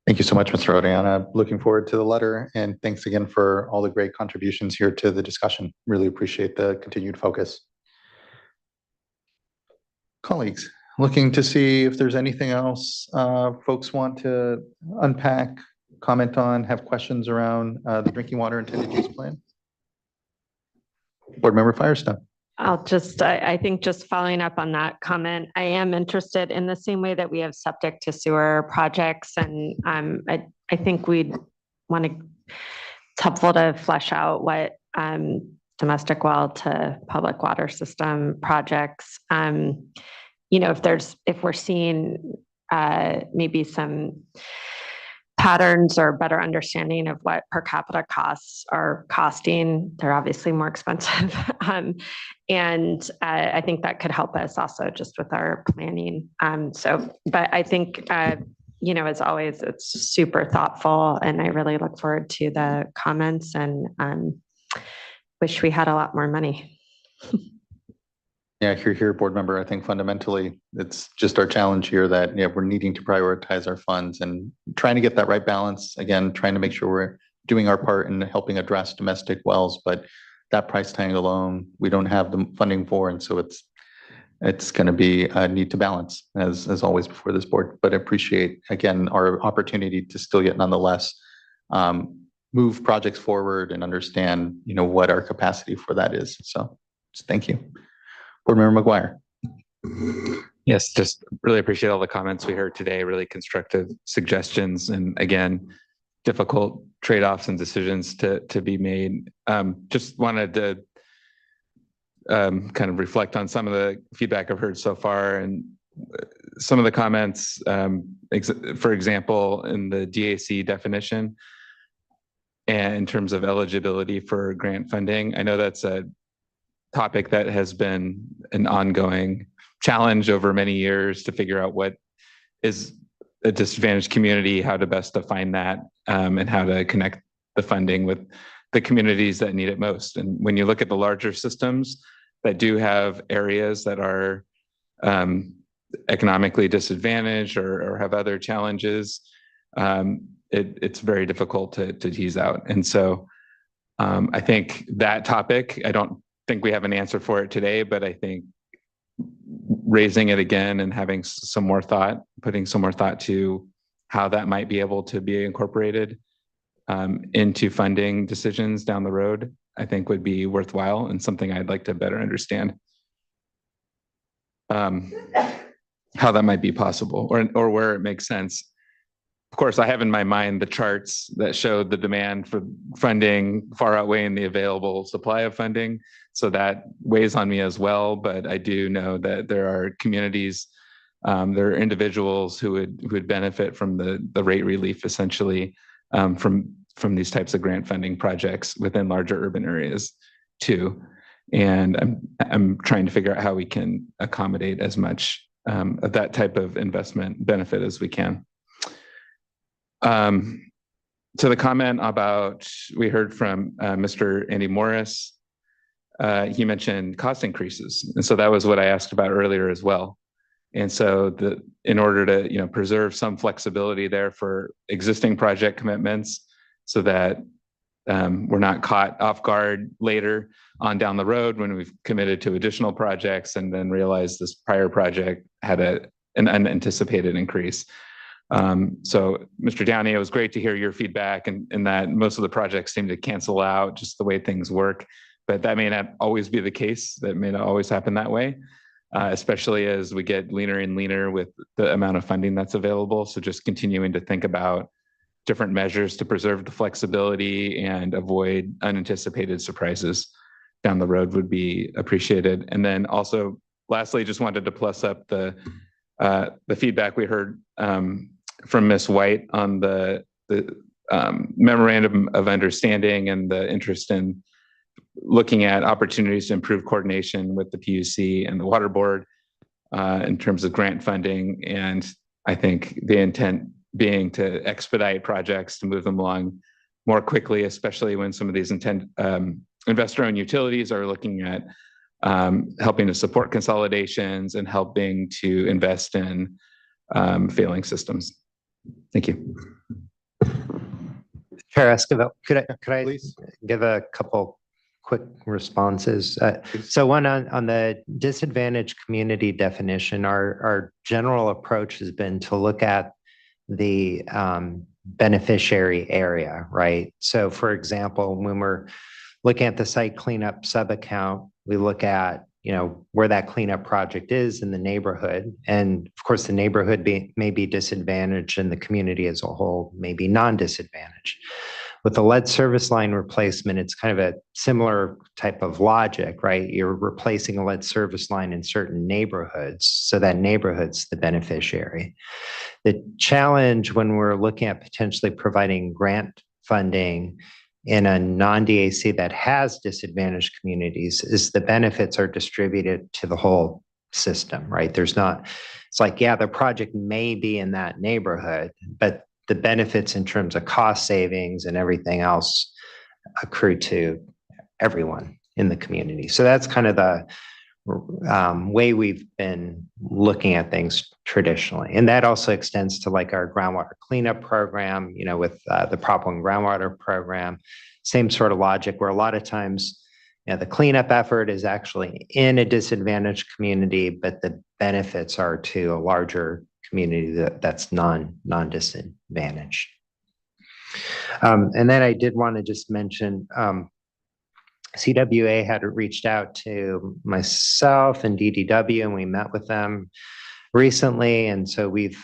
Thank you so much, Mr. Oriana. Looking forward to the letter and thanks again for all the great contributions here to the discussion. Really appreciate the continued focus. Colleagues, looking to see if there's anything else folks want to unpack comment on, have questions around the drinking water intended use plan? Board Member Firestone. I think just following up on that comment, I am interested in the same way that we have septic to sewer projects. And I think we'd want to, it's helpful to flesh out what domestic well to public water system projects. If we're seeing maybe some patterns or better understanding of what per capita costs are costing, they're obviously more expensive. And I think that could help us also just with our planning. But I think, as always, it's super thoughtful and I really look forward to the comments and wish we had a lot more money. Yeah, here, board member. I think fundamentally it's just our challenge here that we're needing to prioritize our funds and trying to get that right balance. Again, trying to make sure we're doing our part in helping address domestic wells, but that price tag alone, we don't have the funding for. And so it's going to be a need to balance as always before this board, but I appreciate again, our opportunity to still yet nonetheless move projects forward and understand, what our capacity for that is. So just thank you. Board Member McGuire. Yes, just really appreciate all the comments we heard today, really constructive suggestions. And again, difficult trade-offs and decisions to be made. Just wanted to kind of reflect on some of the feedback I've heard so far and some of the comments, for example, in the DAC definition and in terms of eligibility for grant funding. I know that's a topic that has been an ongoing challenge over many years to figure out what is a disadvantaged community, how to best define that, and how to connect the funding with the communities that need it most. And when you look at the larger systems that do have areas that are economically disadvantaged or have other challenges, it's very difficult to tease out. And so I think that topic, I don't think we have an answer for it today, but I think raising it again and having some more thought, putting some more thought to how that might be able to be incorporated into funding decisions down the road, I think would be worthwhile and something I'd like to better understand how that might be possible or where it makes sense. Of course, I have in my mind the charts that show the demand for funding far outweighing the available supply of funding. So that weighs on me as well. But I do know that there are communities, there are individuals who would benefit from the rate relief essentially from these types of grant funding projects within larger urban areas too. And I'm trying to figure out how we can accommodate as much of that type of investment benefit as we can. To the comment about, we heard from Mr. Andy Morris, he mentioned cost increases. And so that was what I asked about earlier as well. And so in order to preserve some flexibility there for existing project commitments so that we're not caught off guard later on down the road when we've committed to additional projects and then realize this prior project had an unanticipated increase. So Mr. Downey, it was great to hear your feedback and that most of the projects seem to cancel out just the way things work, but that may not always be the case. That may not always happen that way, especially as we get leaner and leaner with the amount of funding that's available. So just continuing to think about different measures to preserve the flexibility and avoid unanticipated surprises down the road would be appreciated. And then also, lastly, just wanted to plus up the feedback we heard from Ms. White on the memorandum of understanding and the interest in looking at opportunities to improve coordination with the PUC and the Water Board in terms of grant funding. And I think the intent being to expedite projects to move them along more quickly, especially when some of these investor-owned utilities are looking at helping to support consolidations and helping to invest in failing systems. Thank you. Chair Esquivel, could I please give a couple quick responses? So one on the disadvantaged community definition, our general approach has been to look at the beneficiary area, right? So for example, when we're looking at the site cleanup sub-account, we look at, where that cleanup project is in the neighborhood. And of course, the neighborhood may be disadvantaged and the community as a whole may be non-disadvantaged. With the lead service line replacement, it's kind of a similar type of logic, right? You're replacing a lead service line in certain neighborhoods, so that neighborhood's the beneficiary. The challenge when we're looking at potentially providing grant funding in a non-DAC that has disadvantaged communities is the benefits are distributed to the whole system, right? It's like, yeah, the project may be in that neighborhood, but the benefits in terms of cost savings and everything else accrue to everyone in the community. So that's kind of the way we've been looking at things traditionally. And that also extends to like our groundwater cleanup program, with the problem groundwater program, same sort of logic where a lot of times, the cleanup effort is actually in a disadvantaged community, but the benefits are to a larger community that's non-disadvantaged. And then I did want to just mention, CWA had reached out to myself and DDW, and we met with them recently. And so we've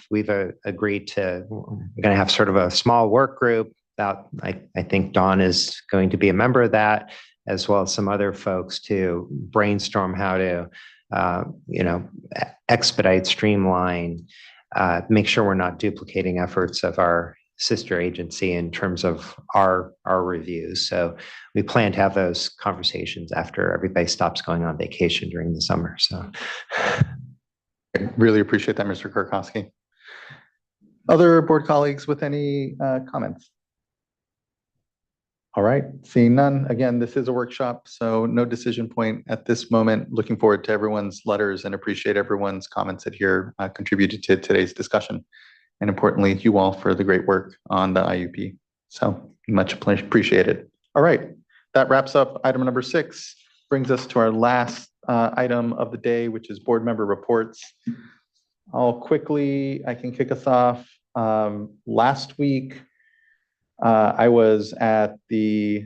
agreed we're going to have sort of a small work group. I think Dawn is going to be a member of that, as well as some other folks to brainstorm how to, expedite, streamline, make sure we're not duplicating efforts of our sister agency in terms of our reviews. So we plan to have those conversations after everybody stops going on vacation during the summer. So I really appreciate that, Mr. Kurkowski. Other board colleagues with any comments? All right, seeing none. Again, this is a workshop, so no decision point at this moment. Looking forward to everyone's letters and appreciate everyone's comments that here contributed to today's discussion. And importantly, you all for the great work on the IUP. So much appreciated. All right, that wraps up item number 6, brings us to our last item of the day, which is board member reports. I can kick us off. Last week, I was at the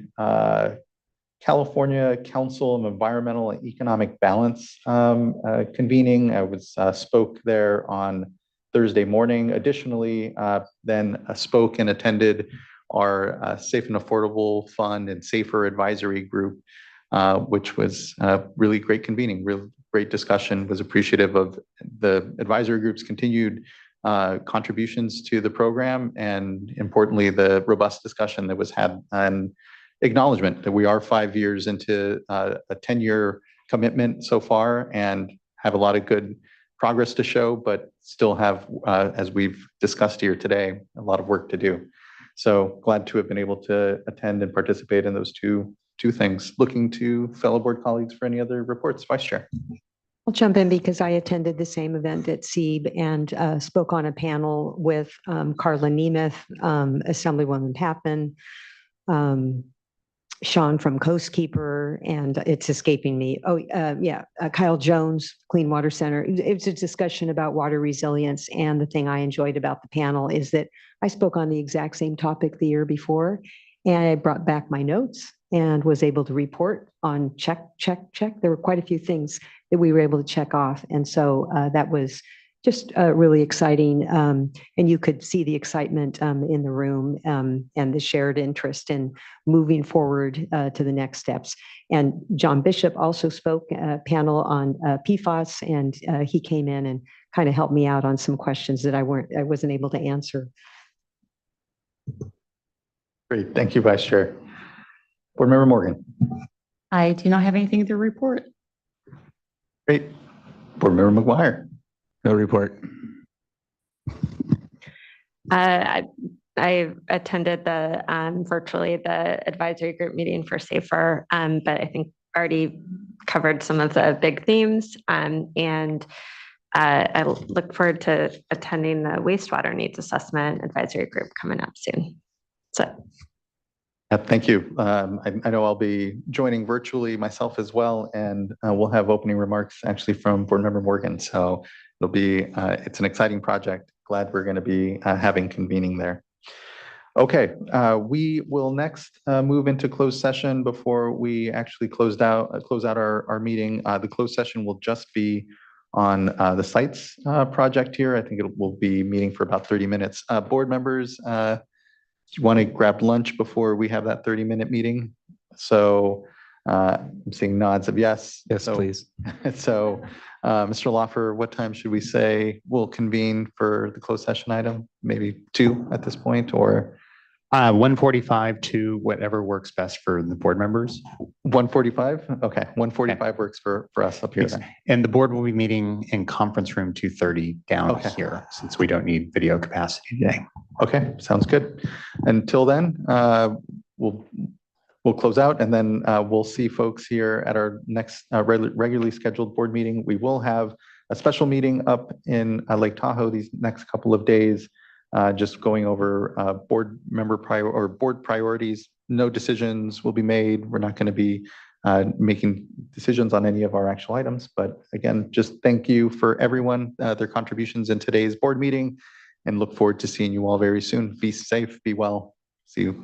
California Council of Environmental and Economic Balance convening. I spoke there on Thursday morning. Additionally, then spoke and attended our Safe and Affordable Fund and Safer Advisory Group, which was really great convening, real great discussion. Was appreciative of the advisory group's continued contributions to the program, and importantly, the robust discussion that was had and acknowledgement that we are 5 years into a 10-year commitment so far and have a lot of good progress to show, but still have, as we've discussed here today, a lot of work to do. So glad to have been able to attend and participate in those two things. Looking to fellow board colleagues for any other reports. Vice Chair. I'll jump in because I attended the same event at SEEB and spoke on a panel with Carla Nemeth, Assemblywoman Pappin, Sean from Coastkeeper, and it's escaping me. Kyle Jones, Clean Water Center. It was a discussion about water resilience, and the thing I enjoyed about the panel is that I spoke on the exact same topic the year before, and I brought back my notes and was able to report on check. There were quite a few things that we were able to check off, and so that was just really exciting. And you could see the excitement in the room and the shared interest in moving forward to the next steps. And John Bishop also spoke a panel on PFAS, and he came in and kind of helped me out on some questions that I wasn't able to answer. Great, thank you, Vice Chair. Board Member Morgan. I do not have anything to report. Great. Board Member McGuire. No report. I attended virtually the advisory group meeting for SAFER, but I think already covered some of the big themes. And I look forward to attending the wastewater needs assessment advisory group coming up soon. So. Thank you. I know I'll be joining virtually myself as well, and we'll have opening remarks actually from Board Member Morgan. So it'll be, it's an exciting project. Glad we're going to be having convening there. Okay, we will next move into closed session before we actually close out our meeting. The closed session will just be on the sites project here. I think it will be meeting for about 30 minutes. Board members, you want to grab lunch before we have that 30-minute meeting? So I'm seeing nods of yes. Yes, So- please. So, Mr. Lawfer, what time should we say we'll convene for the closed session item? Maybe 2 at this point, or 1:45 to whatever works best for the board members. 1:45? Okay, 1:45 works for us up here then. And the board will be meeting in conference room 230 down Okay. here, since we don't need video capacity today. Okay, sounds good. Until then, we'll close out, and then we'll see folks here at our next regularly scheduled board meeting. We will have a special meeting up in Lake Tahoe these next couple of days, just going over board priorities. No decisions will be made. We're not going to be making decisions on any of our actual items. But again, just thank you for everyone, their contributions in today's board meeting, and look forward to seeing you all very soon. Be safe, be well. See you.